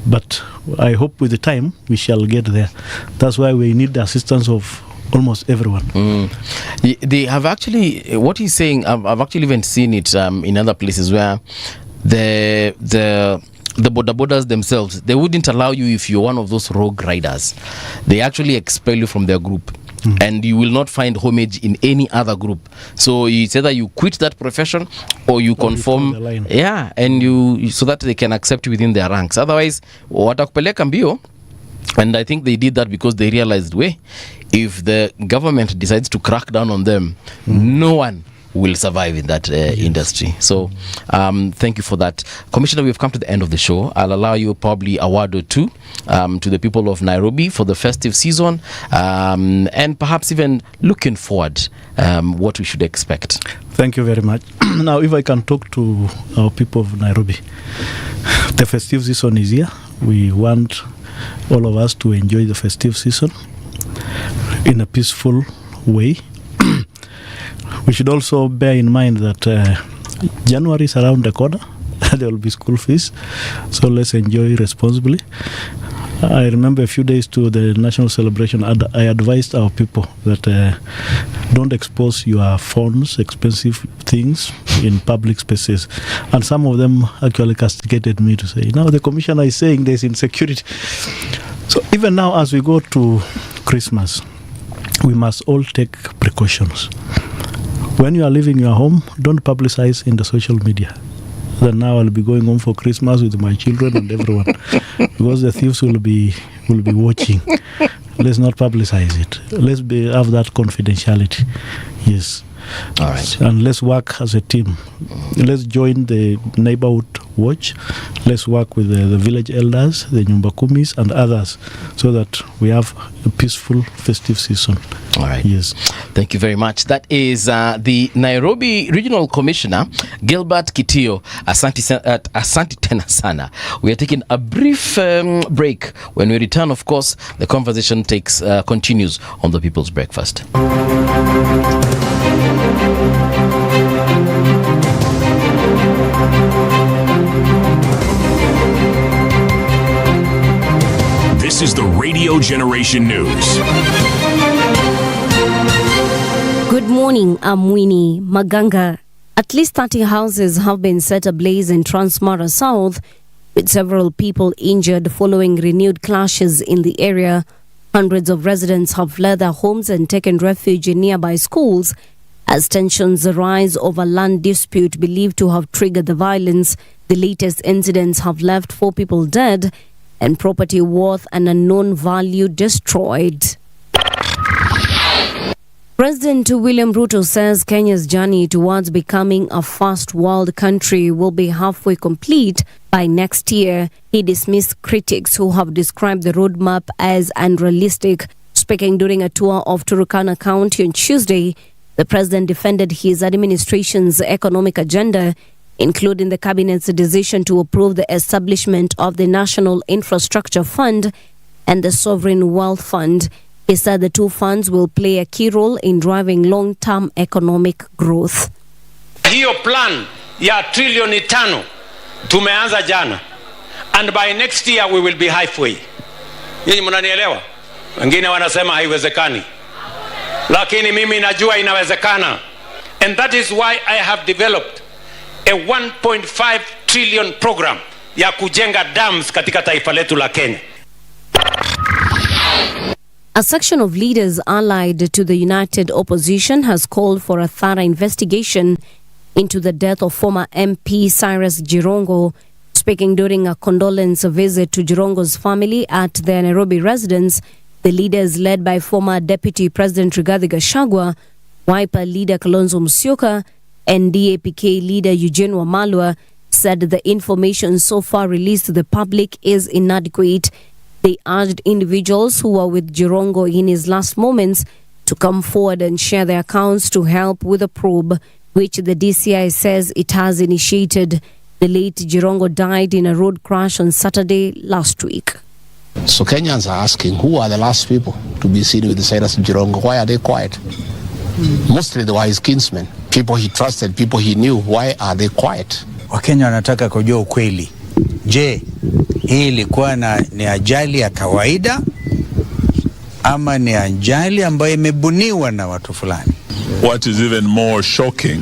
But I hope with the time we shall get there. That's why we need the assistance of almost everyone. They have actually, what he's saying, I've actually even seen it in other places where the bodas themselves, they wouldn't allow you if you're one of those rogue riders. They actually expel you from their group. And you will not find homage in any other group. So it's either you quit that profession or you conform, and you so that they can accept you within their ranks. Otherwise, watakupeleka mbio. And I think they did that because they realized, if the government decides to crack down on them, no one will survive in that industry. So thank you for that. Commissioner, we've come to the end of the show. I'll allow you probably a word or two to the people of Nairobi for the festive season, and perhaps even looking forward, what we should expect. Thank you very much. Now, if I can talk to our people of Nairobi, the festive season is here. we want all of us to enjoy the festive season in a peaceful way. We should also bear in mind that January is around the corner. There will be school fees, so let's enjoy responsibly. I remember a few days to the national celebration, I advised our people that don't expose your phones, expensive things in public spaces. And some of them actually castigated me to say, now the commissioner is saying there's insecurity. So even now as we go to Christmas, we must all take precautions. When you are leaving your home, don't publicize in the social media that now I'll be going home for Christmas with my children and everyone, because the thieves will be watching. Let's not publicize it. Let's have that confidentiality. Yes. All right. And let's work as a team. Let's join the neighborhood watch. Let's work with the village elders, the Nyumba Kumis and others, so that we have a peaceful festive season. All right. Yes. Thank you very much. That is the Nairobi Regional Commissioner, Gilbert Kitio. Asante tena sana. We are taking a brief break. When we return, of course, the conversation continues on the People's Breakfast. This is the Radio Generation News. Good morning, I'm Winnie Maganga. At least 30 houses have been set ablaze in Transmara South, with several people injured following renewed clashes in the area. Hundreds of residents have fled their homes and taken refuge in nearby schools as tensions arise over land dispute believed to have triggered the violence. The latest incidents have left 4 people dead and property worth an unknown value destroyed. President William Ruto says Kenya's journey towards becoming a first world country will be halfway complete by next year. He dismissed critics who have described the roadmap as unrealistic. Speaking during a tour of Turkana County on Tuesday, the president defended his administration's economic agenda, including the cabinet's decision to approve the establishment of the National Infrastructure Fund and the Sovereign Wealth Fund. He said the two funds will play a key role in driving long-term economic growth. Hiyo plan ya trilioni 5 tumeanza jana, and by next year we will be halfway. Nyinyi mnanielewa? Wengine wanasema haiwezekani, lakini mimi najua inawezekana, and that is why I have developed a 1.5 trillion program ya kujenga dams katika taifa letu la Kenya. A section of leaders allied to the United Opposition has called for a thorough investigation into the death of former MP Cyrus Jirongo. Speaking during a condolence visit to Jirongo's family at their Nairobi residence, the leaders led by former Deputy President Rigathi Gachagua, Wiper leader Kalonzo Musyoka, and DAPK leader Eugene Wamalwa said the information so far released to the public is inadequate. They urged individuals who were with Jirongo in his last moments to come forward and share their accounts to help with the probe, which the DCI says it has initiated. The late Jirongo died in a road crash on Saturday last week. So Kenyans are asking, who are the last people to be seen with Cyrus Jirongo? Why are they quiet? Mostly they were his kinsmen, people he trusted, people he knew. Why are they quiet? Wakenya wanataka kujua ukweli. Je, hii ilikuwa ni ajali ya kawaida ama ni ajali ambayo imebuniwa na watu fulani? What is even more shocking,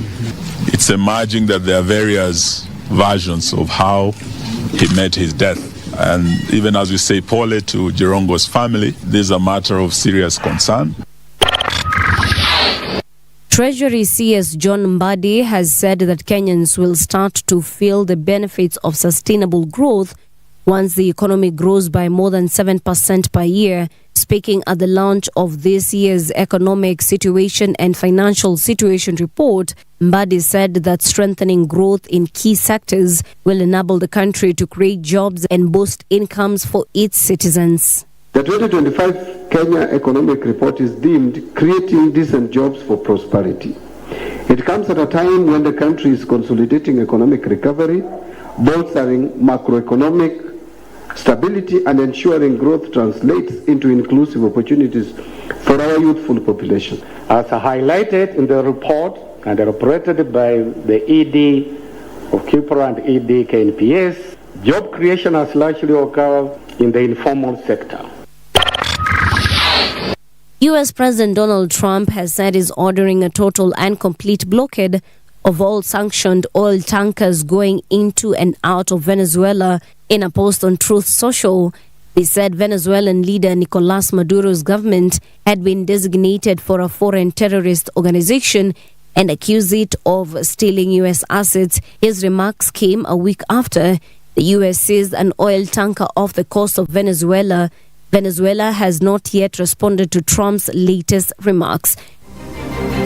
it's emerging that there are various versions of how he met his death. And even as we say pole to Jirongo's family, this is a matter of serious concern. Treasury CS John Mbadi has said that Kenyans will start to feel the benefits of sustainable growth once the economy grows by more than 7% per year. Speaking at the launch of this year's Economic Situation and Financial Situation Report, Mbadi said that strengthening growth in key sectors will enable the country to create jobs and boost incomes for its citizens. The 2025 Kenya Economic Report is deemed creating decent jobs for prosperity. It comes at a time when the country is consolidating economic recovery, bolstering macroeconomic stability, and ensuring growth translates into inclusive opportunities for our youthful population. As highlighted in the report and operated by the ED of Kipra and ED KNPS, job creation has largely occurred in the informal sector. US President Donald Trump has said he's ordering a total and complete blockade of all sanctioned oil tankers going into and out of Venezuela. In a post on Truth Social, he said Venezuelan leader Nicolas Maduro's government had been designated for a foreign terrorist organization and accused it of stealing US assets. His remarks came a week after the US seized an oil tanker off the coast of Venezuela. Venezuela has not yet responded to Trump's latest remarks.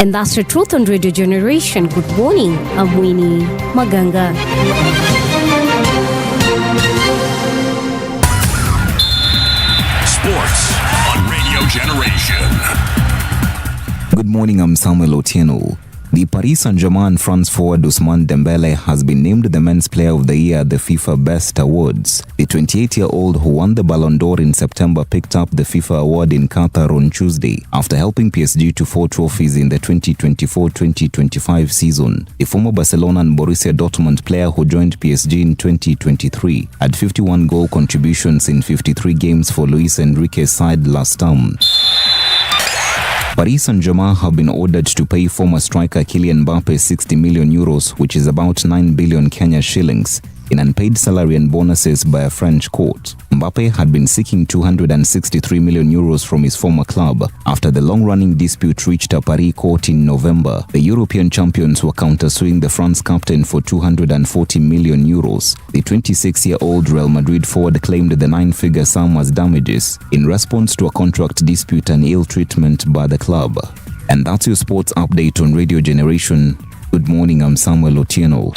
And that's the truth on Radio Generation. Good morning. I'm Winnie Maganga. Sports on Radio Generation. Good morning, I'm Samuel Otieno. The Paris Saint-Germain France forward Ousmane Dembele has been named the Men's Player of the Year at the FIFA Best Awards. The 28-year-old who won the Ballon d'Or in September picked up the FIFA award in Qatar on Tuesday after helping PSG to 4 trophies in the 2024-2025 season. The former Barcelona and Borussia Dortmund player who joined PSG in 2023 had 51 goal contributions in 53 games for Luis Enrique's side last term. Paris Saint-Germain have been ordered to pay former striker Kylian Mbappe 60 million euros, which is about 9 billion Kenya shillings, in unpaid salary and bonuses by a French court. Mbappe had been seeking 263 million euros from his former club after the long-running dispute reached a Paris court in November. The European champions were countersuing the France captain for 240 million euros. The 26-year-old Real Madrid forward claimed the 9-figure sum as damages in response to a contract dispute and ill treatment by the club. And that's your sports update on Radio Generation. Good morning, I'm Samuel Otieno.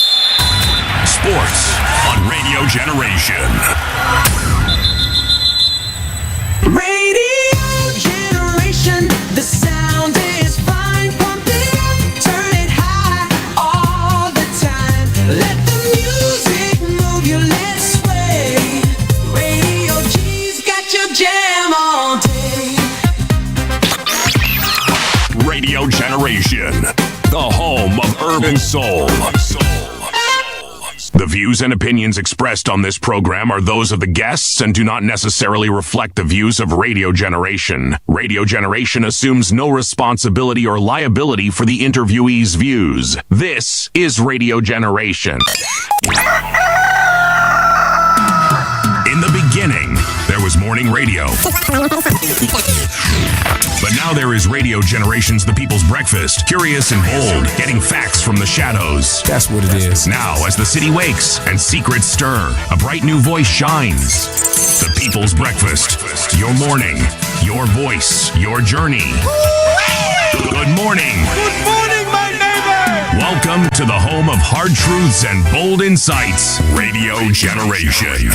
Sports on Radio Generation. Radio Generation, the sound is fine. Pump it up, turn it high all the time. Let the music move your lips sway. Radio G's got your jam all day. Radio Generation, the home of urban soul. The views and opinions expressed on this program are those of the guests and do not necessarily reflect the views of Radio Generation. Radio Generation assumes no responsibility or liability for the interviewee's views. This is Radio Generation. In the beginning, there was morning radio. But now there is Radio Generation's The People's Breakfast, curious and bold, getting facts from the shadows. That's what it is. Now, as the city wakes and secrets stir, a bright new voice shines. The People's Breakfast, your morning, your voice, your journey. Good morning. Good morning, my neighbor. Welcome to the home of hard truths and bold insights, Radio Generation.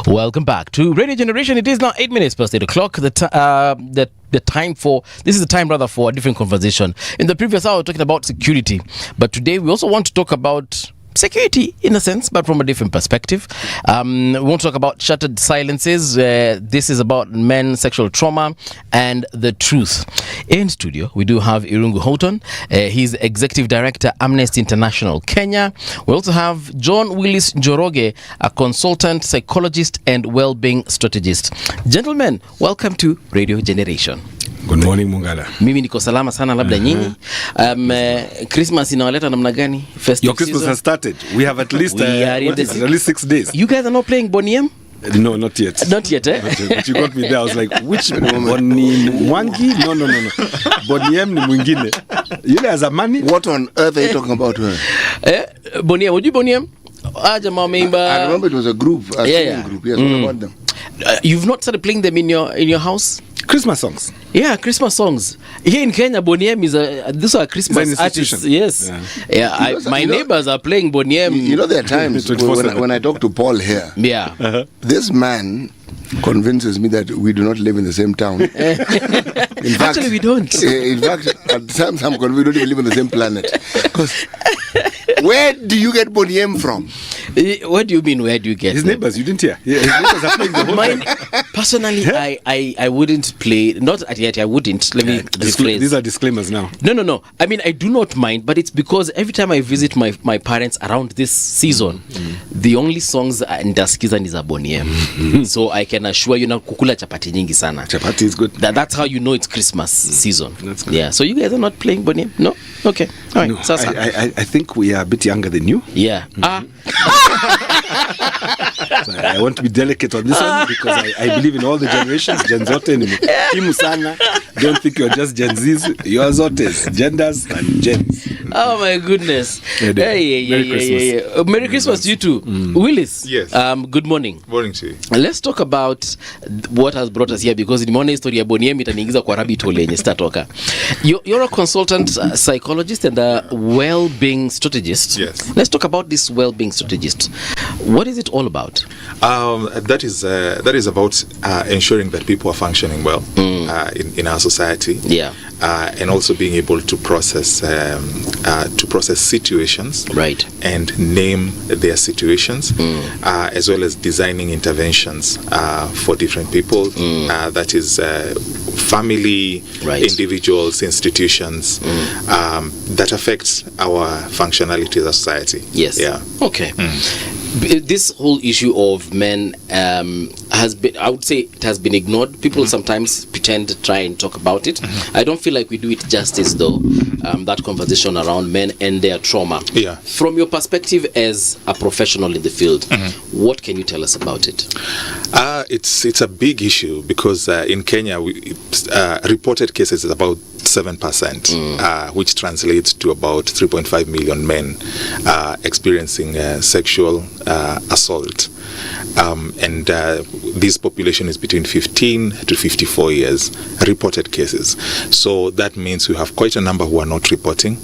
Welcome back to Radio Generation. It is now 8 minutes past 8 o'clock. The time for this is the time rather for a different conversation. In the previous hour, we were talking about security, but today we also want to talk about security in a sense, but from a different perspective. We want to talk about shattered silences. This is about men's sexual trauma and the truth. In studio, we do have Irungu Houghton. He's Executive Director, Amnesty International Kenya. We also have John Willis Njoroge, a consultant, psychologist, and well-being strategist. Gentlemen, welcome to Radio Generation. Good morning, Mungala. Mimi niko salama sana, labda nyinyi. Christmas inawaleta namna gani? Festive Your Christmas season has started. We have at least at least 6 days. You guys are not playing Bonnie M? No, not yet. Not yet, eh? Not yet. But you got me there. I was like, which Bonnie Mwangi? No. Bonnie M ni mwingine. Yule has a money. What on earth are you talking about? Bonnie M, would you Bonnie M? I remember it was a group, a singing group. Yes, what about them? You've not started playing them in your house? Christmas songs. Yeah, Christmas songs. Here in Kenya, Bonnie M is these are Christmas artists. Yes. My neighbors are playing Bonnie M. You know, there are times when I talk to Paul here. Yeah. This man convinces me that we do not live in the same town. In fact, actually, we don't. In fact, at times we don't even live on the same planet. Because where do you get Bonnie M from? What do you mean? Where do you get his neighbors? You didn't hear? Yeah, his neighbors are playing the whole Mine, time. personally, Yeah. I wouldn't play. Not yet. I wouldn't. Let me rephrase. These are disclaimers now. No. I mean, I do not mind, but it's because every time I visit my parents around this season, the only songs ndasikiza ni za Bonnie M. So I can assure you, na kukula chapati nyingi sana. Chapati is good. That's how you know it's Christmas season. That's good. Yeah. So you guys are not playing Bonnie M? No? Okay. All right. No, Sasa. I think we are a bit younger than you. Yeah. So I want to be delicate on this one because I believe in all the generations. Gen Zote ni muhimu sana. Don't think you're just Gen Zs. You are Zotes, genders and gens. Oh my goodness. Merry Christmas. Merry Christmas to you too. Willis. Yes. Good morning. Morning to you. Let's talk about what has brought us here, because nimeona historia ya Bonnie M itaniingiza kwa rabbit hole yenye sitatoka. You're a consultant psychologist and a well-being strategist. Yes. Let's talk about this well-being strategist. What is it all about? That is about ensuring that people are functioning well in our society. Yeah. And also being able to process situations, right, and name their situations, as well as designing interventions for different people. That is family, right, individuals, institutions that affect our functionality as a society. Yes. Yeah. Okay. This whole issue of men has been, I would say, it has been ignored. People sometimes pretend to try and talk about it. I don't feel like we do it justice, though. That conversation around men and their trauma. Yeah. From your perspective as a professional in the field, what can you tell us about it? It's a big issue because in Kenya, reported cases is about 7%, which translates to about 3.5 million men experiencing sexual assault. And this population is between 15 to 54 years, reported cases. So that means we have quite a number who are not reporting.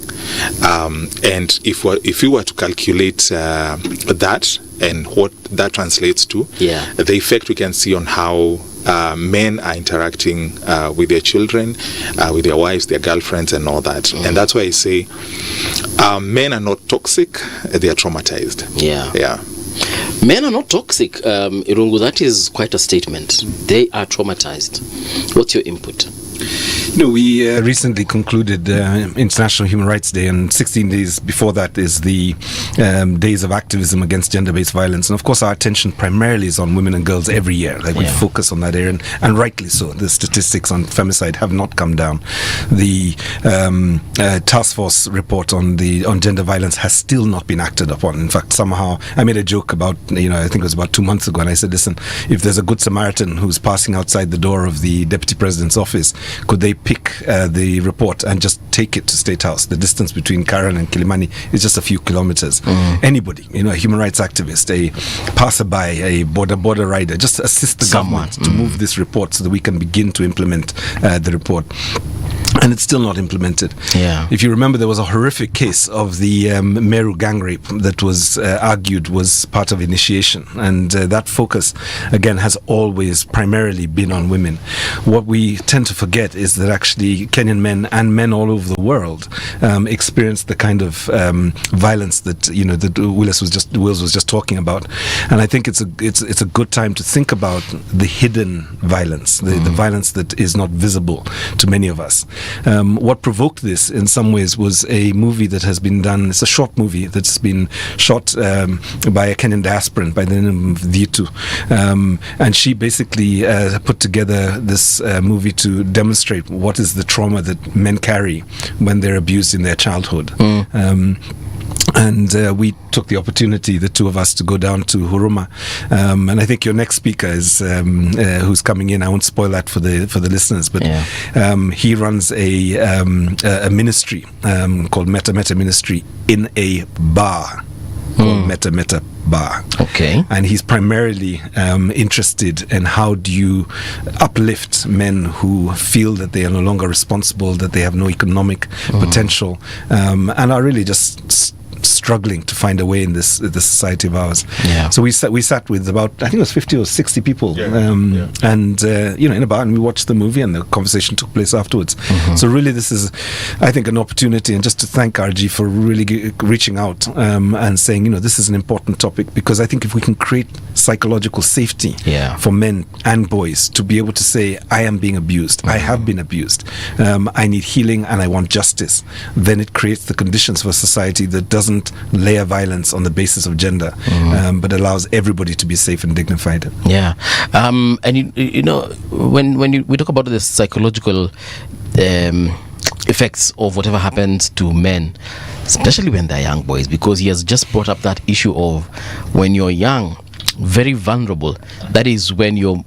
And if we were to calculate that and what that translates to, the effect we can see on how men are interacting with their children, with their wives, their girlfriends, and all that. And that's why I say men are not toxic, they are traumatized. Yeah. Men are not toxic. Irungu, that is quite a statement. They are traumatized. What's your input? No, we recently concluded International Human Rights Day, and 16 days before that is the days of activism against gender-based violence. And of course, our attention primarily is on women and girls every year. Like we focus on that area, and rightly so. The statistics on femicide have not come down. The task force report on gender violence has still not been acted upon. In fact, somehow I made a joke about, I think it was about 2 months ago, and I said, listen, if there's a good Samaritan who's passing outside the door of the Deputy President's office, could they pick the report and just take it to State House? The distance between Karen and Kilimani is just a few kilometers. Anybody, a human rights activist, a passerby, a border rider, just assist the government to move this report so that we can begin to implement the report. And it's still not implemented. If you remember, there was a horrific case of the Meru gang rape that was argued was part of initiation, and that focus again has always primarily been on women. What we tend to forget is that actually Kenyan men and men all over the world experience the kind of violence that that Wills was just talking about. And I think it's a good time to think about the hidden violence, the violence that is not visible to many of us. What provoked this in some ways was a movie that has been done. It's a short movie that's been shot by a Kenyan diasporan by the name of Vitu, and she basically put together this movie to demonstrate what is the trauma that men carry when they're abused in their childhood. And we took the opportunity, the two of us, to go down to Huruma, and I think your next speaker is who's coming in. I won't spoil that for the listeners, but he runs a ministry called Meta Ministry in a bar called Meta Bar. Okay. And he's primarily interested in how do you uplift men who feel that they are no longer responsible, that they have no economic potential, and are really just struggling to find a way in this society of ours. Yeah. So we sat with about, I think it was 50 or 60 people, and in a bar, and we watched the movie, and the conversation took place afterwards. So really, this is, I think, an opportunity, and just to thank RG for really reaching out and saying, this is an important topic, because I think if we can create psychological safety for men and boys to be able to say, I am being abused, I have been abused, I need healing, and I want justice, then it creates the conditions for a society that doesn't layer violence on the basis of gender, but allows everybody to be safe and dignified. Yeah. And when we talk about the psychological effects of whatever happens to men, especially when they're young boys, because he has just brought up that issue of when you're young, very vulnerable, that is when you're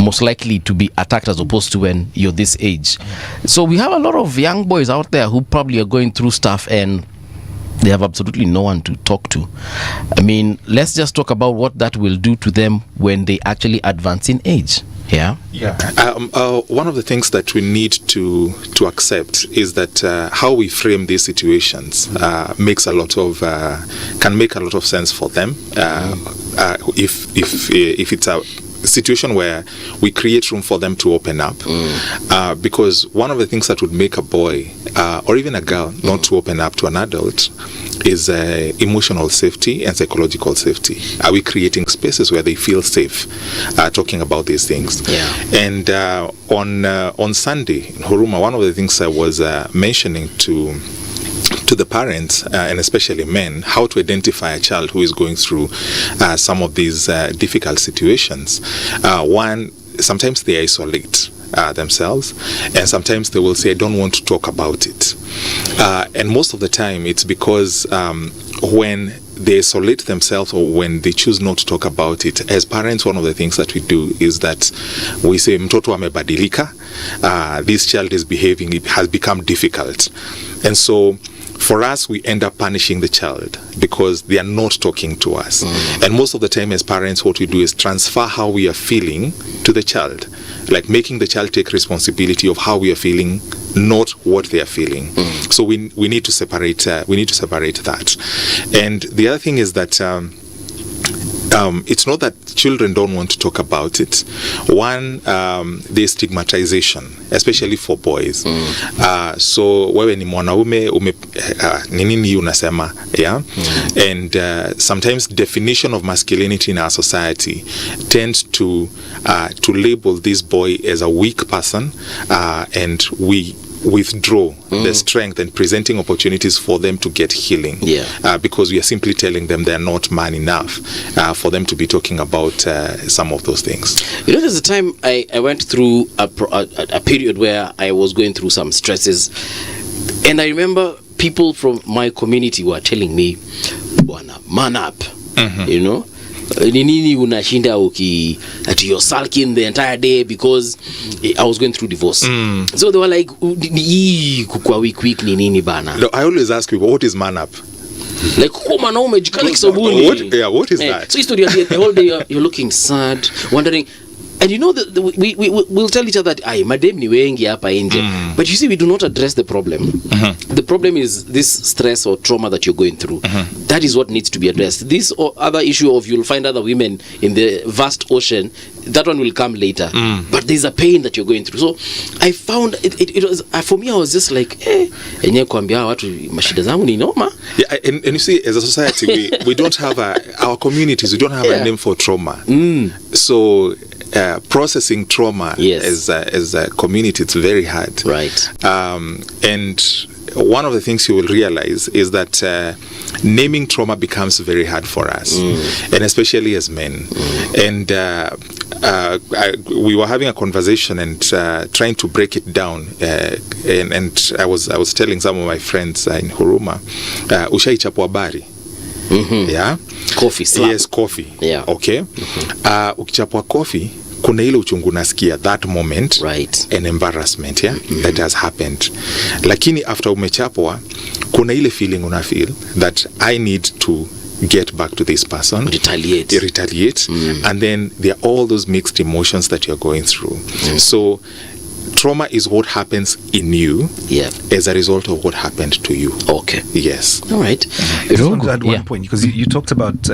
most likely to be attacked as opposed to when you're this age. So we have a lot of young boys out there who probably are going through stuff and they have absolutely no one to talk to. I mean, let's just talk about what that will do to them when they actually advance in age. Yeah. One of the things that we need to accept is that how we frame these situations can make a lot of sense for them. If it's a situation where we create room for them to open up, because one of the things that would make a boy or even a girl not to open up to an adult is emotional safety and psychological safety. Are we creating spaces where they feel safe talking about these things? And on Sunday in Huruma, one of the things I was mentioning to the parents, and especially men, how to identify a child who is going through some of these difficult situations. One, sometimes they isolate themselves, and sometimes they will say, I don't want to talk about it. And most of the time it's because when they isolate themselves or when they choose not to talk about it, as parents, one of the things that we do is that we say, mtoto amebadilika, this child is behaving, it has become difficult. And so for us, we end up punishing the child because they are not talking to us. And most of the time as parents, what we do is transfer how we are feeling to the child, like making the child take responsibility of how we are feeling, not what they are feeling. So we need to separate that. And the other thing is that it's not that children don't want to talk about it. One, there's stigmatization, especially for boys. So wewe ni mwanaume ni nini unasema, yeah? And sometimes definition of masculinity in our society tends to label this boy as a weak person, and we withdraw the strength and presenting opportunities for them to get healing, because we are simply telling them they're not man enough for them to be talking about some of those things. There's a time I went through a period where I was going through some stresses, and I remember people from my community were telling me, man up, nini unashinda that you're sulking the entire day, because I was going through divorce. So they were like, kukua week nini bana. No, I always ask people, what is man up? Like, what is that? So the whole day you're looking sad, wondering. And we'll tell each other that madem ni wengi hapa nje, but you see, we do not address the problem. The problem is this stress or trauma that you're going through. That is what needs to be addressed. This or other issue of you'll find other women in the vast ocean, that one will come later. But there's a pain that you're going through. So I found it was, for me, I was just like, enye kuambia watu mashida zangu ni noma. Yeah, and you see, as a society, we don't have our communities, we don't have a name for trauma. So processing trauma as a community, it's very hard. Right. And one of the things you will realize is that naming trauma becomes very hard for us, and especially as men. And we were having a conversation and trying to break it down. And I was telling some of my friends in Huruma, ushaichapwa bari. Yeah. Coffee. Slap. Yes, coffee. Yeah. Okay. Ukichapwa coffee, kuna ile uchungu nasikia that moment, right, an embarrassment, that has happened. Lakini after umechapwa, kuna ile feeling una feel that I need to get back to this person, retaliate, and then there are all those mixed emotions that you're going through. So trauma is what happens in you as a result of what happened to you. Okay. Yes. All right. I just want to add one point, because you talked about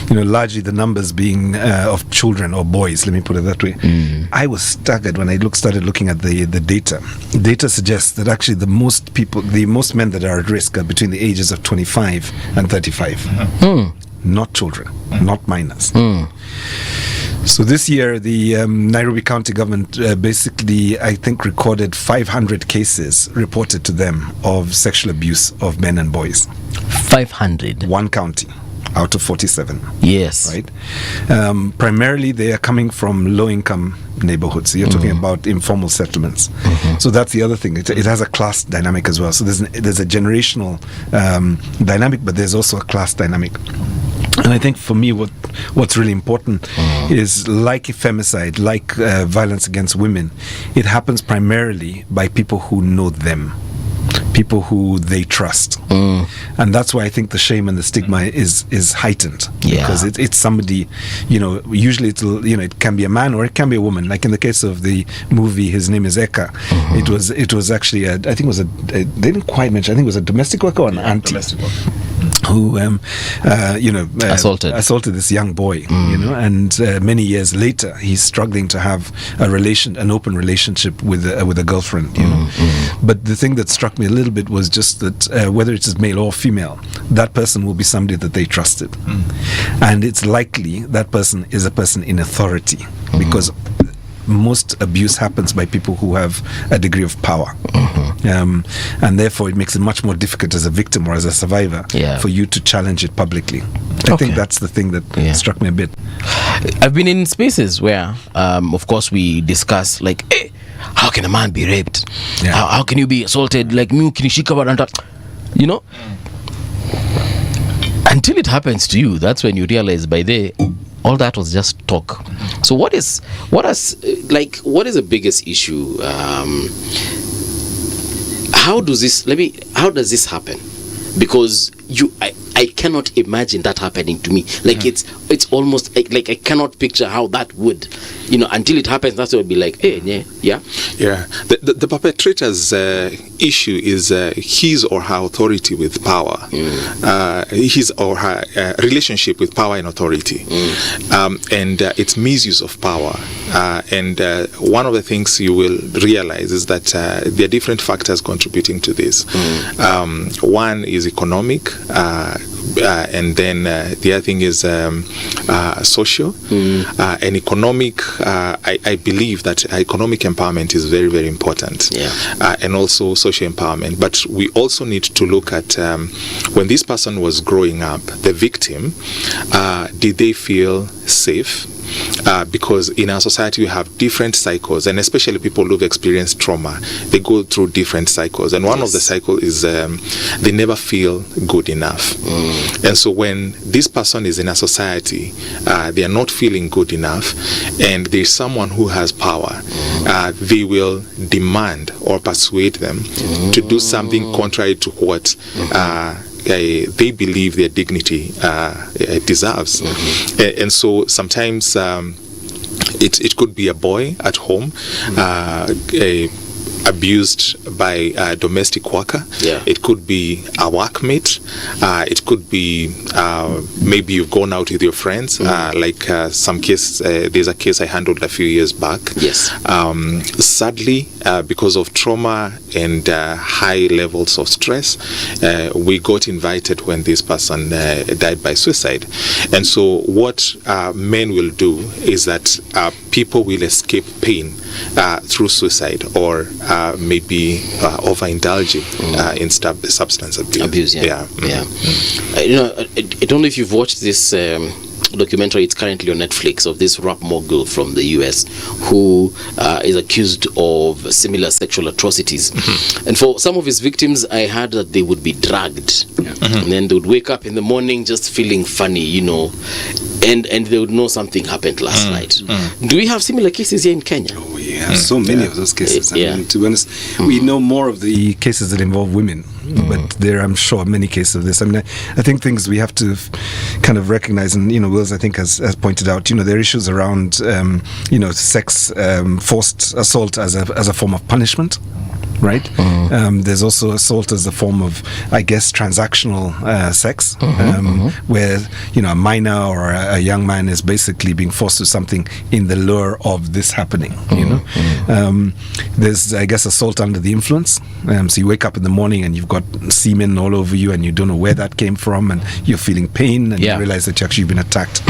largely the numbers being of children or boys, let me put it that way. I was staggered when I started looking at the data. Data suggests that actually the most men that are at risk are between the ages of 25 and 35. Not children, not minors. So this year, the Nairobi County government basically, I think, recorded 500 cases reported to them of sexual abuse of men and boys. 500? One county out of 47. Yes. Right? Primarily, they are coming from low-income neighborhoods. You're talking about informal settlements. So that's the other thing. It has a class dynamic as well. So there's a generational dynamic, but there's also a class dynamic. And I think for me, what's really important is, like femicide, like violence against women, it happens primarily by people who know them, people who they trust. And that's why I think the shame and the stigma is heightened, because it's somebody, usually it can be a man or it can be a woman. Like in the case of the movie, his name is Eka. It was actually they didn't quite mention, I think it was a domestic worker or an auntie who assaulted this young boy, and many years later he's struggling to have an open relationship with a girlfriend, But the thing that struck me a little bit was just that whether it is male or female, that person will be somebody that they trusted, and it's likely that person is a person in authority, because most abuse happens by people who have a degree of power, and therefore it makes it much more difficult as a victim or as a survivor for you to challenge it publicly. I think that's the thing that struck me a bit. I've been in spaces where of course we discuss, like, hey, how can a man be raped? How can you be assaulted? Like, until it happens to you, that's when you realize all that was just talk. So what is the biggest issue? How does this happen? Because I cannot imagine that happening to me. Like it's almost like I cannot picture how that would, until it happens. That's what it would be like. Hey, yeah. The perpetrator's issue is his or her authority with power, his or her relationship with power and authority, and its misuse of power. And one of the things you will realize is that there are different factors contributing to this. One is economic, and then the other thing is social. And economic, I believe that economic empowerment is very, very important, and also social empowerment. But we also need to look at when this person was growing up, the victim, did they feel safe? Because in our society we have different cycles, and especially people who've experienced trauma, they go through different cycles, and one of the cycles is they never feel good enough. And so when this person is in a society, they are not feeling good enough, and there's someone who has power, they will demand or persuade them to do something contrary to what they believe their dignity deserves. And so sometimes it could be a boy at home abused by a domestic worker. It could be a workmate. It could be maybe you've gone out with your friends. Like some case, there's a case I handled a few years back. Sadly, because of trauma and high levels of stress, we got invited when this person died by suicide. And so what men will do is that people will escape pain through suicide, or maybe overindulging in substance abuse. I don't know if you've watched this documentary. It's currently on Netflix, of this rap mogul from the US who is accused of similar sexual atrocities. And for some of his victims, I heard that they would be dragged, and then they would wake up in the morning just feeling funny, and they would know something happened last night. Do we have similar cases here in Kenya? Oh, we have so many of those cases. I mean, to be honest, we know more of the cases that involve women, but there, I'm sure, many cases of this. I mean, I think things we have to kind of recognize, and Wills, I think, has pointed out, there are issues around, sex, forced assault as a form of punishment. Right. There's also assault as a form of, I guess, transactional sex, where a minor or a young man is basically being forced to something in the lure of this happening. There's, I guess, assault under the influence. So you wake up in the morning and you've got semen all over you, and you don't know where that came from, and you're feeling pain, and you realize that you actually been attacked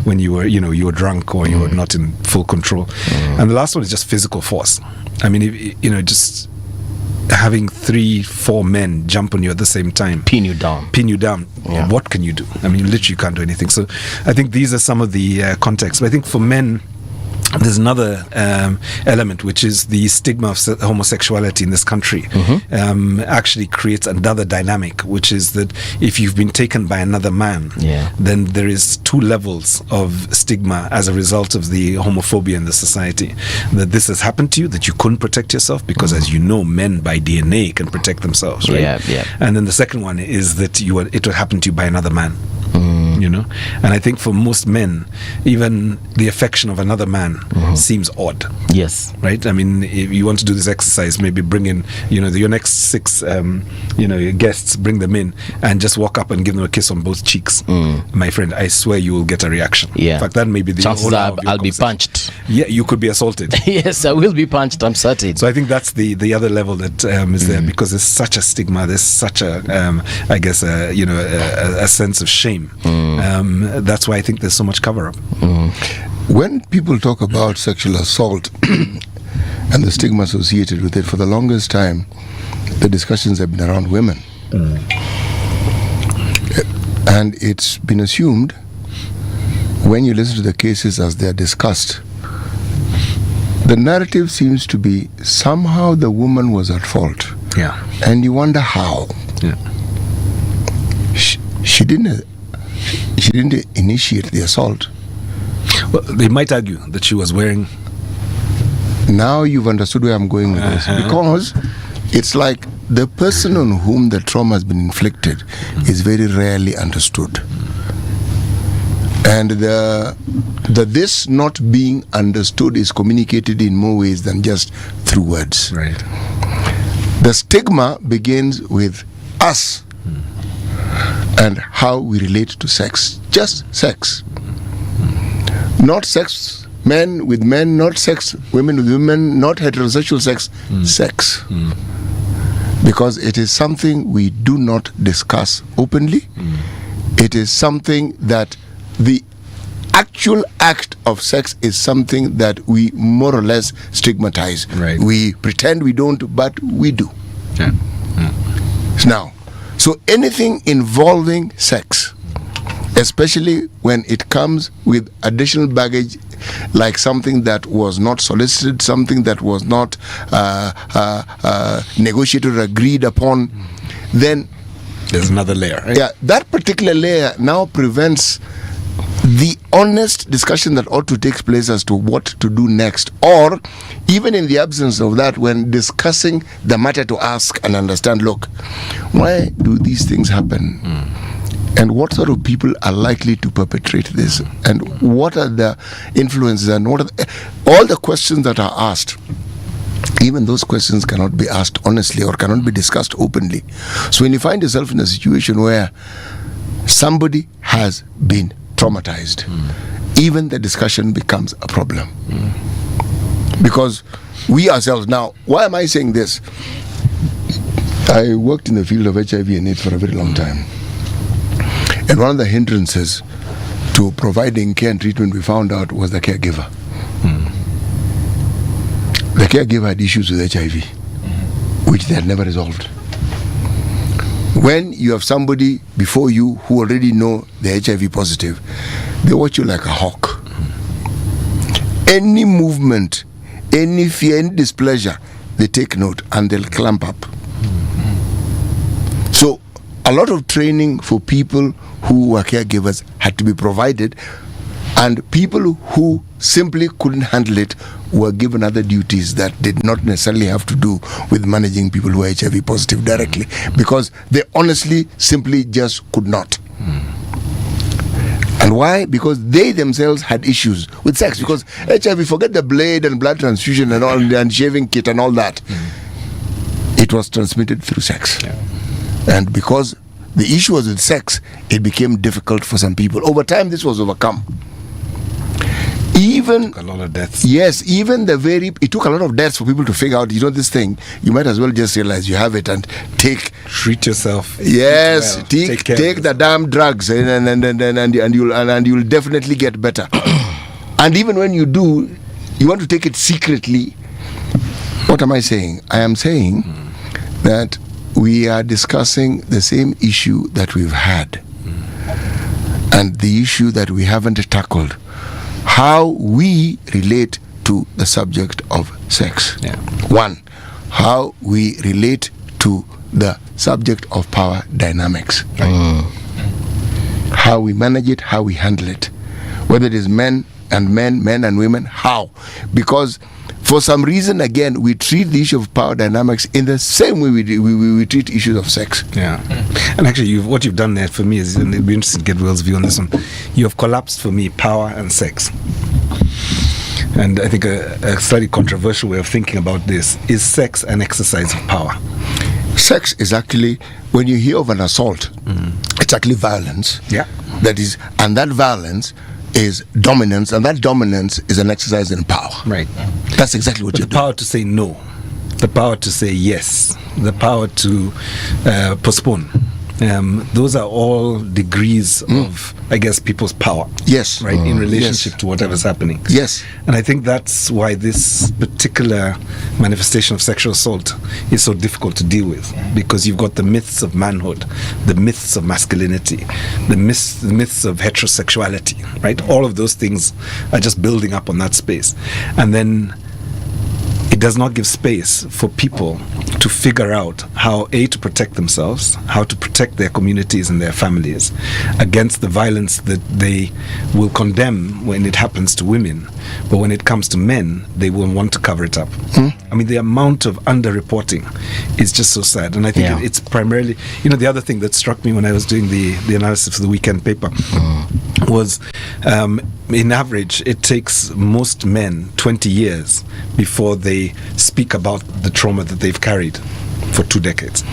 when you were, you were drunk or you were not in full control. And the last one is just physical force. I mean, just having 3-4 men jump on you at the same time, pin you down. What can you do? I mean, you literally can't do anything. So I think these are some of the contexts. But I think for men, there's another element, which is the stigma of homosexuality in this country. Actually creates another dynamic, which is that if you've been taken by another man, then there is 2 levels of stigma as a result of the homophobia in the society. That this has happened to you, that you couldn't protect yourself, because as you know, men by DNA can protect themselves, right? And then the second one is that it would happen to you by another man. And I think for most men, even the affection of another man seems odd. Yes. Right? I mean, if you want to do this exercise, maybe bring in, your next 6, your guests, bring them in and just walk up and give them a kiss on both cheeks. My friend, I swear you will get a reaction. In fact, that may be the chances are I'll be punched. Yeah, you could be assaulted. Yes, I will be punched, I'm certain. So I think that's the other level that is there, because there's such a stigma, there's such a, I guess, a sense of shame. That's why I think there's so much cover-up. When people talk about sexual assault and the stigma associated with it, for the longest time, the discussions have been around women. And it's been assumed, when you listen to the cases as they're discussed, the narrative seems to be somehow the woman was at fault. And you wonder how. She didn't initiate the assault. Well, they might argue that she was wearing... Now you've understood where I'm going with this. Because it's like the person on whom the trauma has been inflicted is very rarely understood. And this not being understood is communicated in more ways than just through words. Right. The stigma begins with us and how we relate to sex. Just sex. Not sex men with men, not sex women with women, not heterosexual sex. Sex. Because it is something we do not discuss openly. It is something that the actual act of sex is something that we more or less stigmatize. Right. We pretend we don't, but we do. Now, so anything involving sex, especially when it comes with additional baggage, like something that was not solicited, something that was not negotiated or agreed upon, then there's another layer, right? Yeah, that particular layer now prevents the honest discussion that ought to take place as to what to do next, or even in the absence of that, when discussing the matter, to ask and understand, look, why do these things happen? And what sort of people are likely to perpetrate this? And what are the influences? And what are all the questions that are asked? Even those questions cannot be asked honestly or cannot be discussed openly. So when you find yourself in a situation where somebody has been traumatized, even the discussion becomes a problem. Because we ourselves, now, why am I saying this? I worked in the field of HIV and AIDS for a very long time. And one of the hindrances to providing care and treatment, we found out, was the caregiver. The caregiver had issues with HIV, which they had never resolved. When you have somebody before you who already know they're HIV positive, they watch you like a hawk. Any movement, any fear, any displeasure, they take note and they'll clamp up. So a lot of training for people who were caregivers had to be provided, and people who simply couldn't handle it were given other duties that did not necessarily have to do with managing people who are HIV positive directly, because they honestly simply just could not. And why? Because they themselves had issues with sex. Because HIV, forget the blade and blood transfusion and all, and shaving kit and all that. It was transmitted through sex. And because the issue was with sex, it became difficult for some people. Over time, this was overcome. Even a lot of deaths. Yes, even it took a lot of deaths for people to figure out, this thing, you might as well just realize you have it and treat yourself. Yes, well, take the damn drugs and you'll definitely get better. And even when you do, you want to take it secretly. What am I saying? I am saying that we are discussing the same issue that we've had, and the issue that we haven't tackled. How we relate to the subject of sex. One, how we relate to the subject of power dynamics. How we manage it, how we handle it. Whether it is men and women, how? Because for some reason, again, we treat the issue of power dynamics in the same way we treat issues of sex. Yeah. And actually, what you've done there for me is, and it'd be interesting to get Will's view on this one, you have collapsed for me power and sex. And I think a slightly controversial way of thinking about this is sex an exercise of power? Sex is actually, when you hear of an assault, it's actually violence. Yeah. That is, and that violence is dominance, and that dominance is an exercise in power. Right. That's exactly what you're doing. The power to say no, the power to say yes, the power to postpone. Those are all degrees of, I guess, people's power. Yes. Right, in relationship to whatever's happening. Yes. And I think that's why this particular manifestation of sexual assault is so difficult to deal with, because you've got the myths of manhood, the myths of masculinity, the myths of heterosexuality, right? All of those things are just building up on that space. And then it does not give space for people to figure out how, A, to protect themselves, how to protect their communities and their families against the violence that they will condemn when it happens to women. But when it comes to men, they will want to cover it up. I mean, the amount of underreporting is just so sad. And I think it's primarily, the other thing that struck me when I was doing the analysis for the weekend paper was, in average, it takes most men 20 years before they speak about the trauma that they've carried for 2 decades.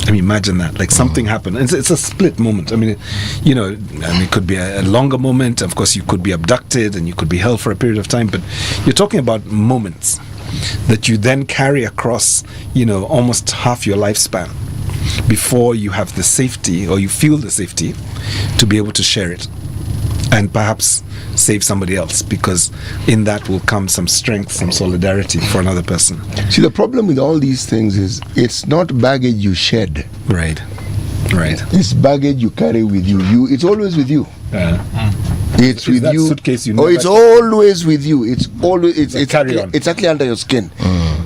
I mean, imagine that. Like, something happened. It's a split moment. I mean, it could be a longer moment. Of course, you could be abducted and you could be held for a period of time. But you're talking about moments that you then carry across, almost half your lifespan before you have the safety, or you feel the safety, to be able to share it and perhaps save somebody else, because in that will come some strength, some solidarity for another person. See, the problem with all these things is it's not baggage you shed. Right. It's baggage you carry with you. It's always with you. It's with you. Suitcase it's always with you. It's actually under your skin.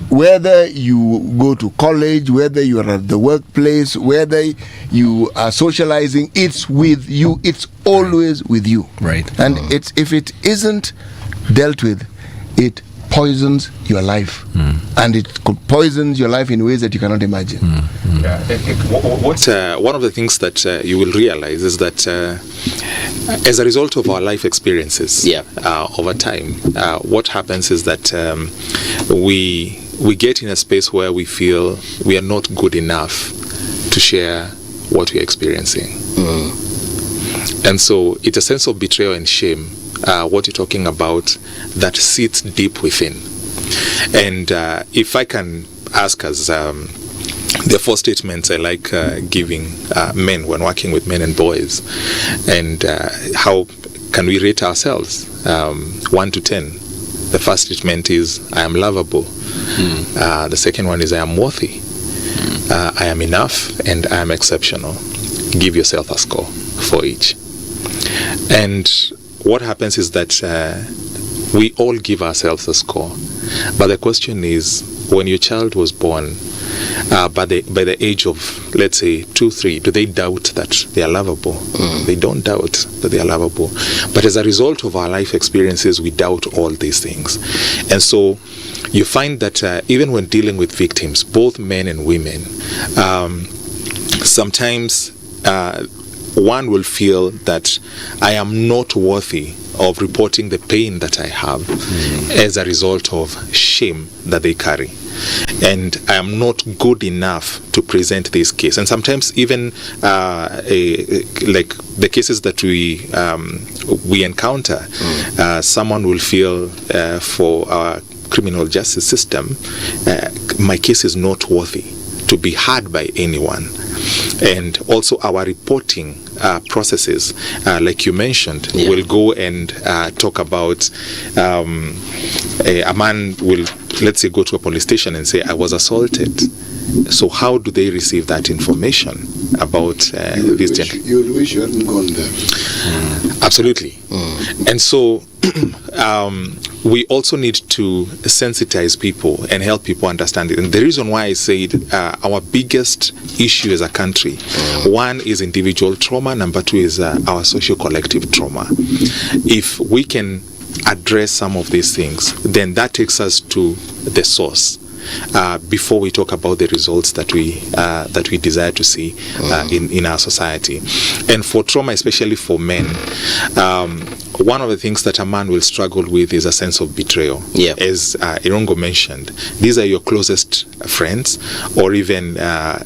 Whether you go to college, whether you are at the workplace, whether you are socializing, it's with you. It's always with you. Right. And if it isn't dealt with, it poisons your life, and it poisons your life in ways that you cannot imagine. One of the things that you will realize is that as a result of our life experiences over time, what happens is that we get in a space where we feel we are not good enough to share what we're experiencing. And so it's a sense of betrayal and shame, what you're talking about, that sits deep within. And if I can ask us, there are 4 statements I like giving men when working with men and boys. And how can we rate ourselves? 1 to 10. The first statement is, I am lovable. The second one is, I am worthy. I am enough, and I am exceptional. Give yourself a score for each. And what happens is that we all give ourselves a score. But the question is, when your child was born, by the age of, let's say, 2, 3, do they doubt that they are lovable? They don't doubt that they are lovable. But as a result of our life experiences, we doubt all these things. And so you find that even when dealing with victims, both men and women, sometimes one will feel that I am not worthy of reporting the pain that I have as a result of shame that they carry. And I am not good enough to present this case. And sometimes even like the cases that we encounter, someone will feel for our criminal justice system, my case is not worthy to be heard by anyone. And also our reporting processes, like you mentioned, will go and talk about a man will, let's say, go to a police station and say, I was assaulted. So how do they receive that information about this gender? You wish you hadn't gone there. Absolutely. And so we also need to sensitize people and help people understand it. And the reason why I said our biggest issue as a country, one is individual trauma, number two is our social collective trauma. If we can address some of these things, then that takes us to the source. Before we talk about the results that we desire to see in our society. And for trauma, especially for men, one of the things that a man will struggle with is a sense of betrayal. As Irongo mentioned, these are your closest friends or even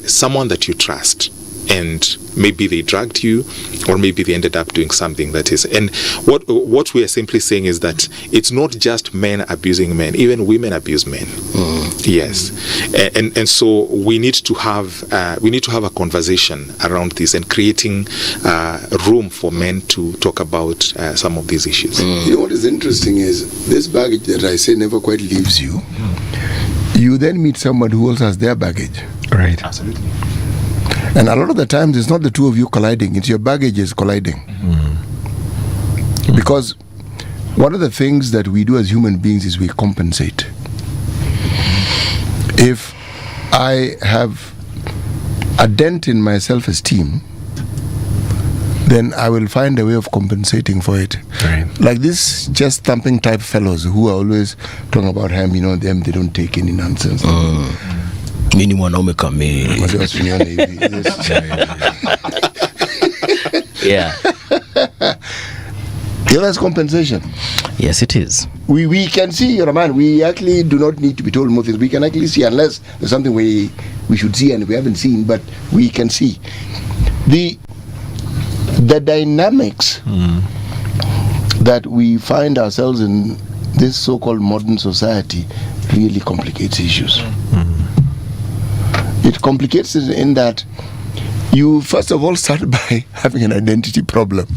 someone that you trust. And maybe they drugged you, or maybe they ended up doing something that is. And what we are simply saying is that it's not just men abusing men; even women abuse men. Yes, and so we need to have a conversation around this and creating room for men to talk about some of these issues. You know what is interesting is this baggage that I say never quite leaves you. You then meet someone who also has their baggage. Right. Absolutely. And a lot of the times it's not the two of you colliding, it's your baggages colliding. Because one of the things that we do as human beings is we compensate. If I have a dent in my self-esteem, then I will find a way of compensating for it. Right. Like this chest thumping type fellows who are always talking about him, them, they don't take any nonsense. Mini mwanaume kame. Yeah. Yeah, that's compensation. Yes, it is. We can see, man, we actually do not need to be told more things. We can actually see, unless there's something we should see and we haven't seen, but we can see. The dynamics that we find ourselves in this so-called modern society really complicates issues. It complicates it in that you first of all start by having an identity problem.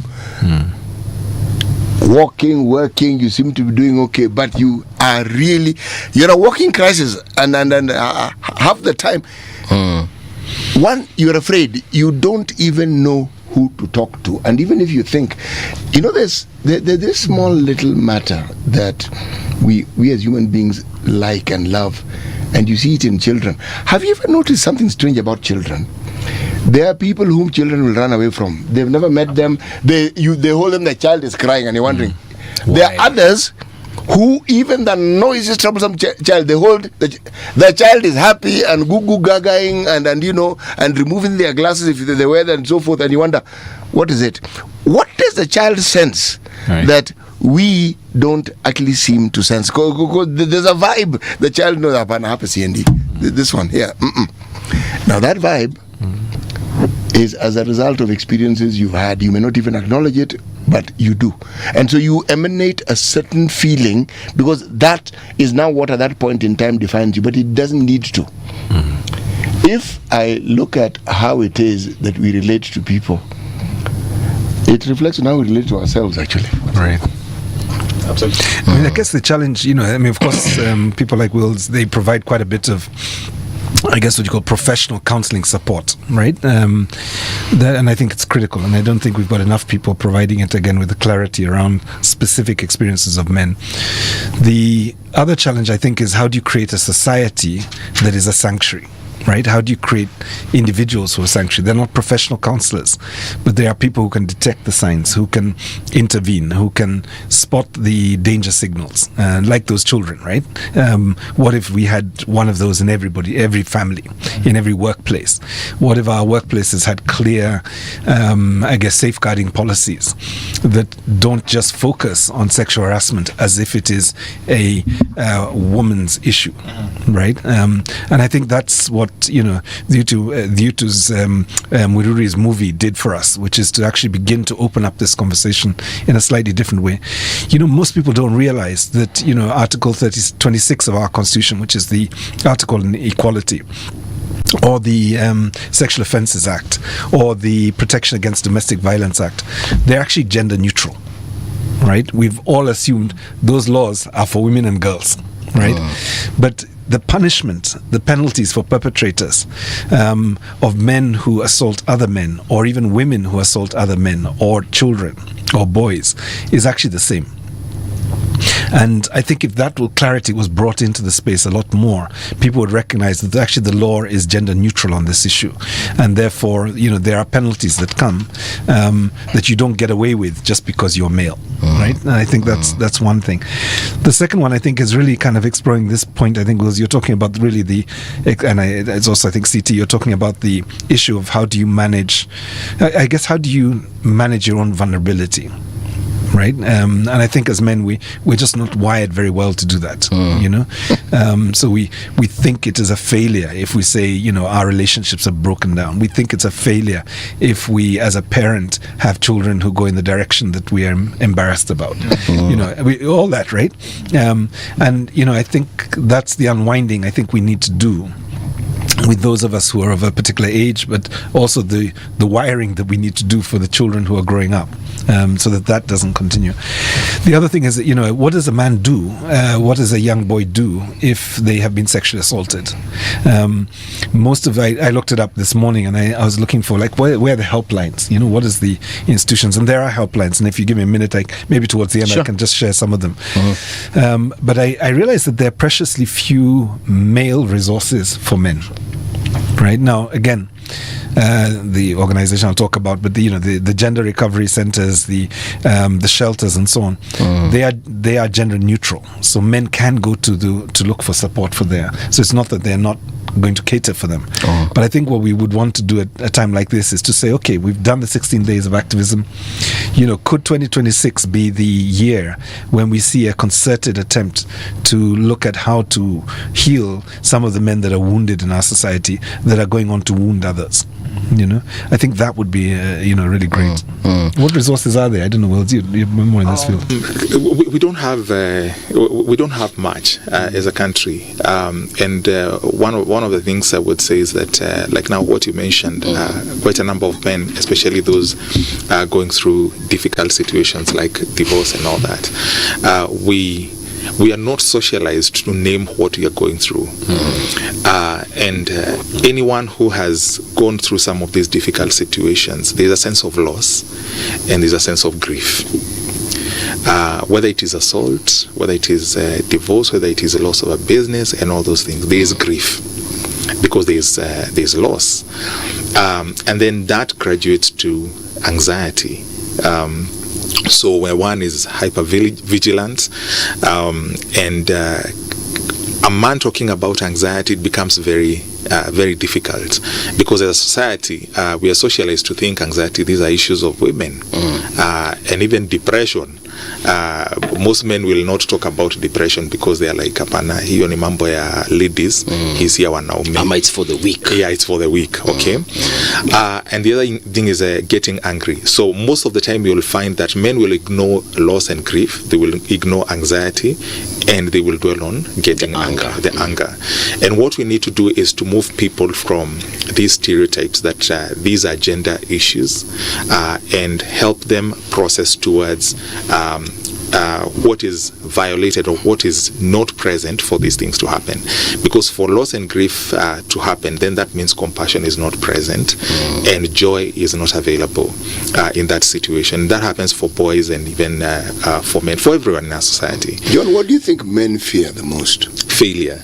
Walking, working, you seem to be doing okay, but you're a walking crisis, and half the time, one, you're afraid, you don't even know who to talk to. And even if you think, there's this small little matter that we as human beings like and love, and you see it in children. Have you ever noticed something strange about children? There are people whom children will run away from. They've never met them. They hold them, the child is crying, and you're wondering. There are others who, even the noisiest, troublesome child, they hold, the child is happy and goo-goo gagaing and removing their glasses if they wear them and so forth, and you wonder, what is it? What does the child sense that we don't actually seem to sense? There's a vibe the child knows about this one here. Now that vibe is as a result of experiences you've had. You may not even acknowledge it, but you do. And so you emanate a certain feeling, because that is now what at that point in time defines you, but it doesn't need to. If I look at how it is that we relate to people, it reflects on how we relate to ourselves, actually. Right. Absolutely. I guess the challenge, of course, people like Wills, they provide quite a bit of, I guess, what you call professional counseling support, right? And I think it's critical, and I don't think we've got enough people providing it, again, with the clarity around specific experiences of men. The other challenge, I think, is how do you create a society that is a sanctuary? right? How do you create individuals who are sanctuary? They're not professional counselors, but they are people who can detect the signs, who can intervene, who can spot the danger signals, like those children, right? What if we had one of those in every family, in every workplace? What if our workplaces had clear, safeguarding policies that don't just focus on sexual harassment as if it is a woman's issue, right? And I think that's what Dyutu's Mwiruri's movie did for us, which is to actually begin to open up this conversation in a slightly different way. Most people don't realize that Article 26 of our Constitution, which is the article on equality, or the Sexual Offences Act, or the Protection Against Domestic Violence Act, they're actually gender neutral, right? We've all assumed those laws are for women and girls, right? But the punishment, the penalties for perpetrators of men who assault other men, or even women who assault other men, or children, or boys, is actually the same. And I think if that clarity was brought into the space a lot more, people would recognize that actually the law is gender neutral on this issue. And therefore, there are penalties that come that you don't get away with just because you're male, right? And I think that's one thing. The second one, I think, is really kind of exploring this point, I think, was you're talking about really it's also, I think, CT, you're talking about the issue of how do you manage, how do you manage your own vulnerability? Right, and I think as men we're just not wired very well to do that. So we think it is a failure if we say our relationships are broken down. We think it's a failure if we, as a parent, have children who go in the direction that we are embarrassed about. All that, right? And I think that's the unwinding I think we need to do with those of us who are of a particular age, but also the wiring that we need to do for the children who are growing up, so that doesn't continue. The other thing is that, what does a man do? What does a young boy do if they have been sexually assaulted? I looked it up this morning, and I was looking for where are the helplines? What is the institutions? And there are helplines, and if you give me a minute, maybe towards the end, sure, I can just share some of them. But I realized that there are preciously few male resources for men. Right now, again, the organization I'll talk about, but the gender recovery centers, the shelters, and so on, they are gender neutral. So men can go to look for support for there. So it's not that they're not going to cater for them. But I think what we would want to do at a time like this is to say, okay, we've done the 16 days of activism. Could 2026 be the year when we see a concerted attempt to look at how to heal some of the men that are wounded in our society that are going on to wound others? I think that would be really great. What resources are there? I don't know. Well, you're more in this field. We don't have much as a country, and one of the things I would say is that, like now what you mentioned, quite a number of men, especially those going through difficult situations like divorce and all that, we are not socialized to name what we are going through. And anyone who has gone through some of these difficult situations, there's a sense of loss and there's a sense of grief. Whether it is assault, whether it is divorce, whether it is a loss of a business and all those things, there is grief because there's loss. And then that graduates to anxiety. So where one is hyper vigilant, and a man talking about anxiety, it becomes very difficult, because as a society we are socialized to think anxiety, these are issues of women, and even depression. Most men will not talk about depression because they are like, hapana, hiyo ni mambo ya ladies, he's here wanaume. Ama it's for the weak. Yeah, it's for the weak, okay? And the other thing is getting angry. So most of the time you'll find that men will ignore loss and grief, they will ignore anxiety, and they will dwell on getting the anger. And what we need to do is to move people from these stereotypes that these are gender issues, and help them process towards what is violated or what is not present for these things to happen. Because for loss and grief to happen, then that means compassion is not present and joy is not available in that situation. That happens for boys and even for men, for everyone in our society. John, what do you think men fear the most? Failure.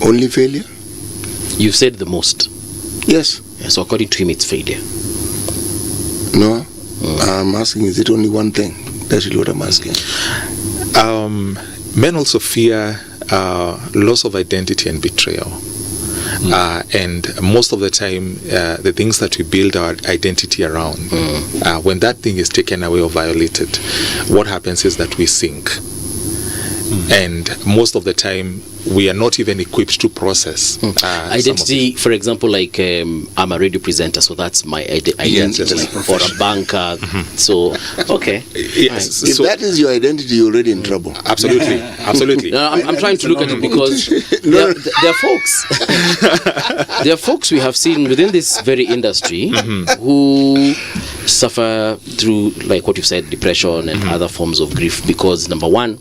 Only failure? You've said the most. Yes. So according to him, it's failure. No, I'm asking, is it only one thing? That's really what I'm asking. Men also fear loss of identity and betrayal. And most of the time, the things that we build our identity around, when that thing is taken away or violated, what happens is that we sink. And most of the time, we are not even equipped to process identity. For example, like I'm a radio presenter, so that's my identity, Yes. or a banker. So okay, yes. If that is your identity, you're already in trouble. Absolutely, absolutely. No, I'm trying to look at it because there are folks. There are folks we have seen within this very industry who suffer through, like what you said, depression and other forms of grief because, number one,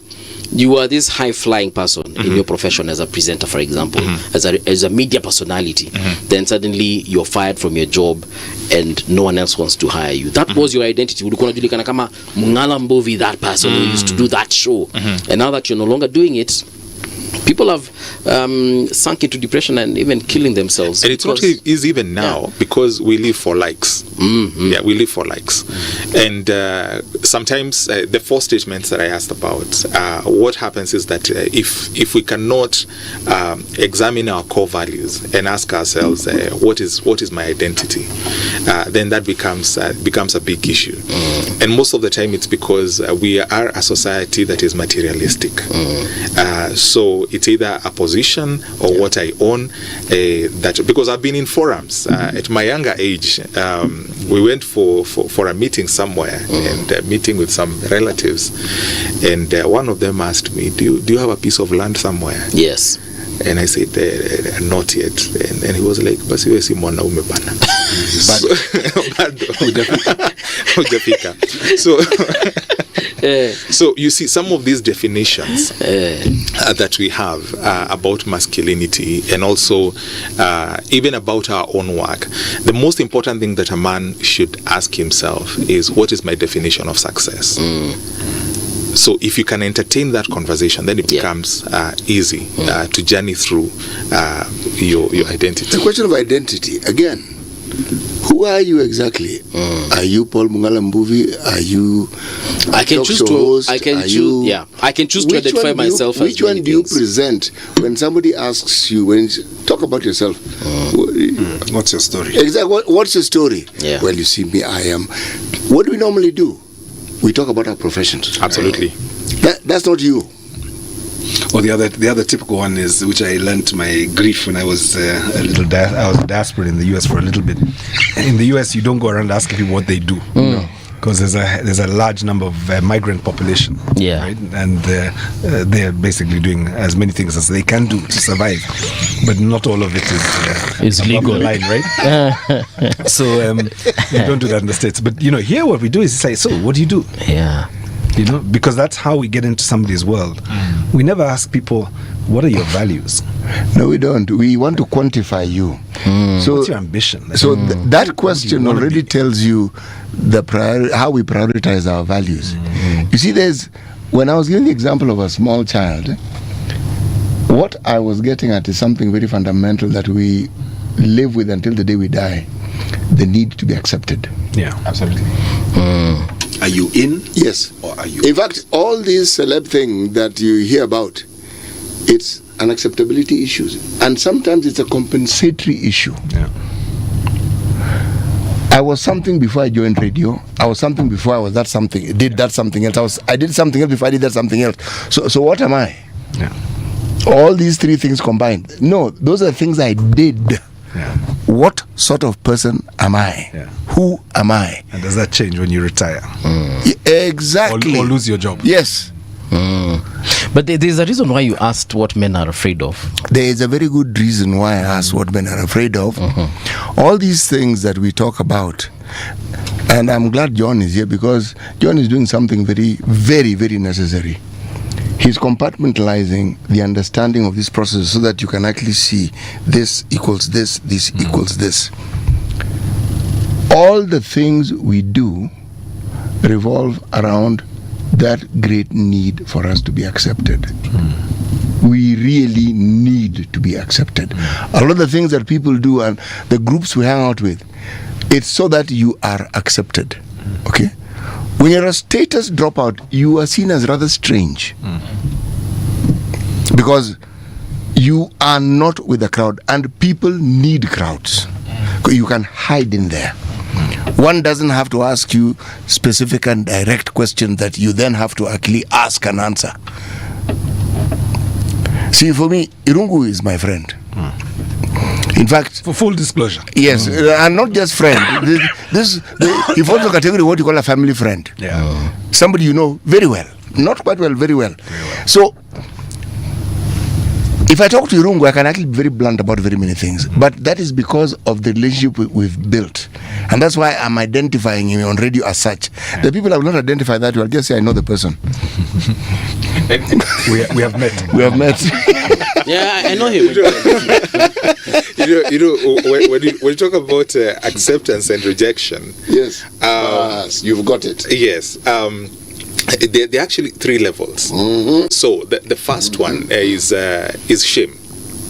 you are this high-flying person in your profession as a presenter, for example, as a media personality. Then suddenly you're fired from your job and no one else wants to hire you. That was your identity. Ulikuwa unajulikana kama Mungala Mbovi, that person who used to do that show. And now that you're no longer doing it, people have sunk into depression and even killing themselves. And it's not easy even now because we live for likes. Yeah, we live for likes. And sometimes the four statements that I asked about, what happens is that if we cannot examine our core values and ask ourselves what is my identity, then that becomes a big issue. And most of the time it's because we are a society that is materialistic. So it's either a position or what I own, that because I've been in forums at my younger age. We went for a meeting somewhere and a meeting with some relatives, and one of them asked me, do you have a piece of land somewhere? Yes. And I said, not yet. And he was like, basi wewe si mwanaume bana. So you see some of these definitions that we have about masculinity and also even about our own work. The most important thing that a man should ask himself is, what is my definition of success? So if you can entertain that conversation, then it becomes easy to journey through your identity. The question of identity, again, who are you exactly? Are you Paul Mungala Mbuvi? Are you I can choose to host? I can choose. Yeah, I can choose to identify myself as which one do you present when somebody asks you, when you talk about yourself? What's your story? Exactly. What's your story? Yeah. Well, you see me, I am. What do we normally do? We talk about our professions. Absolutely. That's not you. Or the other typical one is, which I learned to my grief when I was I was a diaspora in the US for a little bit. In the US, you don't go around asking people what they do. Because there's a large number of migrant population, right? And they're basically doing as many things as they can do to survive, but not all of it is legal, the line, right? So we don't do that in the States. But here what we do is say, so what do you do? Yeah. Because that's how we get into somebody's world. We never ask people, what are your values? No, we don't. We want to quantify you. So what's your ambition? So that question already tells you how we prioritize our values. You see, when I was giving the example of a small child, what I was getting at is something very fundamental that we live with until the day we die: the need to be accepted. Yeah, absolutely. Are you in? Yes. Or are you? In fact, all these celeb thing that you hear about, it's an acceptability issue, and sometimes it's a compensatory issue. Yeah. I was something before I joined radio. I was something before I was that something. Did that something else. I did something else before I did that something else. So what am I? Yeah. All these three things combined. No, those are things I did. Yeah. What sort of person am I? Yeah. Who am I? And does that change when you retire? Exactly. Or lose your job? Yes. But there's a reason why you asked what men are afraid of. There is a very good reason why I asked what men are afraid of. All these things that we talk about, and I'm glad John is here because John is doing something very, very, very necessary. He's compartmentalizing the understanding of this process so that you can actually see this equals this, this equals this. All the things we do revolve around that great need for us to be accepted. we really need to be accepted. A lot of the things that people do and the groups we hang out with, it's so that you are accepted. Okay? When you're a status dropout, you are seen as rather strange. Because you are not with the crowd, and people need crowds. You can hide in there. One doesn't have to ask you specific and direct questions that you then have to actually ask and answer. See, for me, Irungu is my friend. In fact, for full disclosure, yes, and not just friend. He falls in the category of what you call a family friend. Yeah, somebody you know very well, not quite well, very well. So, if I talk to Irungu, I can actually be very blunt about very many things. But that is because of the relationship we've built. And that's why I'm identifying him on radio as such. The people have not identified that, will just say, I know the person. we have met. We have met. Yeah, I know him. When you talk about acceptance and rejection, yes, you've got it. Yes. There are actually 3 levels. So the first one is shame.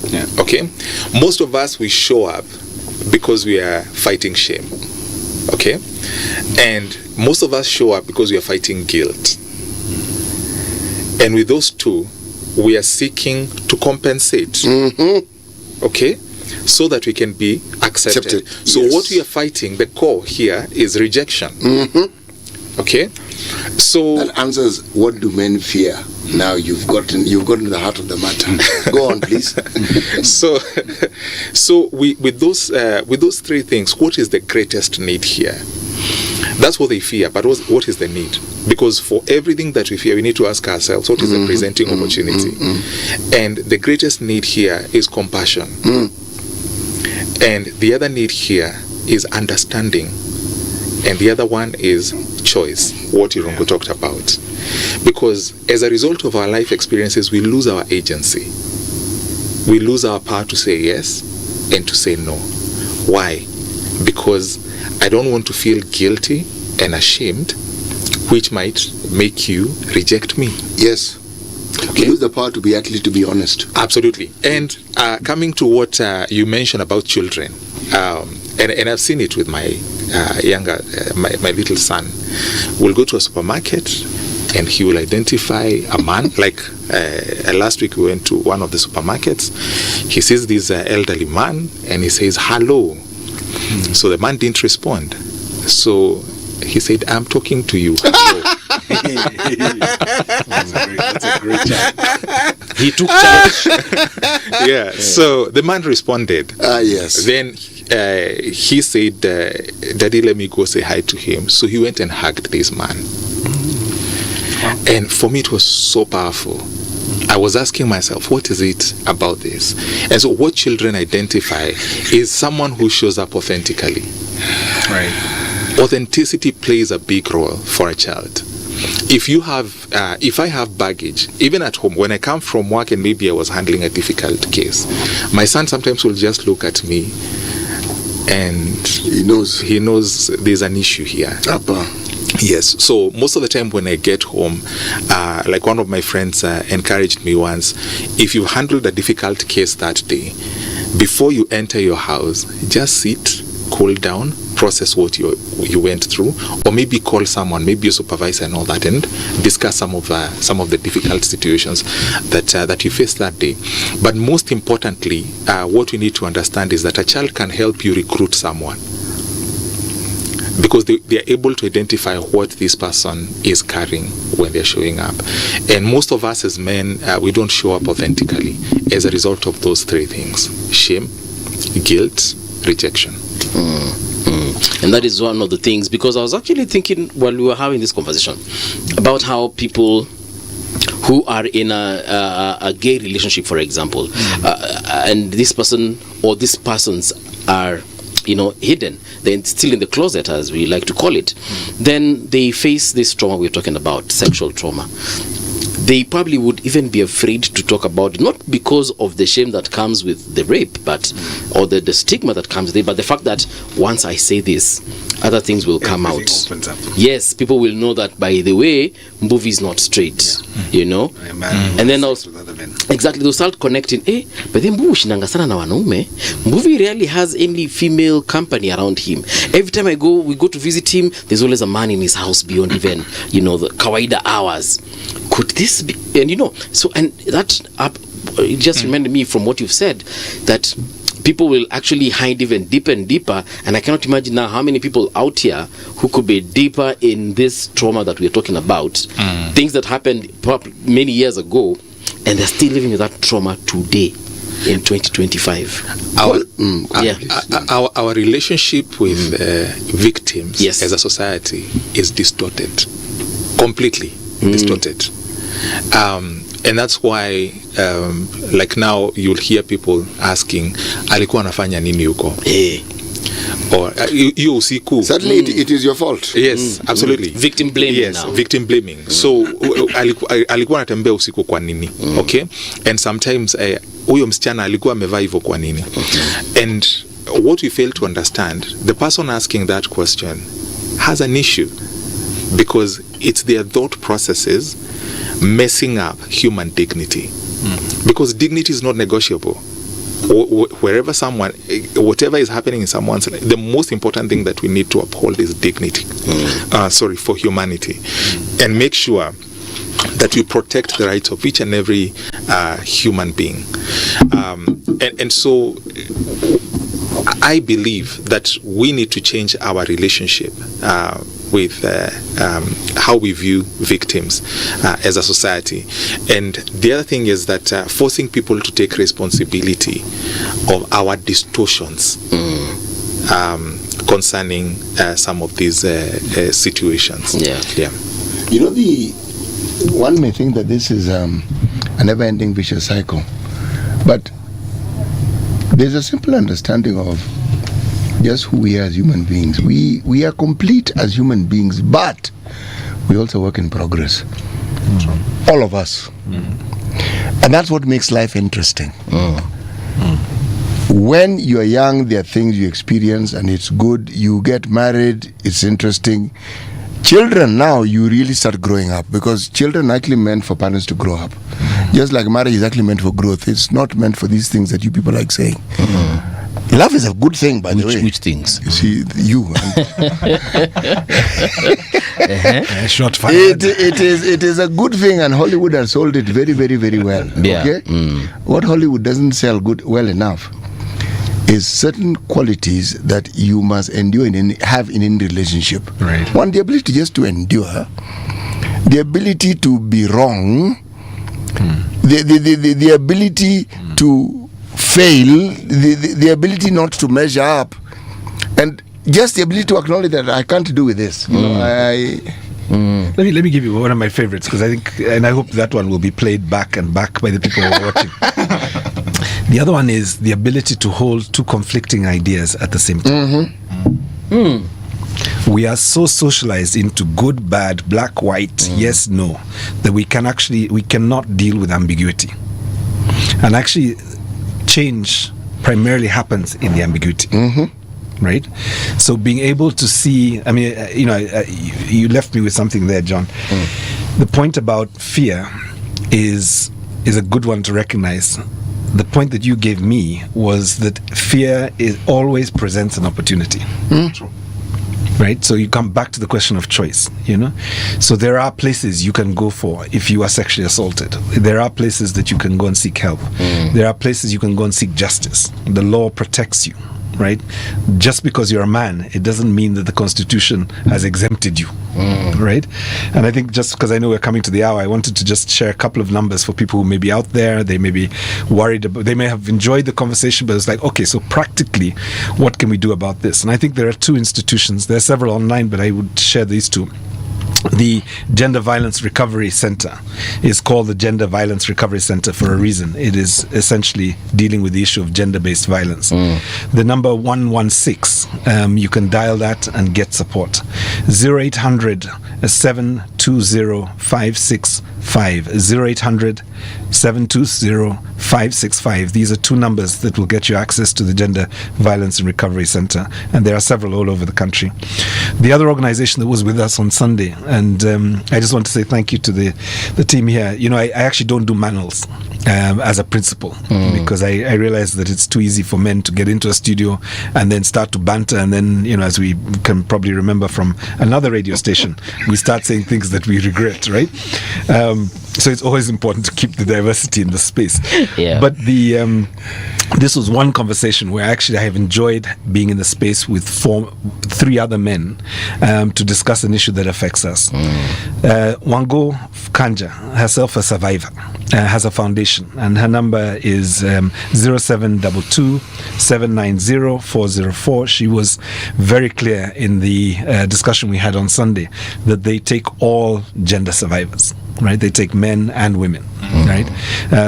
Yeah. Okay, most of us, we show up because we are fighting shame. Okay, and most of us show up because we are fighting guilt. And with those two, we are seeking to compensate. Okay, so that we can be accepted. So what we are fighting, the core here, is rejection. Okay, so that answers what do men fear. Now you've gotten to the heart of the matter. Go on, please. So with those 3 things, what is the greatest need here? That's what they fear, but what is the need? Because for everything that we fear, we need to ask ourselves, what is the presenting opportunity? And the greatest need here is compassion. And the other need here is understanding. And the other one is choice, what Irungu talked about. Because as a result of our life experiences, we lose our agency. We lose our power to say yes and to say no. Why? Because I don't want to feel guilty and ashamed, which might make you reject me. Yes. Okay. You lose the power to be honest. Absolutely. And coming to what you mentioned about children, and I've seen it with my younger, my little son. We'll go to a supermarket and he will identify a man. Like last week we went to one of the supermarkets. He sees this elderly man and he says, hello. So the man didn't respond. So he said, I'm talking to you. That's a great job. He took charge. Yeah. So the man responded. Yes. Then he said, Daddy, let me go say hi to him. So he went and hugged this man. And for me, it was so powerful. I was asking myself, what is it about this? And so what children identify is someone who shows up authentically. Right. Authenticity plays a big role for a child. If I have baggage, even at home, when I come from work and maybe I was handling a difficult case, my son sometimes will just look at me and he knows there's an issue here. Yes. So most of the time when I get home, like one of my friends encouraged me once, if you handled a difficult case that day, before you enter your house, just sit, cool down, process what you went through, or maybe call someone, maybe your supervisor and all that, and discuss some of the difficult situations that you faced that day. But most importantly, what we need to understand is that a child can help you recruit someone, because they are able to identify what this person is carrying when they're showing up. And most of us as men, we don't show up authentically as a result of those 3 things: shame, guilt, rejection. And that is one of the things, because I was actually thinking while we were having this conversation about how people who are in a gay relationship, for example, and this person or these persons are hidden, they're still in the closet, as we like to call it, then they face this trauma we're talking about, sexual trauma. they probably would even be afraid to talk about it, not because of the shame that comes with the rape, but or the stigma that comes with it, but the fact that once I say this, other things will come out. Opens up. Yes, people will know that, by the way, Mbuvi is not straight, you know. And then also, exactly, they'll start connecting. But then Mbuvi shinanga sana na wanaume. Mbuvi rarely has any female company around him. Every time we go to visit him, there's always a man in his house beyond even, you know, the kawaida hours. Could this be? And you know, so, and that it just reminded me from what you've said, that people will actually hide even deeper and deeper, and I cannot imagine now how many people out here who could be deeper in this trauma that we're talking about, things that happened many years ago, and they're still living with that trauma today in 2025. Our relationship with victims as a society is distorted, completely distorted. And that's why like now you'll hear people asking, alikuwa anafanya nini huko? Or hiyo usiku. Certainly it is your fault. Yes, absolutely. Victim blaming. Yes, now. Victim blaming. So alikuwa anatembea usiku kwa nini? Okay? And sometimes huyo msichana alikuwa amevaa hivyo kwa nini? And what we fail to understand, the person asking that question has an issue, because it's their thought processes messing up human dignity. Because dignity is not negotiable. Wherever someone, whatever is happening in someone's life, the most important thing that we need to uphold is dignity. For humanity. And make sure that we protect the rights of each and every human being. And so I believe that we need to change our relationship with how we view victims as a society. And the other thing is that forcing people to take responsibility of our distortions concerning some of these situations. Yeah. You know, one may think that this is a never-ending vicious cycle, but there's a simple understanding of just who we are as human beings. We are complete as human beings, but we also work in progress. All of us. And that's what makes life interesting. When you're young, there are things you experience and it's good. You get married, it's interesting. Children now, you really start growing up, because children are actually meant for parents to grow up. Just like marriage is actually meant for growth. It's not meant for these things that you people like saying. Love is a good thing, by the way. Which things? You see, you. Short fire. It is a good thing, and Hollywood has sold it very, very, very well. Yeah. Okay? What Hollywood doesn't sell well enough is certain qualities that you must endure have in any relationship. Right. One, the ability just to endure, the ability to be wrong, the ability to fail, the ability not to measure up, and just the ability to acknowledge that I can't do with this. You know, Let me give you one of my favorites, because I think, and I hope that one will be played back and back by the people who are watching. The other one is the ability to hold two conflicting ideas at the same time. We are so socialized into good, bad, black, white, yes, no, that we cannot deal with ambiguity. And actually, change primarily happens in the ambiguity. Right? So being able to see, I mean, you left me with something there, John. The point about fear is a good one to recognize. The point that you gave me was that fear always presents an opportunity. Right? So you come back to the question of choice, you know? So there are places you can go for if you are sexually assaulted. There are places that you can go and seek help. There are places you can go and seek justice. The law protects you. Right? Just because you're a man, it doesn't mean that the Constitution has exempted you. Right? And I think just because I know we're coming to the hour, I wanted to just share a couple of numbers for people who may be out there. They may be worried about, they may have enjoyed the conversation, but it's like, okay, so practically, what can we do about this? And I think there are two institutions. There are several online, but I would share these two. The Gender Violence Recovery Center is called the Gender Violence Recovery Center for a reason. It is essentially dealing with the issue of gender-based violence. The number 116, you can dial that and get support. 0800 720-565. 0800-720-565. These are two numbers that will get you access to the Gender Violence and Recovery Center, and there are several all over the country. The other organization that was with us on Sunday, and I just want to say thank you to the team here. You know, I actually don't do manuals as a principle, because I realize that it's too easy for men to get into a studio and then start to banter, and then, you know, as we can probably remember from another radio station, we start saying things that we regret, right? So it's always important to keep the diversity in the space. Yeah. But this was one conversation where actually I have enjoyed being in the space with three other men to discuss an issue that affects us. Wango Kanja, herself a survivor, has a foundation, and her number is 0722-790-404. She was very clear in the discussion we had on Sunday that they take all gender survivors. Right, they take men and women. Right,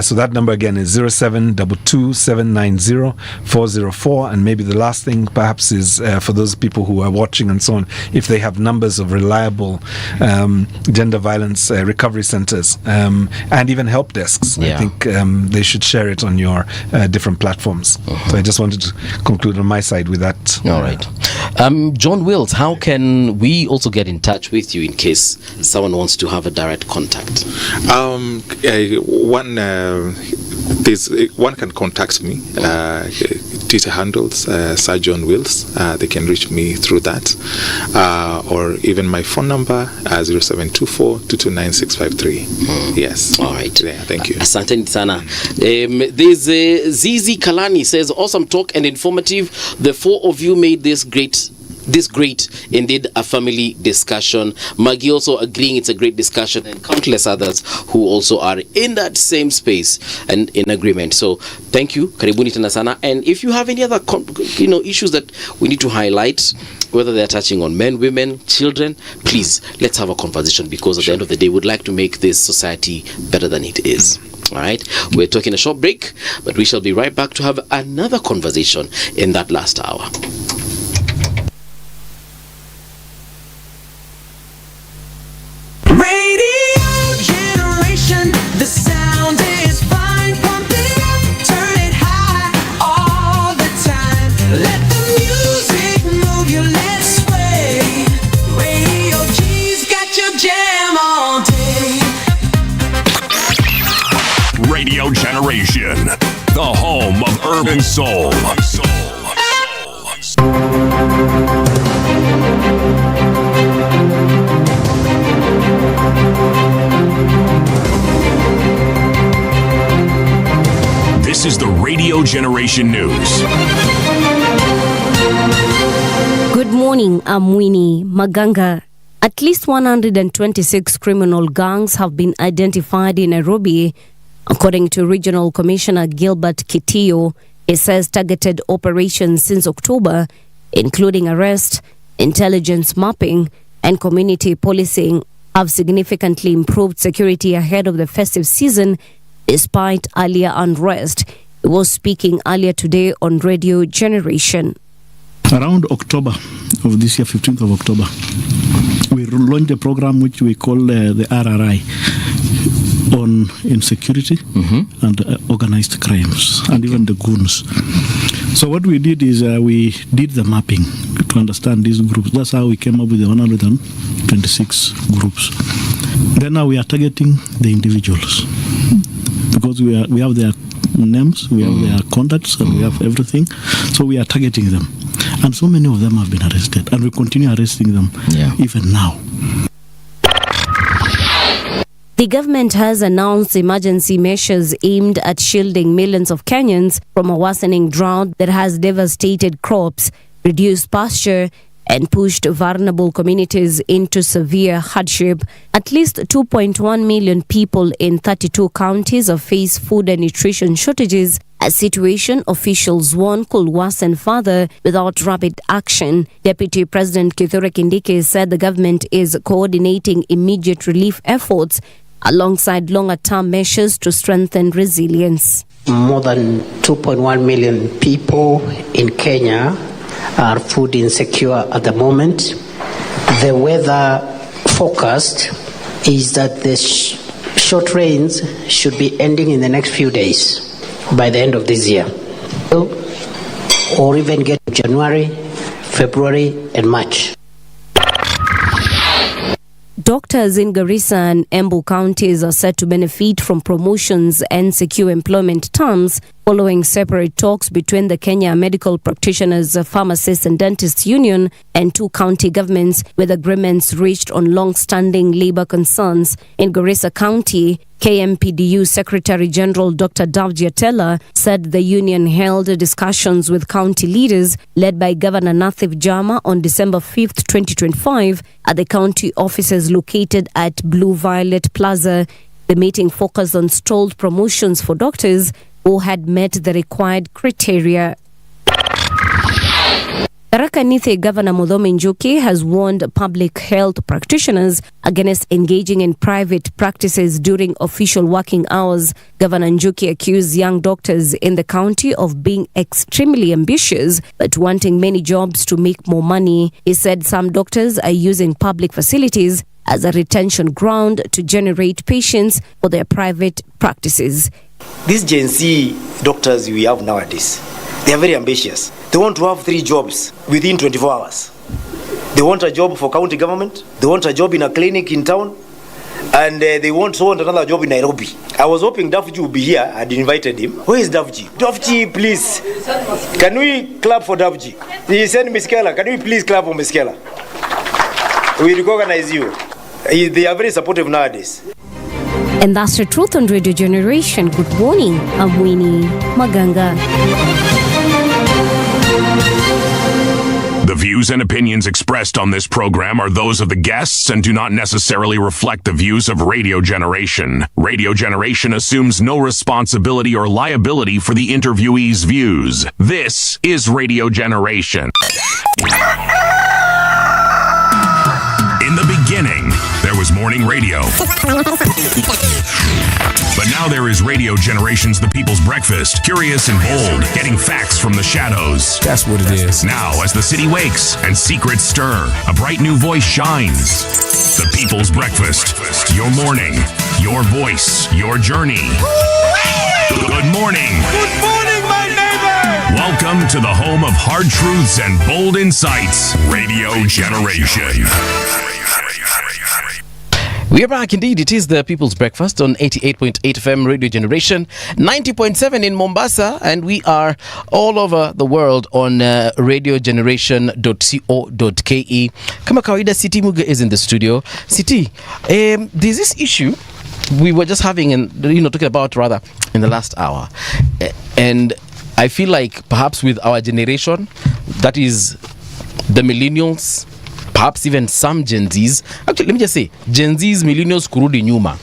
so that number again is 0722-790-404. And maybe the last thing perhaps is for those people who are watching and so on, if they have numbers of reliable gender violence recovery centers and even help desks, I think they should share it on your different platforms. So I just wanted to conclude on my side with that. All right. John Wills, how can we also get in touch with you in case someone wants to have a direct contact? One can contact me. Twitter handles Sir John Wills. They can reach me through that, or even my phone number 0724-229-653. Yes. All right. Yeah, thank you. Asante sana. There's Zizi Kalani says, awesome talk and informative. The four of you made this great, indeed, a family discussion. Maggie also agreeing it's a great discussion, and countless others who also are in that same space and in agreement. So thank you, karibuni tena sana. And if you have any other issues that we need to highlight, whether they're touching on men, women, children, please let's have a conversation, because at the end of the day we'd like to make this society better than it is. All right, we're taking a short break, but we shall be right back to have another conversation in that last hour. The sound is fine, pump it up, turn it high, all the time. Let the music move you, let's sway. Radio G's got your jam all day. Radio Generation, the home of urban soul. This is the Radio Generation News. Good morning, I'm Winnie Maganga. At least 126 criminal gangs have been identified in Nairobi, according to Regional Commissioner Gilbert Kitio. He says targeted operations since October, including arrest, intelligence mapping, and community policing, have significantly improved security ahead of the festive season, despite earlier unrest. He was speaking earlier today on Radio Generation. Around October of this year, 15th of October, we launched a program which we call the RRI on insecurity and organized crimes, and even the goons. So what we did is we did the mapping to understand these groups. That's how we came up with the 126 groups. Then now we are targeting the individuals, because we have their names, we have their contacts, and we have everything. So we are targeting them. And so many of them have been arrested, and we continue arresting them even now. The government has announced emergency measures aimed at shielding millions of Kenyans from a worsening drought that has devastated crops, reduced pasture, and pushed vulnerable communities into severe hardship. At least 2.1 million people in 32 counties have faced food and nutrition shortages, a situation officials warn could worsen further without rapid action. Deputy President Kithure Kindiki said the government is coordinating immediate relief efforts alongside longer-term measures to strengthen resilience. More than 2.1 million people in Kenya are food insecure at the moment. The weather forecast is that the short rains should be ending in the next few days by the end of this year, or even get January, February, and March. Doctors in Garissa and Embu counties are set to benefit from promotions and secure employment terms following separate talks between the Kenya Medical Practitioners, Pharmacists and Dentists Union and two county governments, with agreements reached on long-standing labor concerns. In Garissa County, KMPDU Secretary General Dr. Davji Atela said the union held discussions with county leaders led by Governor Nathif Jama on December 5th, 2025 at the county offices located at Blue Violet Plaza. The meeting focused on stalled promotions for doctors who had met the required criteria. Tharaka Nithi Governor Muthoni Njuki has warned public health practitioners against engaging in private practices during official working hours. Governor Njuki accused young doctors in the county of being extremely ambitious but wanting many jobs to make more money. He said some doctors are using public facilities as a retention ground to generate patients for their private practices. These Gen Z doctors we have nowadays, they are very ambitious. They want to have 3 jobs within 24 hours. They want a job for county government, they want a job in a clinic in town, and they want another job in Nairobi. I was hoping Davji would be here. I'd invited him. Where is Davji? Davji, please. Can we clap for Davji? He sent Miskela. Can we please clap for Miskela? We recognize you. They are very supportive nowadays. And that's the truth on Radio Generation. Good morning. I'm Winnie Maganga. The views and opinions expressed on this program are those of the guests and do not necessarily reflect the views of Radio Generation. Radio Generation assumes no responsibility or liability for the interviewee's views. This is Radio Generation. In the beginning, there was morning radio. But now there is Radio Generation's The People's Breakfast, curious and bold, getting facts from the shadows. That's what it is. Now, as the city wakes and secrets stir, a bright new voice shines. The People's Breakfast, your morning, your voice, your journey. Good morning. Good morning, my neighbor. Welcome to the home of hard truths and bold insights, Radio Generation. We are back indeed. It is the People's Breakfast on 88.8 FM Radio Generation, 90.7 in Mombasa, and we are all over the world on radiogeneration.co.ke. Kama kawaida, City Muge is in the studio. City, there's this issue we were just having, talking about rather in the last hour, and I feel like perhaps with our generation, that is the millennials, perhaps even some Gen Zs. Actually, let me just say, Gen Zs, millennials, kurudi nyuma.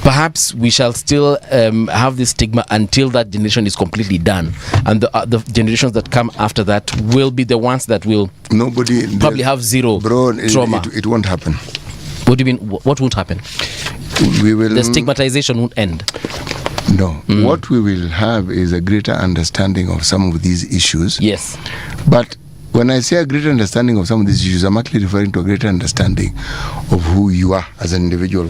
Perhaps we shall still have this stigma until that generation is completely done, and the generations that come after that will be the ones that will probably have zero trauma. It won't happen. What do you mean? What won't happen? The stigmatization won't end. No. What we will have is a greater understanding of some of these issues. Yes. But when I say a greater understanding of some of these issues, I'm actually referring to a greater understanding of who you are as an individual.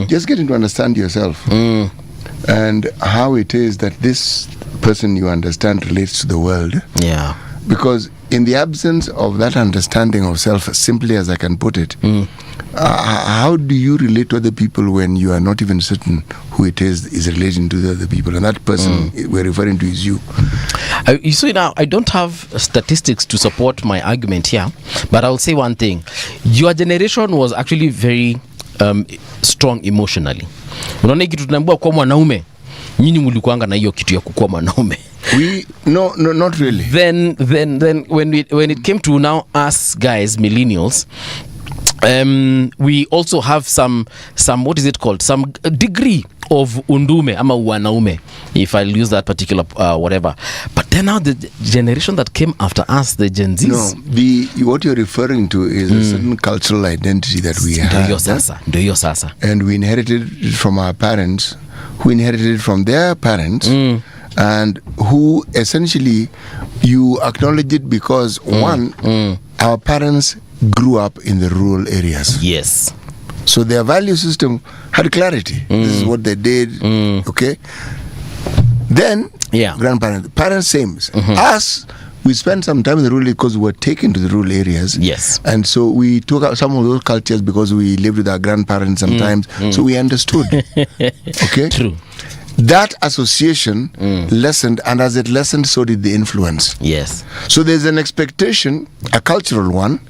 Just getting to understand yourself and how it is that this person you understand relates to the world. Yeah. Because in the absence of that understanding of self, simply as I can put it, how do you relate to other people when you are not even certain who it is relating to the other people? And that person we're referring to is you. You see, now, I don't have statistics to support my argument here, but I'll say one thing. Your generation was actually very strong emotionally. Unaona kitu tunaambiwa kwa mwanaume, nyinyi mlikuanga na hiyo kitu ya kukua mwanaume. No, not really. Then when it came to now us guys, millennials, we also have some what is it called, some degree of undume ama wanaume, if I'll use that particular whatever. But then now the generation that came after us, the Gen Zs, no, what you're referring to is a certain cultural identity that we have, ndio sasa, and we inherited it from our parents, who inherited it from their parents, and who essentially you acknowledge it because one, our parents grew up in the rural areas. Yes. So their value system had clarity. This is what they did. Okay. Then grandparents, parents, same. Us, we spent some time in the rural because we were taken to the rural areas. Yes. And so we took out some of those cultures because we lived with our grandparents sometimes. So we understood. Okay. True. That association lessened, and as it lessened, so did the influence. Yes. So there's an expectation, a cultural one,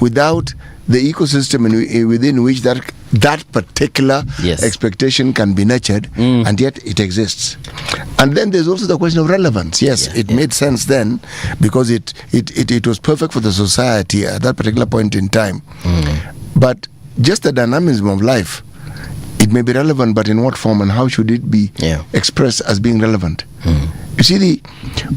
without the ecosystem within which that particular expectation can be nurtured, and yet it exists. And then there's also the question of relevance. Yes, it made sense then because it was perfect for the society at that particular point in time. But just the dynamism of life, it may be relevant, but in what form and how should it be expressed as being relevant? You see,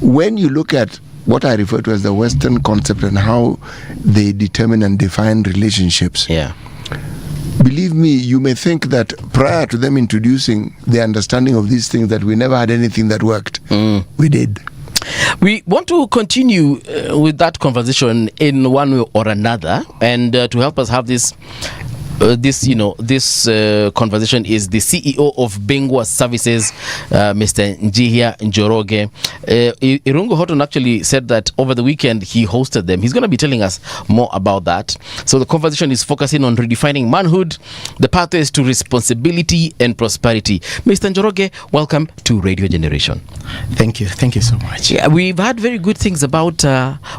when you look at what I refer to as the Western concept and how they determine and define relationships, believe me, you may think that prior to them introducing the understanding of these things that we never had anything that worked. We did. We want to continue with that conversation in one way or another, and to help us have this conversation is the CEO of Bingwa Services, Mr. Njihia Njoroge. Irungu Horton actually said that over the weekend he hosted them. He's going to be telling us more about that. So the conversation is focusing on redefining manhood, the pathways to responsibility and prosperity. Mr. Njoroge, welcome to Radio Generation. Thank you so much. Yeah, we've had very good things about,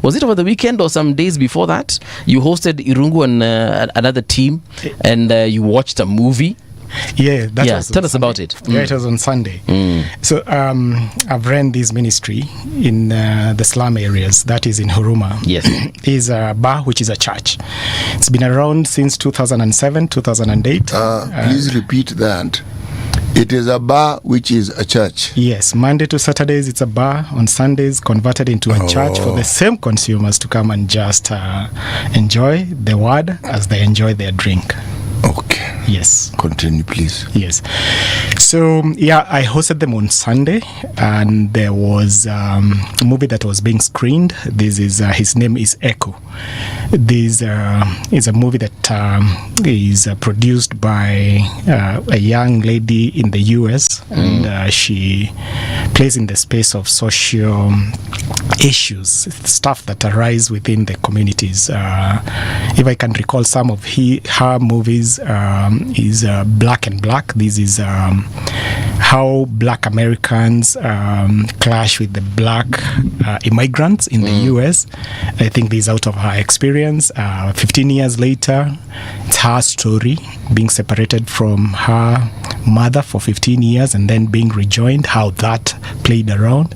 was it over the weekend or some days before that? You hosted Irungu and another team, and you watched a movie. Yeah, that was tell us about it. Yeah, it was on Sunday. So I've ran this ministry in the slum areas, that is in Huruma. Yes. Is a bar which is a church. It's been around since 2007, 2008. Please repeat that. It is a bar which is a church. Yes, Monday to Saturdays it's a bar. On Sundays converted into a church for the same consumers to come and just enjoy the word as they enjoy their drink. Okay. Yes. Continue, please. Yes. So, I hosted them on Sunday, and there was a movie that was being screened. This is, his name is Echo. This is a movie that is produced by a young lady in the US, and she plays in the space of social issues, stuff that arise within the communities. If I can recall some of her movies, is Black and Black. This is how Black Americans clash with the Black immigrants in the US. I think this is out of her experience. 15 years later, it's her story, being separated from her mother for 15 years and then being rejoined, how that played around,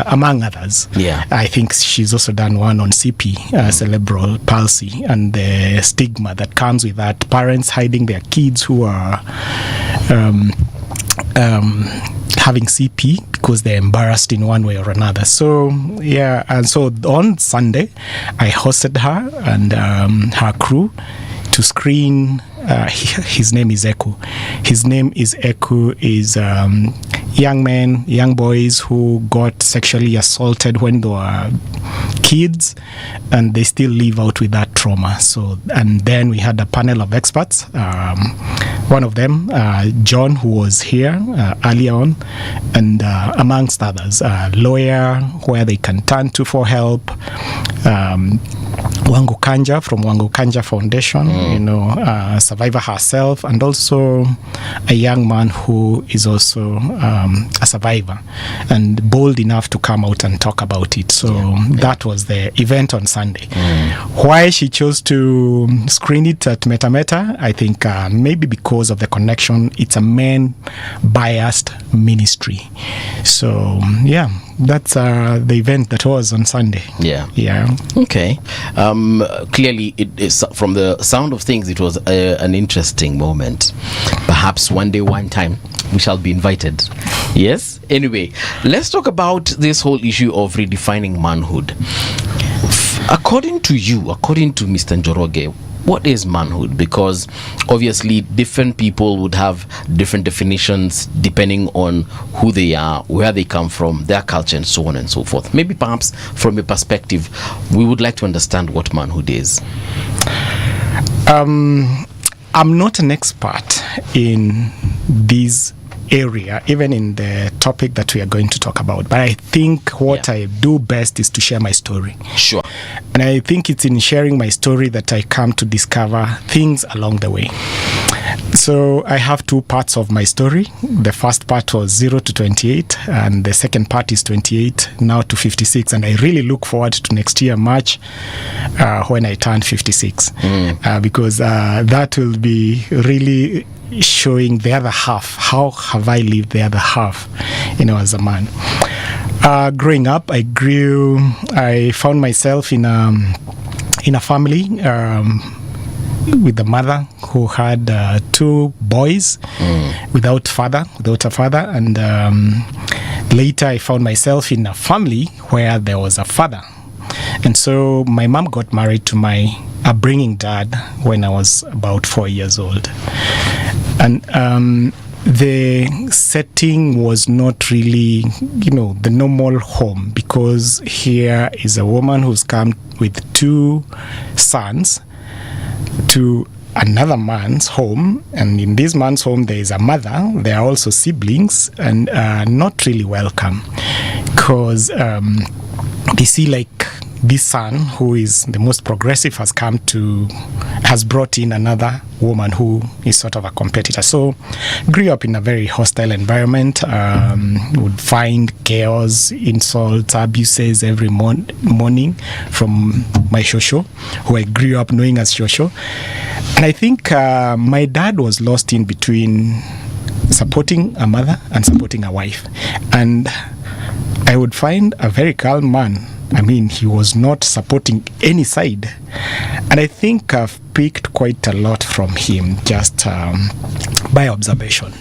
among others. I think she's also done one on CP, cerebral palsy, and the stigma that comes with that, parents hiding their kids who are having CP because they're embarrassed in one way or another. So and so on Sunday I hosted her and her crew to screen. His name is Echo. His name is Echo is young men, young boys who got sexually assaulted when they were kids, and they still live out with that trauma. So, and then we had a panel of experts. One of them, John, who was here earlier on, and amongst others, a lawyer where they can turn to for help. Wangu Kanja from Wangu Kanja Foundation, survivor herself, and also a young man who is also a survivor and bold enough to come out and talk about it. So that was the event on Sunday. Why she chose to screen it at Meta, I think maybe because of the connection. It's a men-biased ministry. So that's the event that was on Sunday. Okay. Clearly, it is, from the sound of things, it was an interesting moment. Perhaps one day, one time, we shall be invited. Yes? Anyway, let's talk about this whole issue of redefining manhood. According to Mr. Njoroge, what is manhood? Because obviously different people would have different definitions depending on who they are, where they come from, their culture, and so on and so forth. Maybe perhaps from a perspective, we would like to understand what manhood is. I'm not an expert in this area, even in the topic that we are going to talk about, but I think what I do best is to share my story. Sure. And I think it's in sharing my story that I come to discover things along the way. So I have two parts of my story. The first part was 0 to 28, and the second part is 28 now to 56. And I really look forward to next year, March, when I turn 56, because that will be really showing the other half. How have I lived the other half, as a man? Growing up, I found myself in a family with a mother who had two boys without a father, and later I found myself in a family where there was a father. And so my mom got married to my upbringing dad when I was about 4 years old. And the setting was not really, the normal home, because here is a woman who's come with two sons to another man's home, and in this man's home there is a mother, there are also siblings, and not really welcome, because they see like this son, who is the most progressive, has brought in another woman who is sort of a competitor. So grew up in a very hostile environment, would find chaos, insults, abuses every morning from my shosho, who I grew up knowing as shosho. And I think my dad was lost in between supporting a mother and supporting a wife. And I would find a very calm man. I mean, he was not supporting any side. And I think I've picked quite a lot from him, just by observation.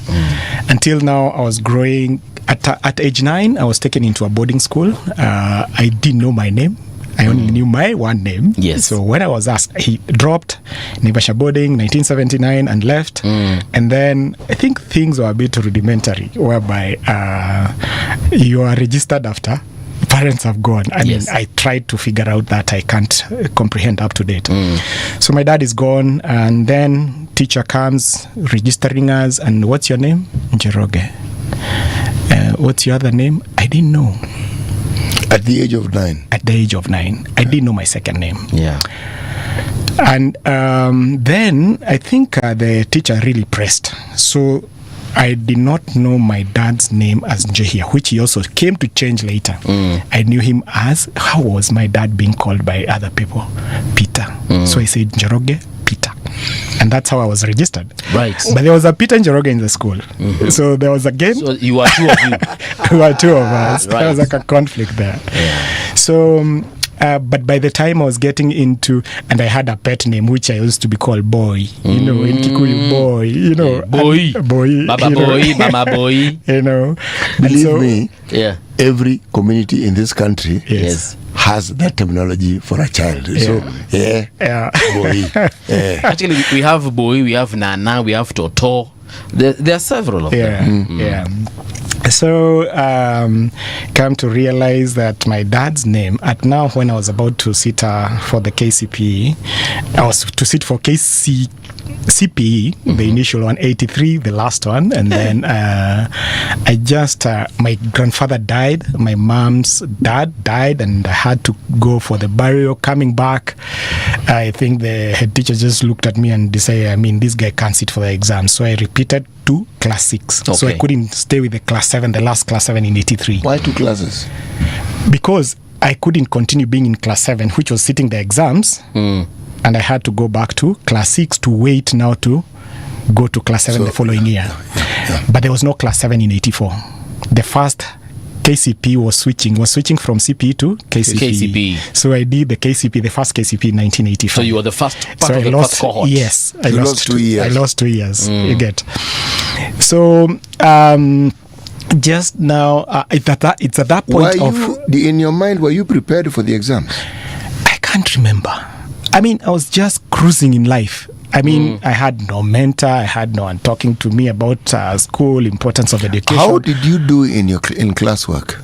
Until now, I was growing. At age 9, I was taken into a boarding school. I didn't know my name. I only knew my one name. Yes. So when I was asked, he dropped Naivasha boarding 1979 and left. And then I think things were a bit rudimentary, whereby you are registered after parents have gone. I mean, I tried to figure out that. I can't comprehend up to date. So my dad is gone, and then teacher comes registering us. And what's your name? Njoroge. What's your other name? I didn't know. At the age of 9? At the age of 9. I didn't know my second name. Yeah. And then I think the teacher really pressed. So I did not know my dad's name as Njehia, which he also came to change later. I knew him as, how was my dad being called by other people? Peter. So I said Njoroge Peter. And that's how I was registered. Right. But there was a Peter Njoroge in the school. So there was a game. So you were two of you. We were two of us. Right. There was like a conflict there. Yeah. So but by the time I was getting into, and I had a pet name which I used to be called Boy, in Kikuyu, Boy, Boy, Baba Boy, Mama Boy, Believe me, every community in this country has that terminology for a child. So, Boy. Actually, we have Boy, we have Nana, we have Toto. There are several of them. So come to realize that my dad's name, at now when I was about to sit for the KCPE, I was to sit for CPE, the initial one, 83, the last one, and then I just, my grandfather died, my mom's dad died, and I had to go for the burial. Coming back, I think the head teacher just looked at me and decided, this guy can't sit for the exam. So I repeated to class 6. So I couldn't stay with the class 7, the last class 7 in 83. Why 2 classes? Because I couldn't continue being in class 7, which was sitting the exams. And I had to go back to class 6 to wait now to go to class 7 the following year. But there was no class 7 in 84. The first KCP was switching from CPE to KCP. So I did the first KCP in 1985. So you were the first part of the first cohort. Yes. I lost 2 years. I lost 2 years. You get. So just now, it's at that point in your mind, were you prepared for the exams? I can't remember. I mean, I was just cruising in life. I mean, I had no mentor. I had no one talking to me about school, importance of education. How did you do in your in classwork?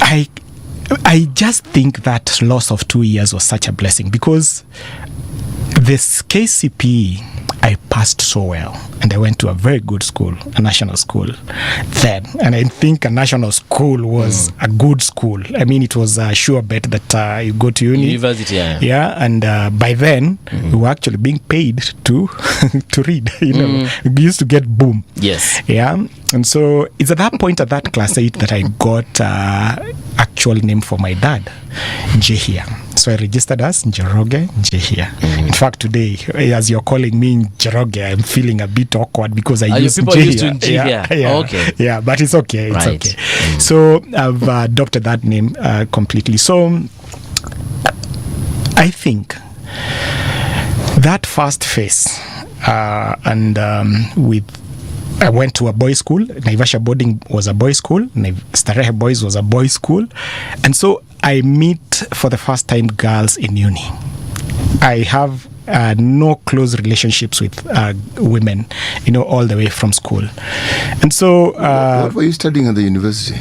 I just think that loss of 2 years was such a blessing, because this KCPE, I passed so well, and I went to a very good school, a national school then, and I think a national school was a good school. I mean, it was a sure bet that you go to university. Yeah, and by then we were actually being paid to to read. You know, we used to get boom. Yes. Yeah, and so it's at that point, at that class 8, that I got actual name for my dad, Jehia. So I registered as Njoroge Jehia. In fact, today, as you're calling me Njoroge, I'm feeling a bit awkward because I use people Jehia. used to Jehia. Okay. Yeah, but it's okay. It's Right. okay. So I've adopted that name completely. So I think that first phase, and with I went to a boys' school. Naivasha boarding was a boys' school. Starehe boys was a boys' school. And so I meet for the first time girls in uni. I have no close relationships with women, you know, all the way from school. And so what were you studying at the university?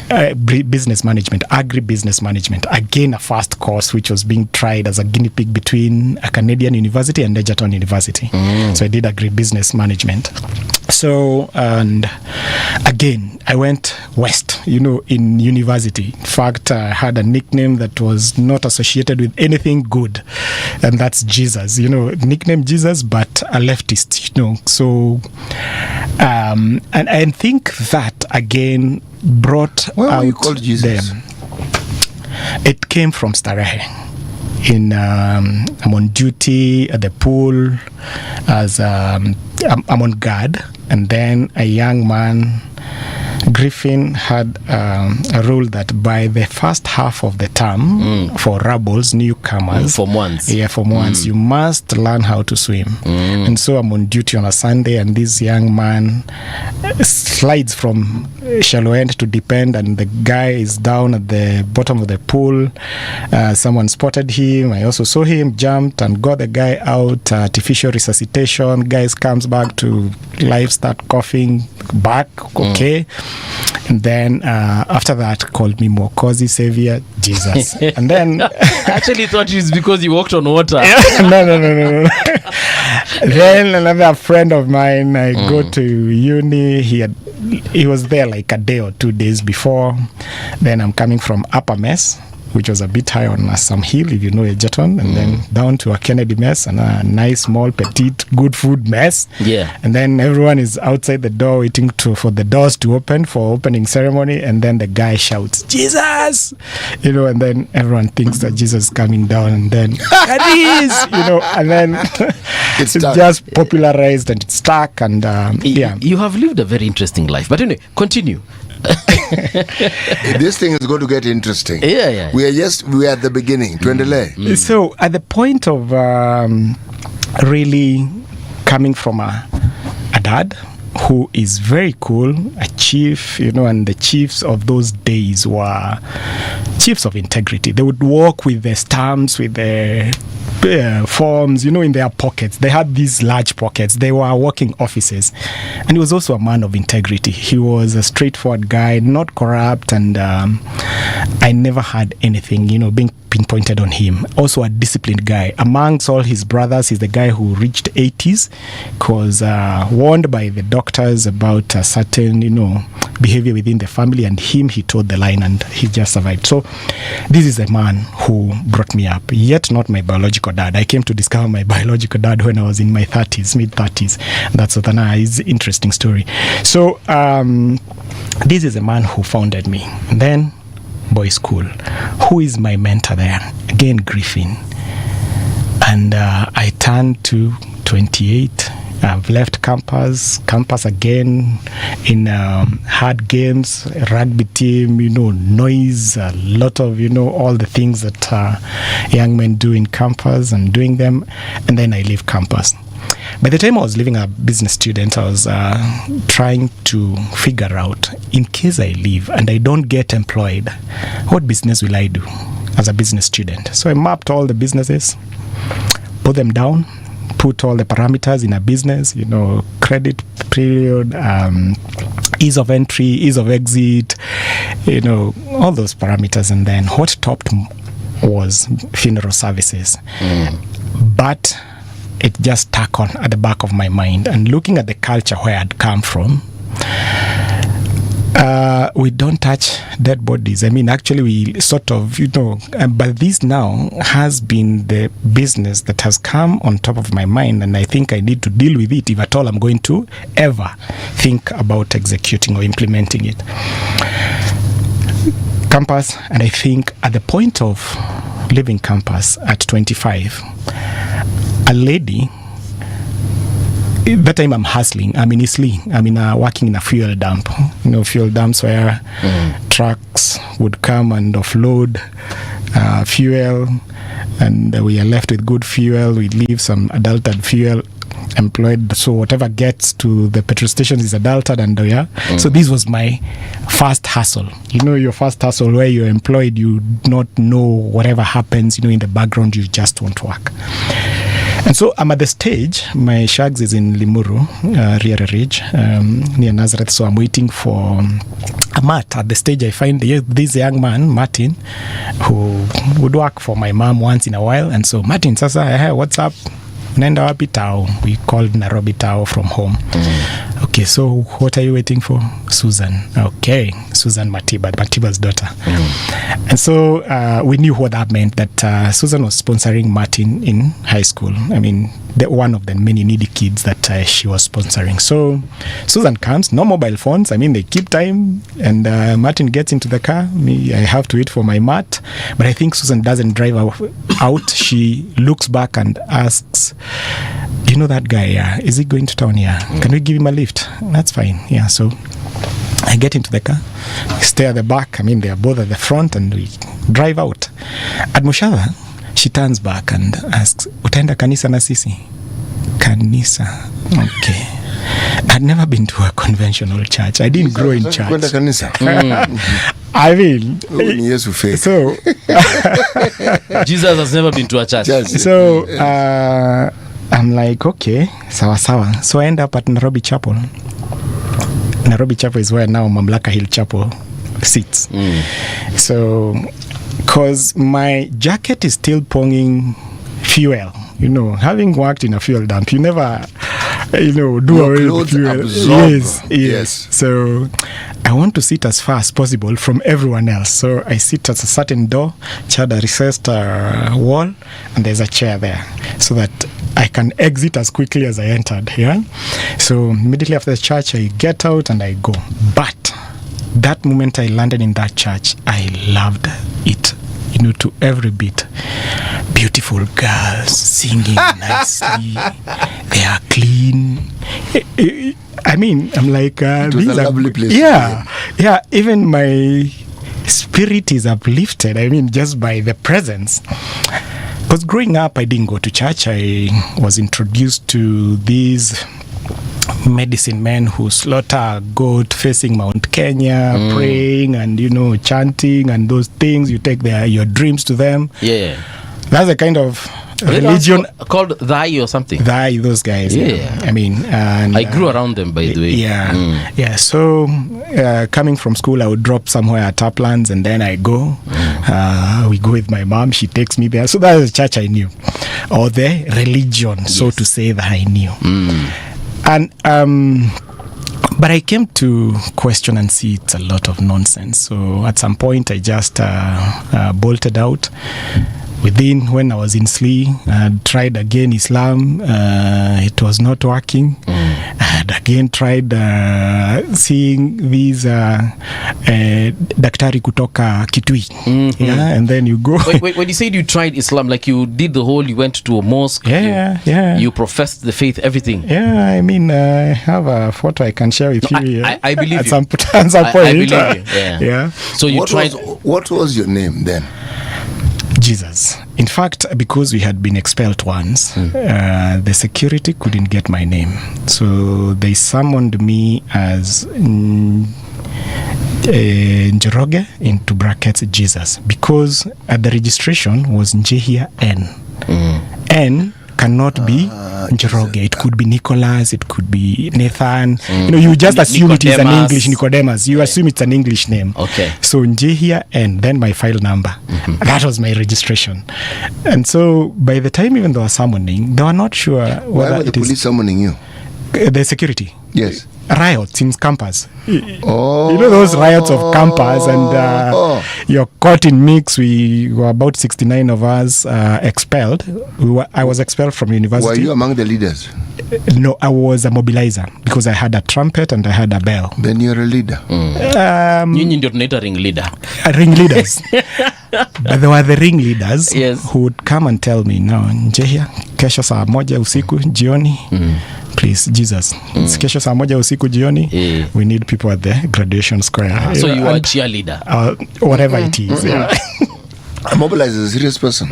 Business management, agri-business management. Again, a first course which was being tried as a guinea pig between a Canadian university and Egerton University. So I did agri-business management. So, and again, I went west, you know, in university. In fact, I had a nickname that was not associated with anything good, and that's Jesus, you know, nickname Jesus, but a leftist, you know. So, and I think that again brought Why were you out called Jesus? them. It came from Starehe. I'm on duty at the pool as I'm on guard, and then a young man, Griffin, had a rule that by the first half of the term for rebels, newcomers, Form ones. Yeah, Form ones, you must learn how to swim. And so I'm on duty on a Sunday, and this young man slides from shallow end to deep end, and the guy is down at the bottom of the pool. Someone spotted him. I also saw him, jumped and got the guy out. Artificial resuscitation. Guys comes back to life, start coughing back. Okay. And then after that, called me Mwokozi, Savior, Jesus. And then actually thought it's because you walked on water. no. Then another friend of mine, I go to uni. He was there like a day or 2 days before. Then I'm coming from Upper Mess, which was a bit high on some hill, if you know Egerton, and then down to a Kennedy mess, and a nice, small, petite, good food mess. Yeah. And then everyone is outside the door waiting for the doors to open for opening ceremony, and then the guy shouts, Jesus! You know, and then everyone thinks that Jesus is coming down, and then, it is! You know, and then it's just popularized and it's stuck, and yeah. You have lived a very interesting life. But anyway, continue. This thing is going to get interesting. Yeah. We are at the beginning. Tuendelee. So at the point of really coming from a dad who is very cool, a chief, you know, and the chiefs of those days were chiefs of integrity. They would walk with their stamps, with their forms, you know, in their pockets. They had these large pockets. They were working offices. And he was also a man of integrity. He was a straightforward guy, not corrupt, and I never had anything, you know, being pinpointed on him. Also a disciplined guy. Amongst all his brothers, he's the guy who reached 80s because warned by the doctors about a certain, you know, behavior within the family, and he toed the line and he just survived. So this is a man who brought me up, yet not my biological dad. I came to discover my biological dad when I was in my 30s, mid-30s. That's what is an interesting story. So this is a man who founded me. And then boys' school. Who is my mentor there? Again, Griffin. And I turned to 28. I've left campus again in hard games, rugby team, you know, noise, a lot of, you know, all the things that young men do in campus and doing them. And then I leave campus. By the time I was leaving a business student, I was trying to figure out, in case I leave and I don't get employed, what business will I do as a business student? So I mapped all the businesses. put them down, put all the parameters in a business, credit period, ease of entry, ease of exit, all those parameters. And then what topped was funeral services. But it just stuck on at the back of my mind. And looking at the culture where I'd come from, we don't touch dead bodies. I mean, actually, we sort of, but this now has been the business that has come on top of my mind, and I think I need to deal with it if at all I'm going to ever think about executing or implementing it. Campus, and I think at the point of leaving campus at 25, a lady, that time I'm hustling. I'm in Eastleigh. I'm working in a fuel dump. Fuel dumps where trucks would come and offload fuel, and we are left with good fuel. We leave some adulterated fuel employed, so whatever gets to the petrol stations is adulterated, and so this was my first hustle. Your first hustle where you're employed, you do not know whatever happens, in the background, you just want to work. And so I'm at the stage, my shags is in Limuru, Riara Ridge, near Nazareth, so I'm waiting for a mat. At the stage, I find this young man, Martin, who would work for my mom once in a while. And so, Martin, sasa, hey, what's up? Nenda wapi tao? We called Nairobi tao from home. Okay, so what are you waiting for? Susan. Okay, Susan Matiba's daughter. And so we knew what that meant, that Susan was sponsoring Martin in high school. I mean, one of the many needy kids that she was sponsoring. So Susan comes, no mobile phones. I mean, they keep time, and Martin gets into the car. I have to wait for my mat. But I think Susan doesn't drive out. She looks back and asks, that guy, is he going to town here? Can we give him a lift? That's fine. Yeah, so I get into the car, stay at the back. I mean, they are both at the front, and we drive out. At Mushava, she turns back and asks, utaenda kanisa na sisi? Kanisa. Okay. I'd never been to a conventional church. I didn't grow in church. I mean, so Jesus has never been to a church. So I'm like, okay, sawa. So I end up at Nairobi Chapel. Nairobi Chapel is where now Mamlaka Hill Chapel sits. So, because my jacket is still ponging fuel, having worked in a fuel dump, you never, do away with fuel. Yes. So I want to sit as far as possible from everyone else. So I sit at a certain door, which had a recessed wall, and there's a chair there, so that I can exit as quickly as I entered. Yeah. So immediately after the church, I get out and I go. But that moment I landed in that church, I loved it, to every bit. Beautiful girls singing nicely. They are clean. I mean, I'm like, it was a lovely place. Yeah. Even my spirit is uplifted. I mean, just by the presence. Because growing up, I didn't go to church. I was introduced to these medicine men who slaughter a goat facing Mount Kenya, praying and, chanting and those things. You take your dreams to them. Yeah. That's a kind of religion called Thai or something. Thai, those guys. Yeah. I mean, and I grew around them, by the way. Yeah. So coming from school, I would drop somewhere at Uplands, and then I go. We go with my mom. She takes me there. So that is the church I knew, or the religion, so to say, that I knew. And but I came to question and see it's a lot of nonsense. So at some point, I just bolted out. When I was in Slee, I tried again Islam. It was not working. I had again tried seeing these daktari kutoka Kitui. Yeah, and then you go. Wait, when you said you tried Islam, like you did the whole, you went to a mosque. Yeah. You professed the faith, everything. Yeah, I mean, I have a photo I can share with you. I believe at you. Some point. I believe you. Yeah. So you tried. What was your name then? Jesus. In fact, because we had been expelled once, the security couldn't get my name. So they summoned me as Njoroge, into brackets Jesus, because at the registration was Njehia N. N cannot be Njoroge. It could be Nicholas, it could be Nathan. You just assume it is an English Nicodemus. You assume it's an English name. Okay. So Njehia, and then my file number. That was my registration. And so by the time even they were summoning, they were not sure whether Why were the police summoning you? The security. Yes. Riots in campus. Oh. You know those riots of campus, and you're caught in mix. We were about 69 of us expelled. I was expelled from university. Were you among the leaders? No, I was a mobilizer because I had a trumpet and I had a bell. Then you're a leader. Nyinyi ndio tunaita ring leader. Ring leaders. But there were the ring leaders Yes. who would come and tell me, no, Njehia, kesho saa moja usiku jioni. Please, Jesus. Kesho saa moja usiku jioni. We need people at the graduation square. So you are a cheerleader. Whatever it is. Yeah. A mobilizer is a serious person.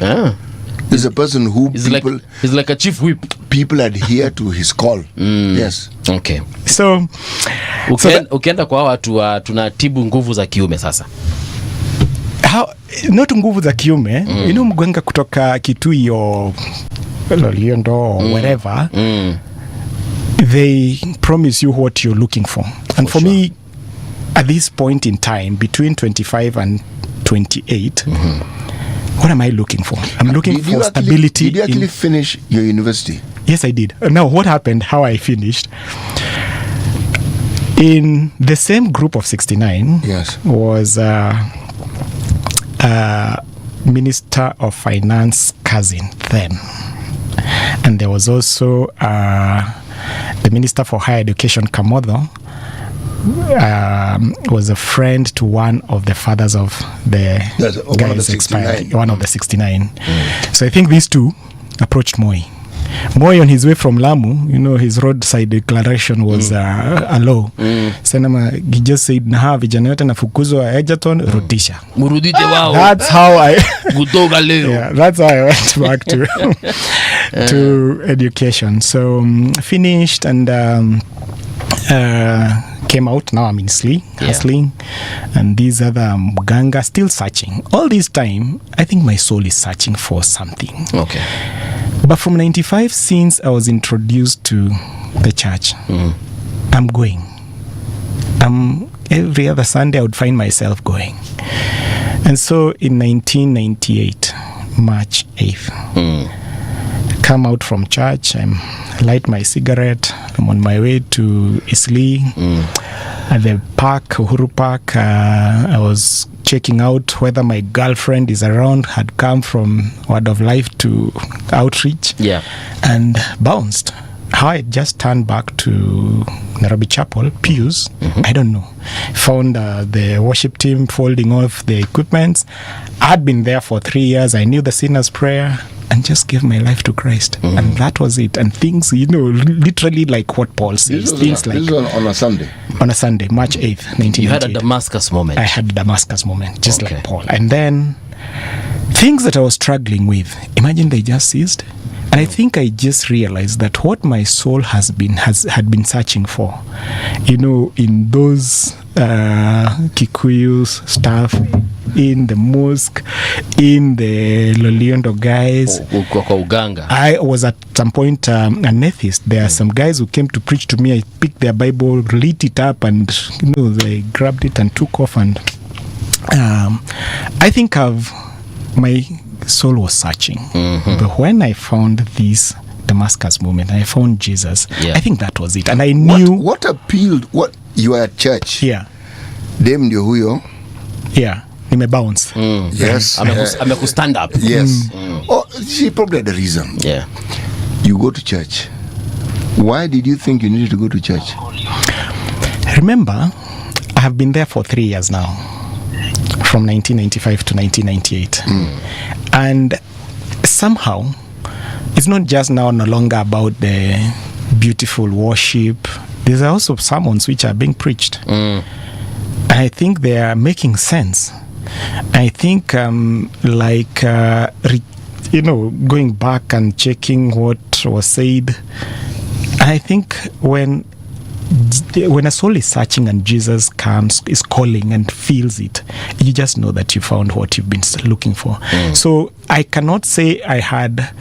He's a person who he's like a chief whip. People adhere to his call. Yes. Okay. So ukienda kwa watu tunatibu nguvu za kiume sasa. Not nguvu za kiume. Mgwenga kutoka Kitui or Loliondo or wherever. They promise you what you're looking for. And for me, at this point in time, between 25 and 28, what am I looking for? I'm looking for stability. Did you actually finish your university? Yes, I did. Now, what happened, how I finished, in the same group of 69 was Minister of Finance cousin then. And there was also the Minister for Higher Education, Kamodho, was a friend to one of the fathers of the guys expired, one of the 69. So I think these two approached Moi. Moi, on his way from Lamu, his roadside declaration was a law. Senema, he just said, naha vijana yote nafukuzwa Egerton, rudisha. Murudite wao. That's how I Gutoga leo. Yeah, that's how I went back to education. So finished and came out. Now I'm in hustling, and these other mganga still searching. All this time, I think my soul is searching for something. Okay. But from 95, since I was introduced to the church, I'm going. Every other Sunday I would find myself going. And so in 1998, March 8th, come out from church, I light my cigarette, I'm on my way to Isli, at the park, Uhuru Park. I was checking out whether my girlfriend is around, had come from Word of Life to outreach, and bounced. How I just turned back to Nairobi Chapel, pews, I don't know. Found the worship team folding off the equipment. I had been there for 3 years. I knew the sinner's prayer and just gave my life to Christ. And that was it. And things, literally like what Paul says. This was on a Sunday? On a Sunday, March 8th, 1998. You had a Damascus moment. I had a Damascus moment, just like Paul. And then things that I was struggling with, imagine they just ceased. And I think I just realized that what my soul had been searching for, in those Kikuyu stuff, in the mosque, in the Loliondo guys. I was at some point an atheist. There are some guys who came to preach to me. I picked their Bible, lit it up, and they grabbed it and took off. And I think my soul was searching. But when I found this Damascus moment, I found Jesus. I think that was it. And I knew what appealed. What you were at church. Yeah. Dem ndio huyo. Yeah. Nimebounce. Yes. Ameku stand up. Yes. Oh, she probably had a reason. Yeah. You go to church. Why did you think you needed to go to church? Remember, I have been there for 3 years now. From 1995 to 1998. And somehow, it's not just now no longer about the beautiful worship. There's also sermons which are being preached. I think they are making sense. I think going back and checking what was said. I think when a soul is searching and Jesus comes, is calling and feels it, you just know that you found what you've been looking for. So I cannot say I had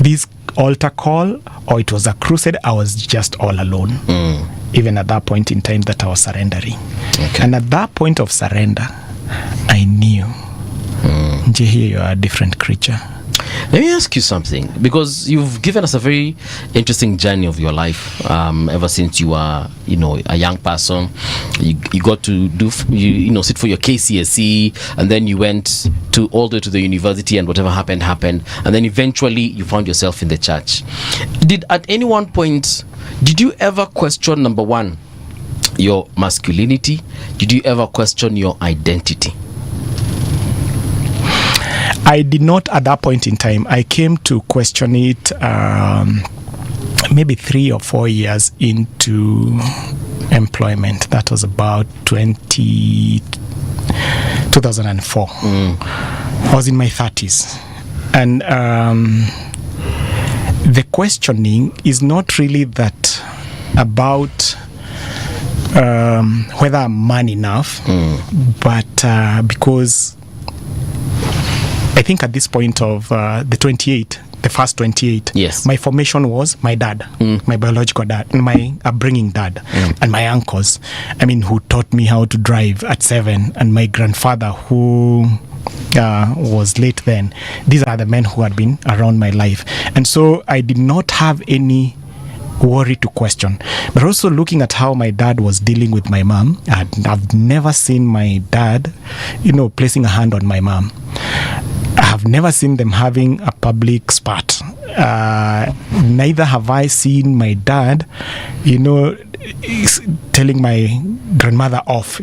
this altar call or it was a crusade, I was just all alone. Even at that point in time that I was surrendering. And at that point of surrender, I knew, Njehi, you are a different creature. Let me ask you something, because you've given us a very interesting journey of your life. Ever since you were, a young person, you got to do, sit for your KCSE, and then you went all the way to the university, and whatever happened, and then eventually you found yourself in the church. At any one point, did you ever question, number one, your masculinity? Did you ever question your identity? I did not at that point in time. I came to question it maybe 3 or 4 years into employment. That was about 2004. I was in my 30s. And the questioning is not really that about whether I'm man enough, but because I think at this point of the first 28, yes, my formation was my dad, my biological dad, my upbringing dad, and my uncles, who taught me how to drive at 7, and my grandfather who was late then. These are the men who had been around my life. And so I did not have any worry to question. But also looking at how my dad was dealing with my mom, I've never seen my dad, placing a hand on my mom. I have never seen them having a public spat. Neither have I seen my dad, telling my grandmother off,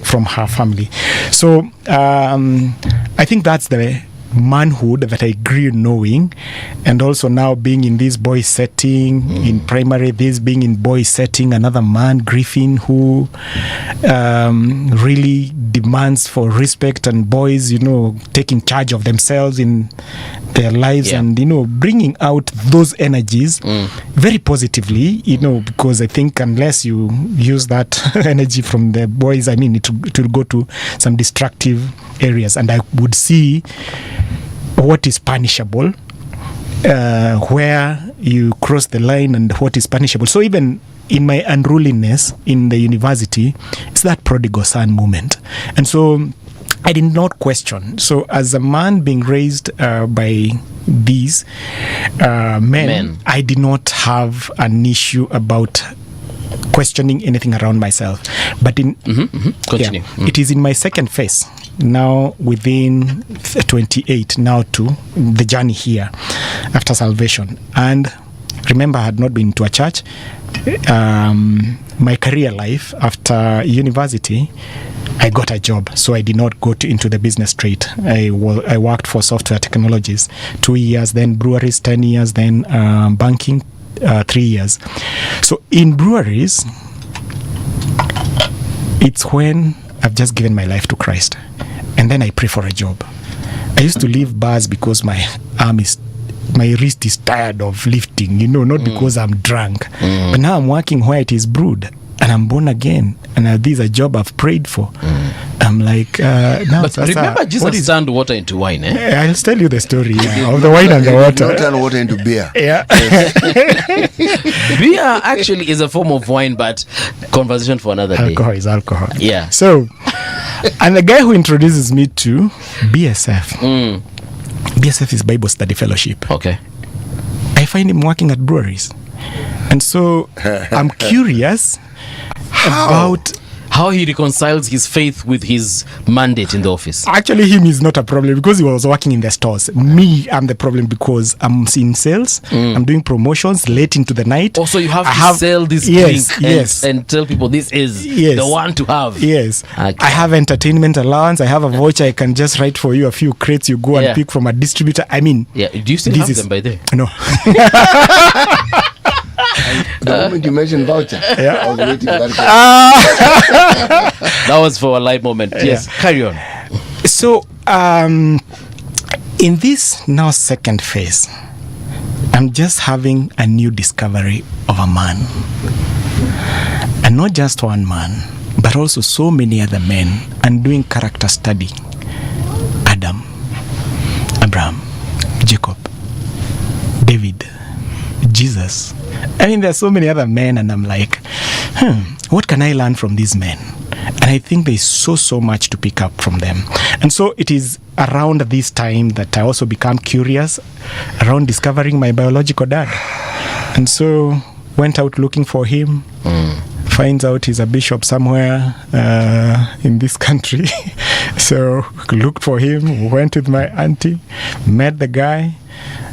from her family. So I think that's the manhood that I grew knowing, and also now being in this boy setting in primary, this being in boy setting, another man, Griffin, who really demands for respect, and boys, taking charge of themselves in their lives, and bringing out those energies very positively, because I think unless you use that energy from the boys, it will go to some destructive areas, and I would see what is punishable, where you cross the line, and what is punishable. So even in my unruliness in the university, it's that prodigal son moment. And so I did not question. So as a man being raised by these men, I did not have an issue about questioning anything around myself. But in Continue. it is in my second phase now, within 28 now, to the journey here after salvation. And remember, I had not been to a church. My career life after university, I got a job, so I did not go into the business trade. I worked for software technologies 2 years, then breweries 10 years, then banking 3 years. So in breweries, it's when I've just given my life to Christ, and then I pray for a job. I used to leave bars because my wrist is tired of lifting, not because I'm drunk. But now I'm working where it is brewed, and I'm born again, and this is a job I've prayed for. I'm like, now. But remember, Jesus turned water into wine, eh? I'll tell you the story of the wine and the water. Not turn water into beer. Yeah. Beer actually is a form of wine, but conversation for another day. Alcohol is alcohol. Yeah. So, and the guy who introduces me to BSF, BSF is Bible Study Fellowship. Okay. I find him working at breweries. And so I'm curious about how he reconciles his faith with his mandate in the office. Actually, him is not a problem because he was working in the stores. Me, I'm the problem because I'm in sales. I'm doing promotions late into the night. Also, you have to sell this drink and tell people this is the one to have. Yes. Okay. I have entertainment allowance. I have a voucher. I can just write for you a few crates. You go and pick from a distributor. Yeah. Do you still have them by there? No. The moment you mentioned voucher, I was waiting for that. That was for a live moment. Yes, carry on. So, in this now second phase, I'm just having a new discovery of a man. And not just one man, but also so many other men, and doing character study. Adam, Abraham, Jacob, David, Jesus. I mean, there's so many other men, and I'm like, what can I learn from these men? And I think there's so much to pick up from them. And so it is around this time that I also become curious around discovering my biological dad. And so went out looking for him. Finds out he's a bishop somewhere in this country. So looked for him, went with my auntie, met the guy,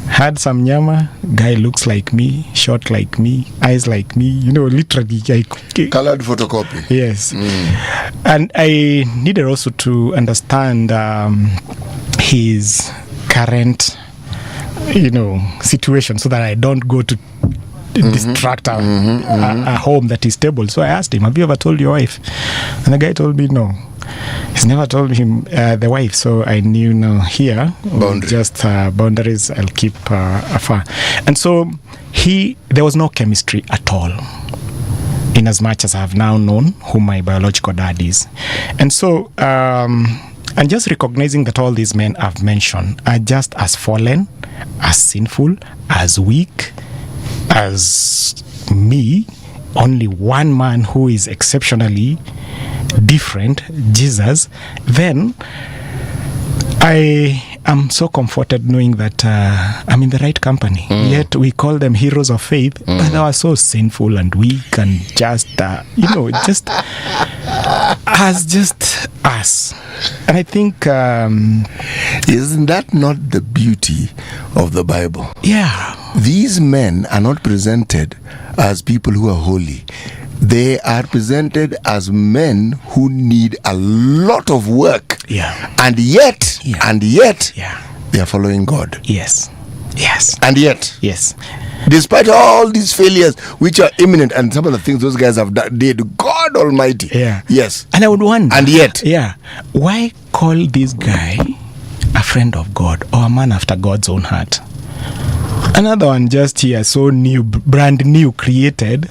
had some nyama. Guy looks like me, short like me, eyes like me, literally colored photocopy. Yes. And I needed also to understand his current situation, so that I don't go to distract a home that is stable. So I asked him, have you ever told your wife? And the guy told me no. He's never told him the wife. So I knew here just boundaries I'll keep afar. And so there was no chemistry at all, in as much as I have now known who my biological dad is. And so and just recognizing that all these men I've mentioned are just as fallen, as sinful, as weak as me, only one man who is exceptionally different, Jesus, then I am so comforted knowing that I'm in the right company. Yet we call them heroes of faith, but they are so sinful and weak and just, just us. And I think... isn't that not the beauty of the Bible? Yeah. These men are not presented as people who are holy. They are presented as men who need a lot of work. Yeah. And yet, they are following God. Yes. And yet, yes, despite all these failures which are imminent, and some of the things those guys have did, God Almighty. Yeah. Yes. And I would wonder. And yet. Yeah. Why call this guy a friend of God or a man after God's own heart? Another one just here, so new, brand new, created.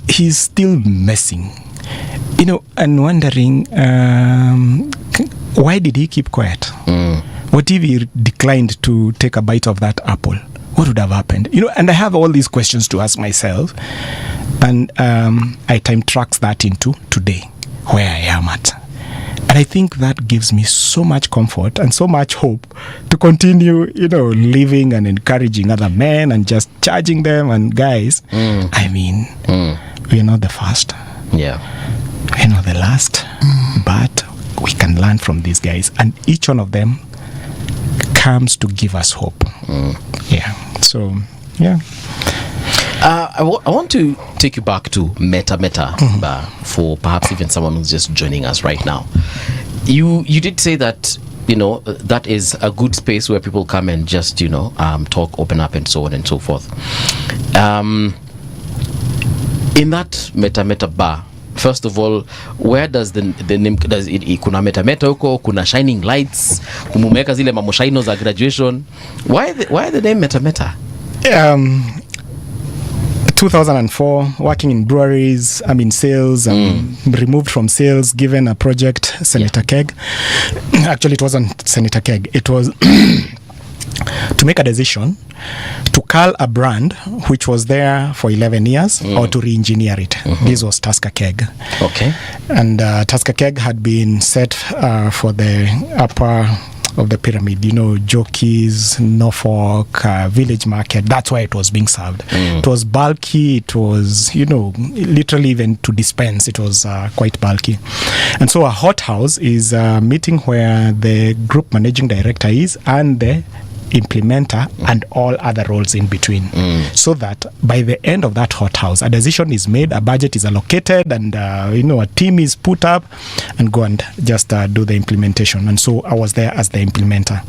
He's still messing. And wondering, why did he keep quiet? What if he declined to take a bite of that apple? What would have happened? And I have all these questions to ask myself. And I time tracks that into today, where I am at. And I think that gives me so much comfort and so much hope to continue, living and encouraging other men and just charging them. And guys, I mean, we're not the first. Yeah. We're not the last. But we can learn from these guys. And each one of them comes to give us hope. Yeah. So, yeah. I want to take you back to Meta for perhaps even someone who's just joining us right now. You did say that that is a good space where people come and just talk, open up, and so on and so forth. In that Meta bar, first of all, where does the name, kuna Meta huko, kuna shining lights, kumumeka zile mamoshaino za graduation? Why the name Meta? 2004, working in breweries, I'm in sales, removed from sales, given a project, Senator Keg. Actually, it wasn't Senator Keg. It was to make a decision to cull a brand which was there for 11 years or to re-engineer it. This was Tusker Keg. Okay. And Tusker Keg had been set for the upper of the pyramid, Jockeys, Norfolk, Village Market. That's why it was being served. It was bulky. It was, literally even to dispense, it was quite bulky. And so a hot house is a meeting where the group managing director is and the implementer and all other roles in between, so that by the end of that hot house, a decision is made, a budget is allocated, and a team is put up and go and just do the implementation. And so I was there as the implementer.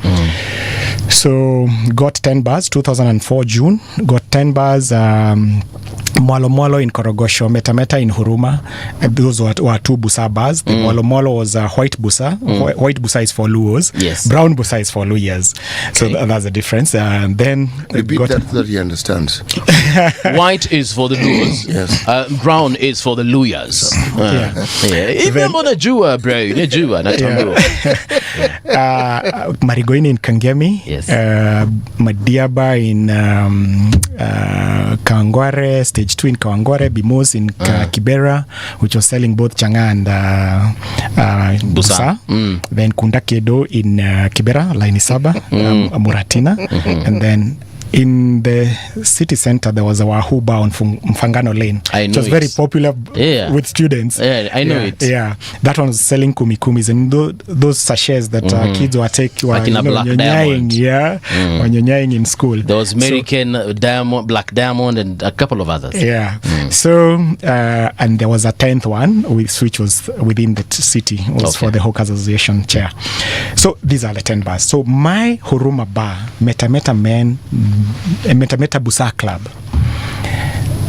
So got 10 bars, 2004 June, got 10 bars, Mwalo in Korogosho, Meta in Huruma. Those were two Busa bars. The Mwalo was white Busa. White Busa is for Luos. Yes. Brown Busa is for Luyas. So that's the difference. And then Repeat that so that he understands. White is for the Luos. Yes. Brown is for the Luyas. Even unajua bro, unajua natambua. Marigoini in Kangemi. Yes. Madiaba in Kawangware, stage 2 in Kawangware, Bimos in Kibera, which was selling both changa and busa. Then Kundakedo in Kibera, line Saba, Muratina, and then in the city center there was a Wahuba on Mfangano Lane. It was very popular with students. I know it. Yeah, that one was selling kumikumis and those sachets that kids were taking, Black Diamond. wanyonyaing in school. There was American Diamond, Black Diamond, and a couple of others. Yeah. So and there was a 10th one which was within the city. It was for the Hawkers Association chair. So these are the 10 bars. So my Huruma bar, Metameta Men, Metameta Busa Club,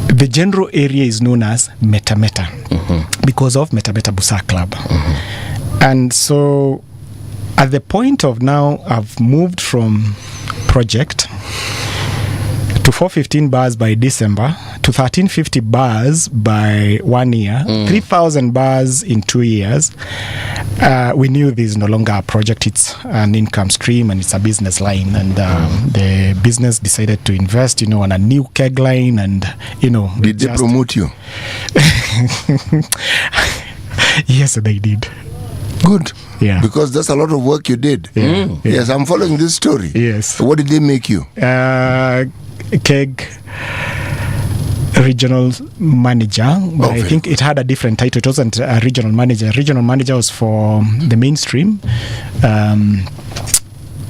the general area is known as Metameta because of Metameta Busa Club. And so at the point of now, I've moved from project to 415 bars by December to 1350 bars by 1 year, 3,000 bars in 2 years. We knew this is no longer a project, it's an income stream and it's a business line. And the business decided to invest, on a new keg line and, Did they promote you? Yes, they did. Good. Yeah. Because that's a lot of work you did. Yes, I'm following this story. Yes. What did they make you? Keg regional manager, but I think it had a different title. It wasn't a regional manager. Regional manager was for the mainstream.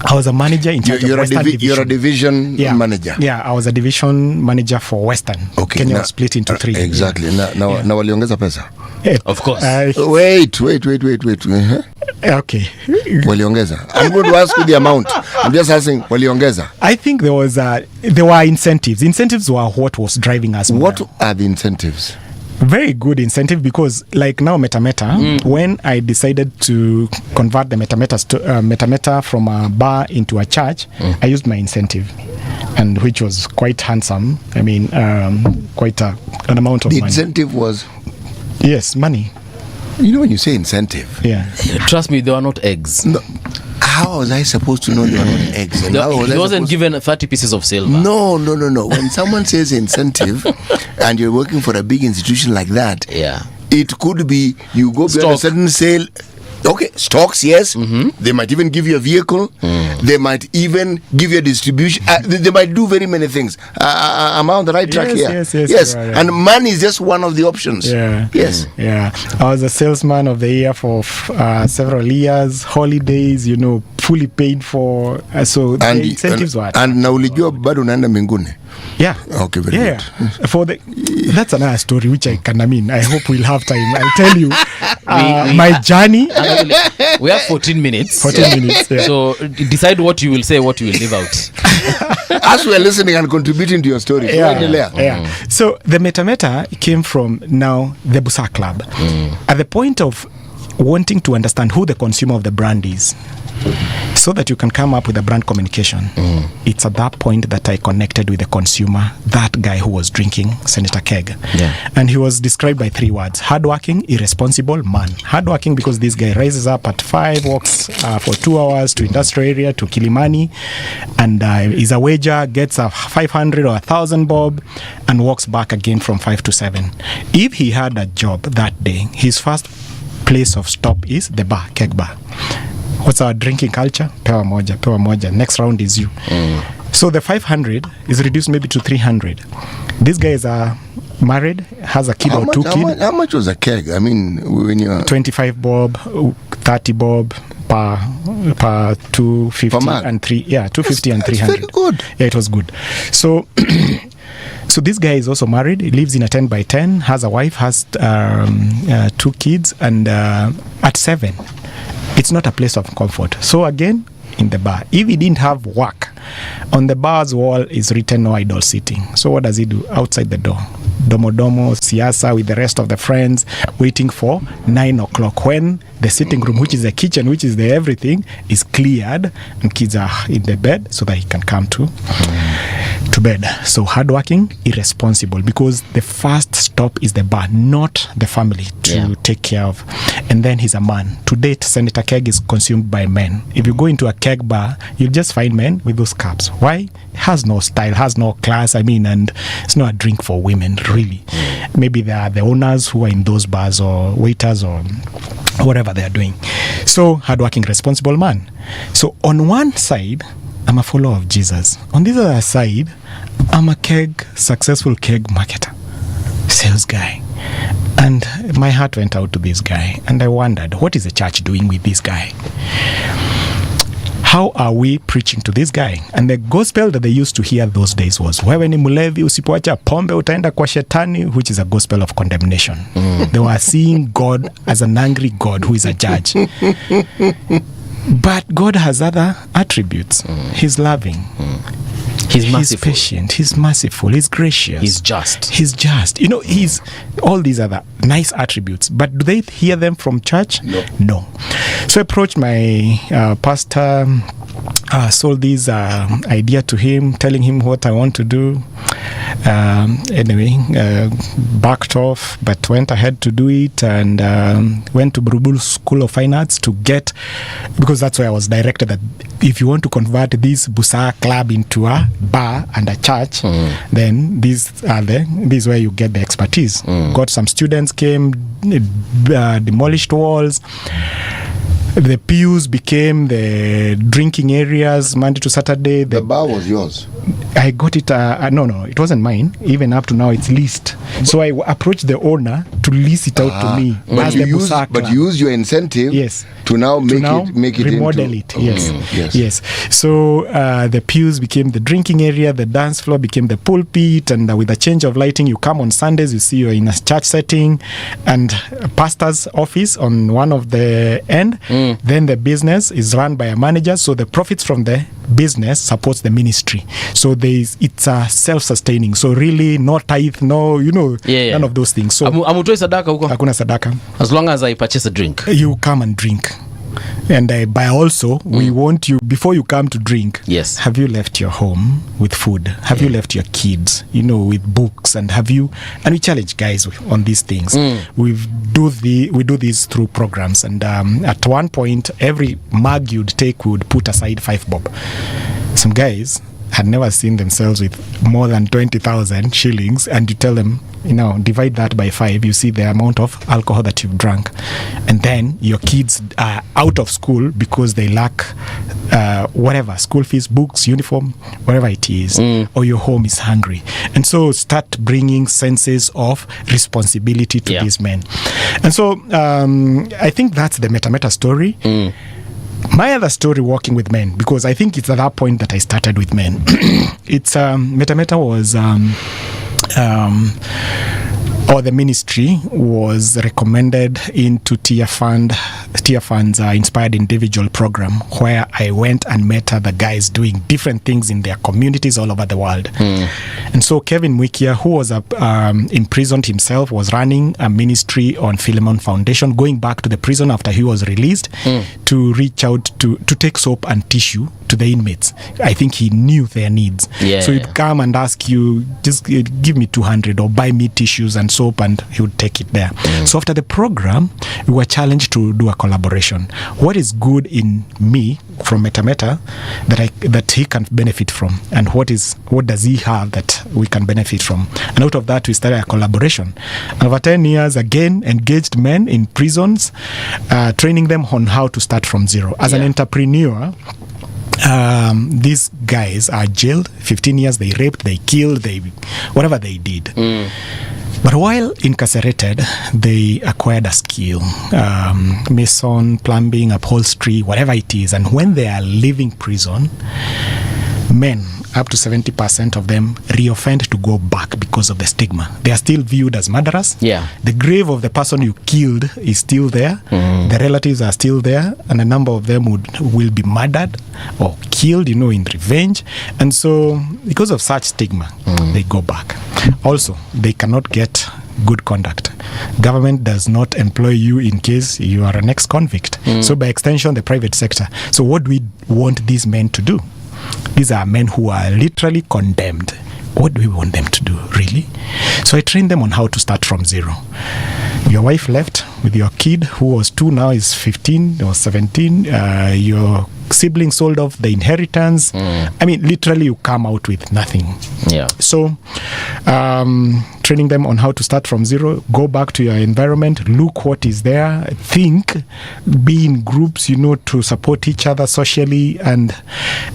I was a manager in charge of Western Division. You're a division manager. Yeah, I was a division manager for Western. Okay, Kenya was split into 3. Exactly. Now waliongeza pesa. Of course. Wait. Okay. Waliongeza. I'm going to ask you the amount. I'm just asking, waliongeza. I think there were incentives. Incentives were what was driving us. What are the incentives? Very good incentive because like now Metameta, when I decided to convert the Metameta from a bar into a church, I used my incentive, and which was quite handsome. I mean, quite an amount of money. The incentive was? Yes, money. When you say incentive, trust me, they were not eggs. No. How was I supposed to know they were not eggs? And he wasn't given 30 pieces of silver. No. When someone says incentive and you're working for a big institution like that, it could be you go beyond a certain sale. Okay, stocks, yes. They might even give you a vehicle. They might even give you a distribution. They might do very many things. I'm on the right track here. Yes. And money is just one of the options. Yes. I was a salesman of the year for several years. Holidays, fully paid for. So the incentives were. And na ulijua bado unaenda mbinguni. Yeah. Okay, very good. That's another story which I hope we'll have time. I'll tell you my journey. We have 14 minutes. 14 minutes. Yeah. So decide what you will say, what you will leave out. As we are listening and contributing to your story. So the Metameta came from now the Busa Club. At the point of wanting to understand who the consumer of the brand is, so that you can come up with a brand communication. It's at that point that I connected with the consumer, that guy who was drinking Senator Keg. And he was described by 3 words: hardworking, irresponsible man. Hardworking because this guy rises up at 5, walks for 2 hours to industrial area to Kilimani, and is a wager, gets a 500 or 1,000 bob, and walks back again from 5 to 7. If he had a job that day, his first place of stop is the bar, Keg bar. What's our drinking culture? Pewa moja. Next round is you. So the 500 is reduced maybe to 300. This guy is married, has a kid or 2 kids. How much was a keg? I mean, when you're 25 bob, 30 bob per 250 and 250 and 300. Very good. Yeah, it was good. So so this guy is also married. He lives in a 10 by 10, has a wife, has 2 kids, and at 7. It's not a place of comfort. So again, in the bar, if he didn't have work, on the bar's wall is written "No idle sitting." So what does he do? Outside the door, domo siasa with the rest of the friends, waiting for 9 o'clock when the sitting room, which is the kitchen, which is the everything, is cleared and kids are in the bed so that he can come to bed. So hardworking, irresponsible, because the first stop is the bar, not the family to take care of. And then he's a man. To date, Senator Keg is consumed by men. If you go into a keg bar, you'll just find men with those caps. Why? It has no style, has no class, and it's not a drink for women, really. Maybe they are the owners who are in those bars or waiters or whatever they are doing. So, hardworking, responsible man. So, on one side, I'm a follower of Jesus. On the other side, I'm a successful keg marketer, sales guy. And my heart went out to this guy. And I wondered, what is the church doing with this guy? How are we preaching to this guy? And the gospel that they used to hear those days was, wewe ni mlevi, usipoacha pombe utaenda kwa shetani, which is a gospel of condemnation. They were seeing God as an angry God who is a judge. But God has other attributes. He's loving. He's merciful. He's patient. He's merciful. He's gracious. He's just. He's just. He's all these other nice attributes. But do they hear them from church? No. So I approached my pastor, sold this idea to him, telling him what I want to do. Backed off, but went ahead to do it, and went to Buruburu School of Fine Arts to get, because that's where I was directed, that if you want to convert this Busa club into a bar and a church, then this is where you get the expertise. Got some students came, demolished walls. The pews became the drinking areas Monday to Saturday. The bar was yours? I got it. No, it wasn't mine. Even up to now, it's leased. So I approached the owner to lease it out to me. But you use your incentive to now make it remodel into... it. Yes. So the pews became the drinking area. The dance floor became the pulpit. And with a change of lighting, you come on Sundays, you see you're in a church setting, and a pastor's office on one of the end. Then the business is run by a manager, so the profits from the business supports the ministry. So it's self-sustaining. So really, no tithe, none of those things. So amutoi sadaka huko? Hakuna sadaka. As long as I purchase a drink, you come and drink. And by also, we want you, before you come to drink, have you left your home with food? Have you left your kids, with books? And we challenge guys on these things. We do this through programs. And at one point, every mug you'd take would put aside 5 bob. Some guys had never seen themselves with more than 20,000 shillings, and you tell them, divide that by 5, you see the amount of alcohol that you've drunk. And then your kids are out of school because they lack whatever, school fees, books, uniform, whatever it is, or your home is hungry. And so start bringing senses of responsibility to these men. And so I think that's the meta story. My other story, working with men, because I think it's at that point that I started with men. It's Meta was or the ministry was recommended into Tear Fund's Inspired Individual program, where I went and met other guys doing different things in their communities all over the world. And so Kevin Mwikia, who was imprisoned himself, was running a ministry on Philemon Foundation, going back to the prison after he was released to reach out to take soap and tissue to the inmates. I think he knew their needs. So he'd come and ask you, just give me 200 or buy me tissues and soap, and he would take it there. So after the program, we were challenged to do a collaboration. What is good in me from Meta that he can benefit from, and what does he have that we can benefit from? And out of that, we started a collaboration. And over 10 years, again, engaged men in prisons, training them on how to start from zero. As an entrepreneur, these guys are jailed 15 years. They raped, they killed, whatever they did. But while incarcerated, they acquired a skill, mason, plumbing, upholstery, whatever it is. And when they are leaving prison, men, up to 70% of them reoffend to go back because of the stigma. They are still viewed as murderers. Yeah. The grave of the person you killed is still there. The relatives are still there, and a number of them will be murdered or killed, in revenge. And so, because of such stigma, they go back. Also, they cannot get good conduct. Government does not employ you in case you are an ex-convict. So by extension, the private sector. So what do we want these men to do? These are men who are literally condemned. What do we want them to do, really? So I trained them on how to start from zero. Your wife left with your kid, who was 2, now is 15 or 17. Your sibling sold off the inheritance. I mean, literally, you come out with nothing. Yeah. So, training them on how to start from zero, go back to your environment, look what is there, think, be in groups, to support each other socially. And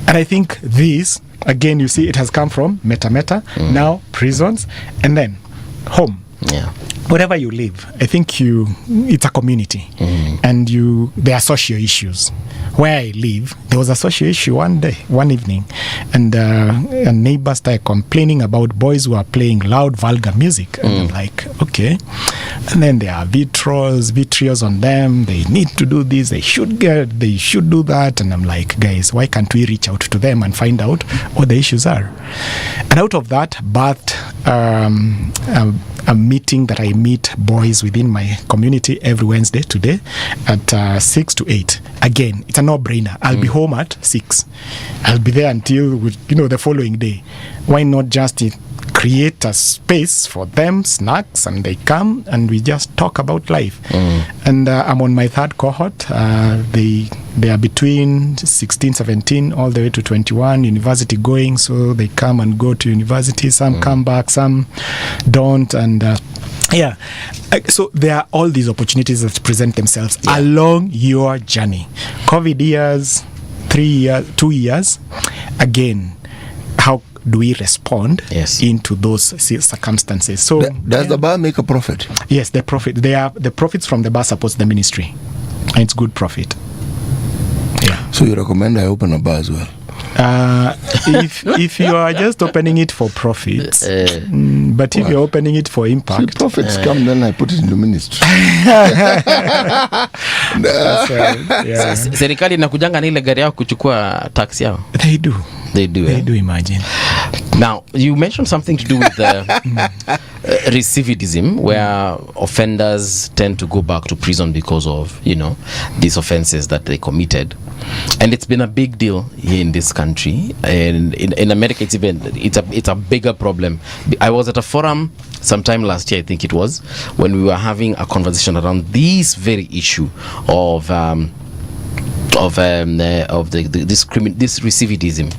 I think this, again, you see, it has come from meta, now prisons, and then home. Yeah. Wherever you live, I think it's a community, and there are social issues. Where I live, there was a social issue one evening, and a neighbor started complaining about boys who are playing loud, vulgar music. And I'm like, okay. And then there are vitrios on them. They need to do this. They should do that. And I'm like, guys, why can't we reach out to them and find out what the issues are? And out of that, a meeting that I meet boys within my community every Wednesday today at 6 to 8. Again, it's a no-brainer. I'll be home at 6. I'll be there until the following day. Why not just create a space for them, snacks, and they come and we just talk about life. And I'm on my 3rd cohort. They are between 16, 17, all the way to 21, university going. So they come and go to university. Some come back, some don't. And so there are all these opportunities that present themselves along your journey. COVID years, 3 years, 2 years. Again, how do we respond into those circumstances? So does the bar make a profit? Yes, the profits from the bar supports the ministry, and it's good profit. Yeah. So you recommend I open a bar as well? If you are just opening it for profits, but if you're opening it for impact, so profits come, then I put it in the ministry. Serikali inakujanga na ile gari yao kuchukua tax yao. They do, imagine. Now, you mentioned something to do with recidivism, where offenders tend to go back to prison because of, these offenses that they committed. And it's been a big deal here in this country. And in America, it's a bigger problem. I was at a forum sometime last year, I think it was, when we were having a conversation around this very issue of this recidivism.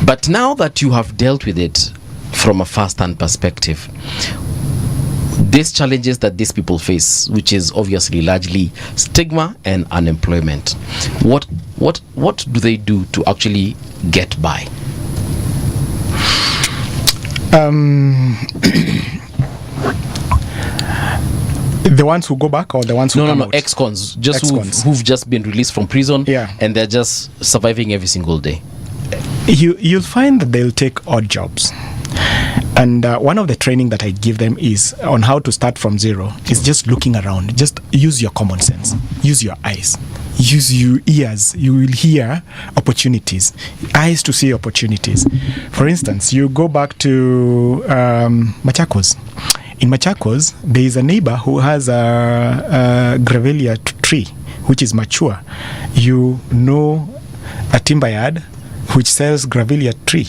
But now that you have dealt with it from a first-hand perspective, these challenges that these people face, which is obviously largely stigma and unemployment, what do they do to actually get by? The ones who go back, or the ones who come out? Ex-cons, who've just been released from prison, and they're just surviving every single day. You'll find that they'll take odd jobs. And one of the training that I give them is on how to start from zero. Is just looking around. Just use your common sense. Use your eyes. Use your ears. You will hear opportunities. Eyes to see opportunities. For instance, you go back to Machakos. In Machakos, there is a neighbor who has a gravelia tree, which is mature. A timber yard which sells gravelia tree.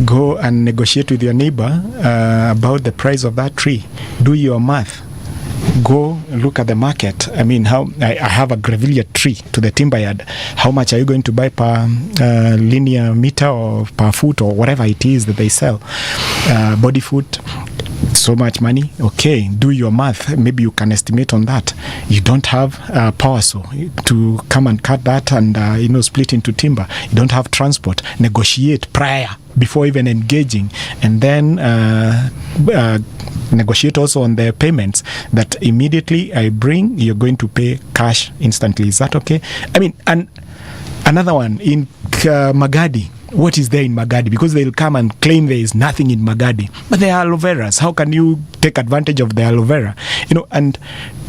Go and negotiate with your neighbor about the price of that tree. Do your math. Go look at the market. I mean, I have a gravelia tree to the timber yard. How much are you going to buy per linear meter or per foot or whatever it is that they sell? Body foot, so much money. Okay, do your math. Maybe you can estimate on that. You don't have power saw to come and cut that and split into timber. You don't have transport. Negotiate prior before even engaging, and then negotiate also on the payments that immediately I bring, you're going to pay cash instantly. Is that okay? I mean, and another one in Magadi, what is there in Magadi, because they'll come and claim there is nothing in Magadi, but there are aloe veras. How can you take advantage of the aloe vera? And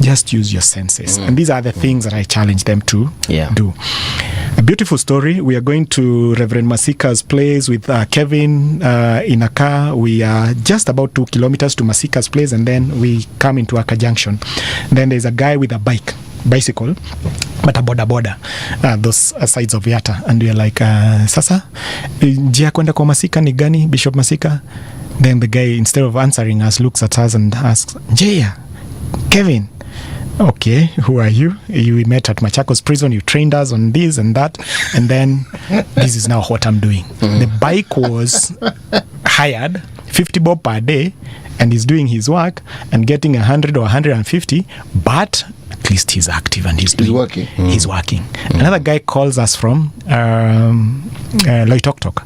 just use your senses. And these are the things that I challenge them to do. A beautiful story. We are going to Reverend Masika's place with Kevin in a car. We are just about 2 kilometers to Masika's place, and then we come into Aka Junction. Then there's a guy with a bicycle, but a boda, those sides of Yata, and we are like, sasa njia kwenda kwa Masika ni gani, Bishop Masika? Then the guy, instead of answering us, looks at us and asks, Njia, Kevin, okay, who are you? We met at Machakos prison, you trained us on this and that, and then this is now what I'm doing. The bike was hired 50 bob per day, and he's doing his work and getting 100 or 150, but at least he's active and he's working. He's working. Another guy calls us from Loitoktok.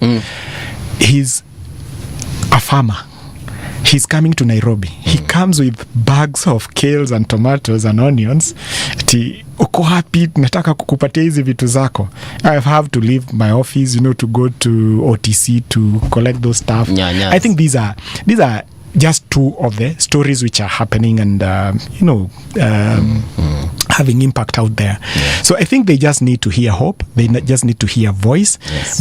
He's a farmer. He's coming to Nairobi. He comes with bags of kales and tomatoes and onions. Uko happy, nataka kukupatia hizi vitu zako. I have to leave my office, to go to OTC to collect those stuff. I think these are just two of the stories which are happening and having impact out there. So I think they just need to hear hope. They just need to hear voice.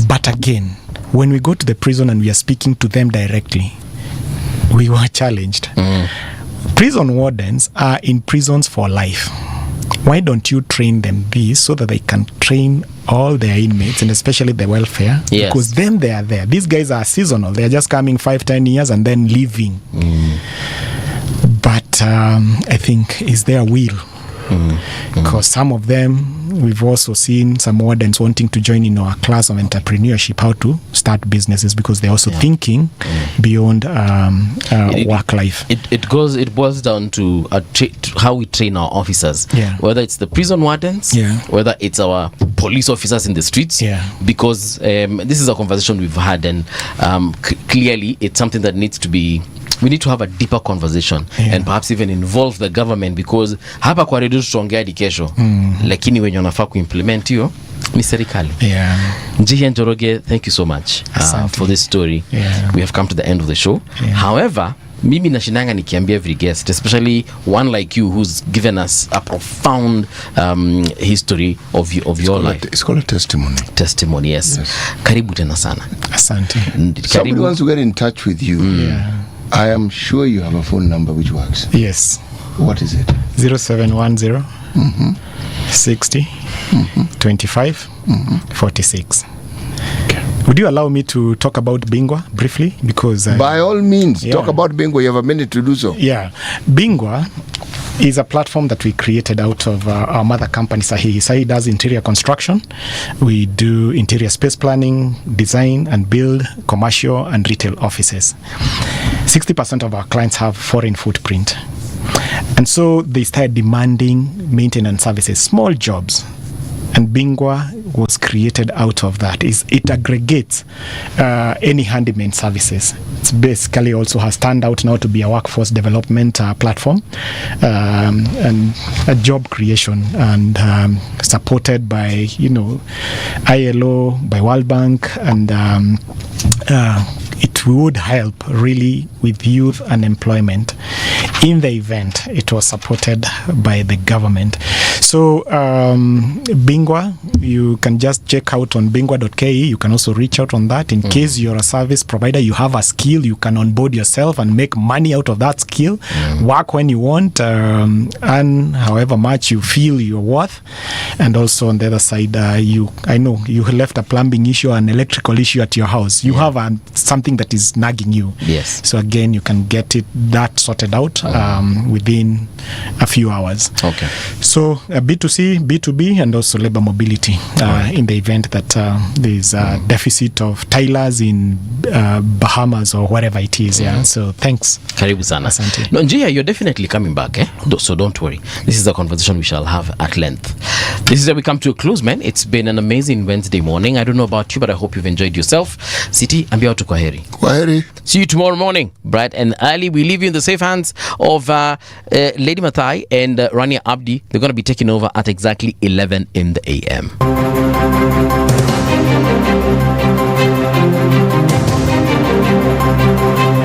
But again, when we go to the prison and we are speaking to them directly, we were challenged. Prison wardens are in prisons for life. Why don't you train them this so that they can train all their inmates, and especially the welfare? Because then they are there. These guys are seasonal. They are just coming 5-10 years and then leaving. But I think is their will. Because some of them, we've also seen some wardens wanting to join in our class of entrepreneurship, how to start businesses, because they're also thinking beyond work life. It boils down to how we train our officers, whether it's the prison wardens, whether it's our police officers in the streets, because this is a conversation we've had, and clearly it's something that needs to be, we need to have a deeper conversation and perhaps even involve the government, because hapa kwa redio tutaongea hadi kesho, lakini wenye wanafaa kuimplement hiyo ni serikali. Njia Njoroge, thank you so much for this story. We have come to the end of the show. However, mimi nashinanga nikiambia every guest, especially one like you who's given us a profound history of your life. It's called a testimony. Testimony, yes. Karibu tena sana. Asante. Somebody wants to get in touch with you. I am sure you have a phone number which works. Yes. What is it? 0710 60 25 46. Would you allow me to talk about Bingwa briefly? Because by all means, talk about Bingwa. You have a minute to do so. Bingwa is a platform that we created out of our mother company, Sahi. Sahi does interior construction. We do interior space planning, design, and build commercial and retail offices. 60% of our clients have foreign footprint. And so they started demanding maintenance services, small jobs. And Bingwa was created out of that. It aggregates any handyman services. It's basically also has turned out now to be a workforce development platform and a job creation, and supported by ILO, by World Bank, and it would help really with youth unemployment. In the event, it was supported by the government. So Bingwa, you can just check out on bingwa.ke. You can also reach out on that in case you're a service provider, you have a skill, you can onboard yourself and make money out of that skill. Work when you want, earn however much you feel you're worth. And also on the other side, I know you left a plumbing issue, an electrical issue at your house. You have something that is nagging you. So again, you can get that sorted out within a few hours. So B2C, B2B, and also labor mobility in the event that there's a deficit of tailors in Bahamas or wherever it is. So thanks. Karibu sana. Asante. No, Njia, you're definitely coming back. So don't worry. This is a conversation we shall have at length. This is where we come to a close, man. It's been an amazing Wednesday morning. I don't know about you, but I hope you've enjoyed yourself. City, ambia watu kwaheri. Kwaheri. See you tomorrow morning, bright and early. We leave you in the safe hands of Lady Mathai and Rania Abdi. They're going to be taking over at exactly 11 in the a.m. Africa.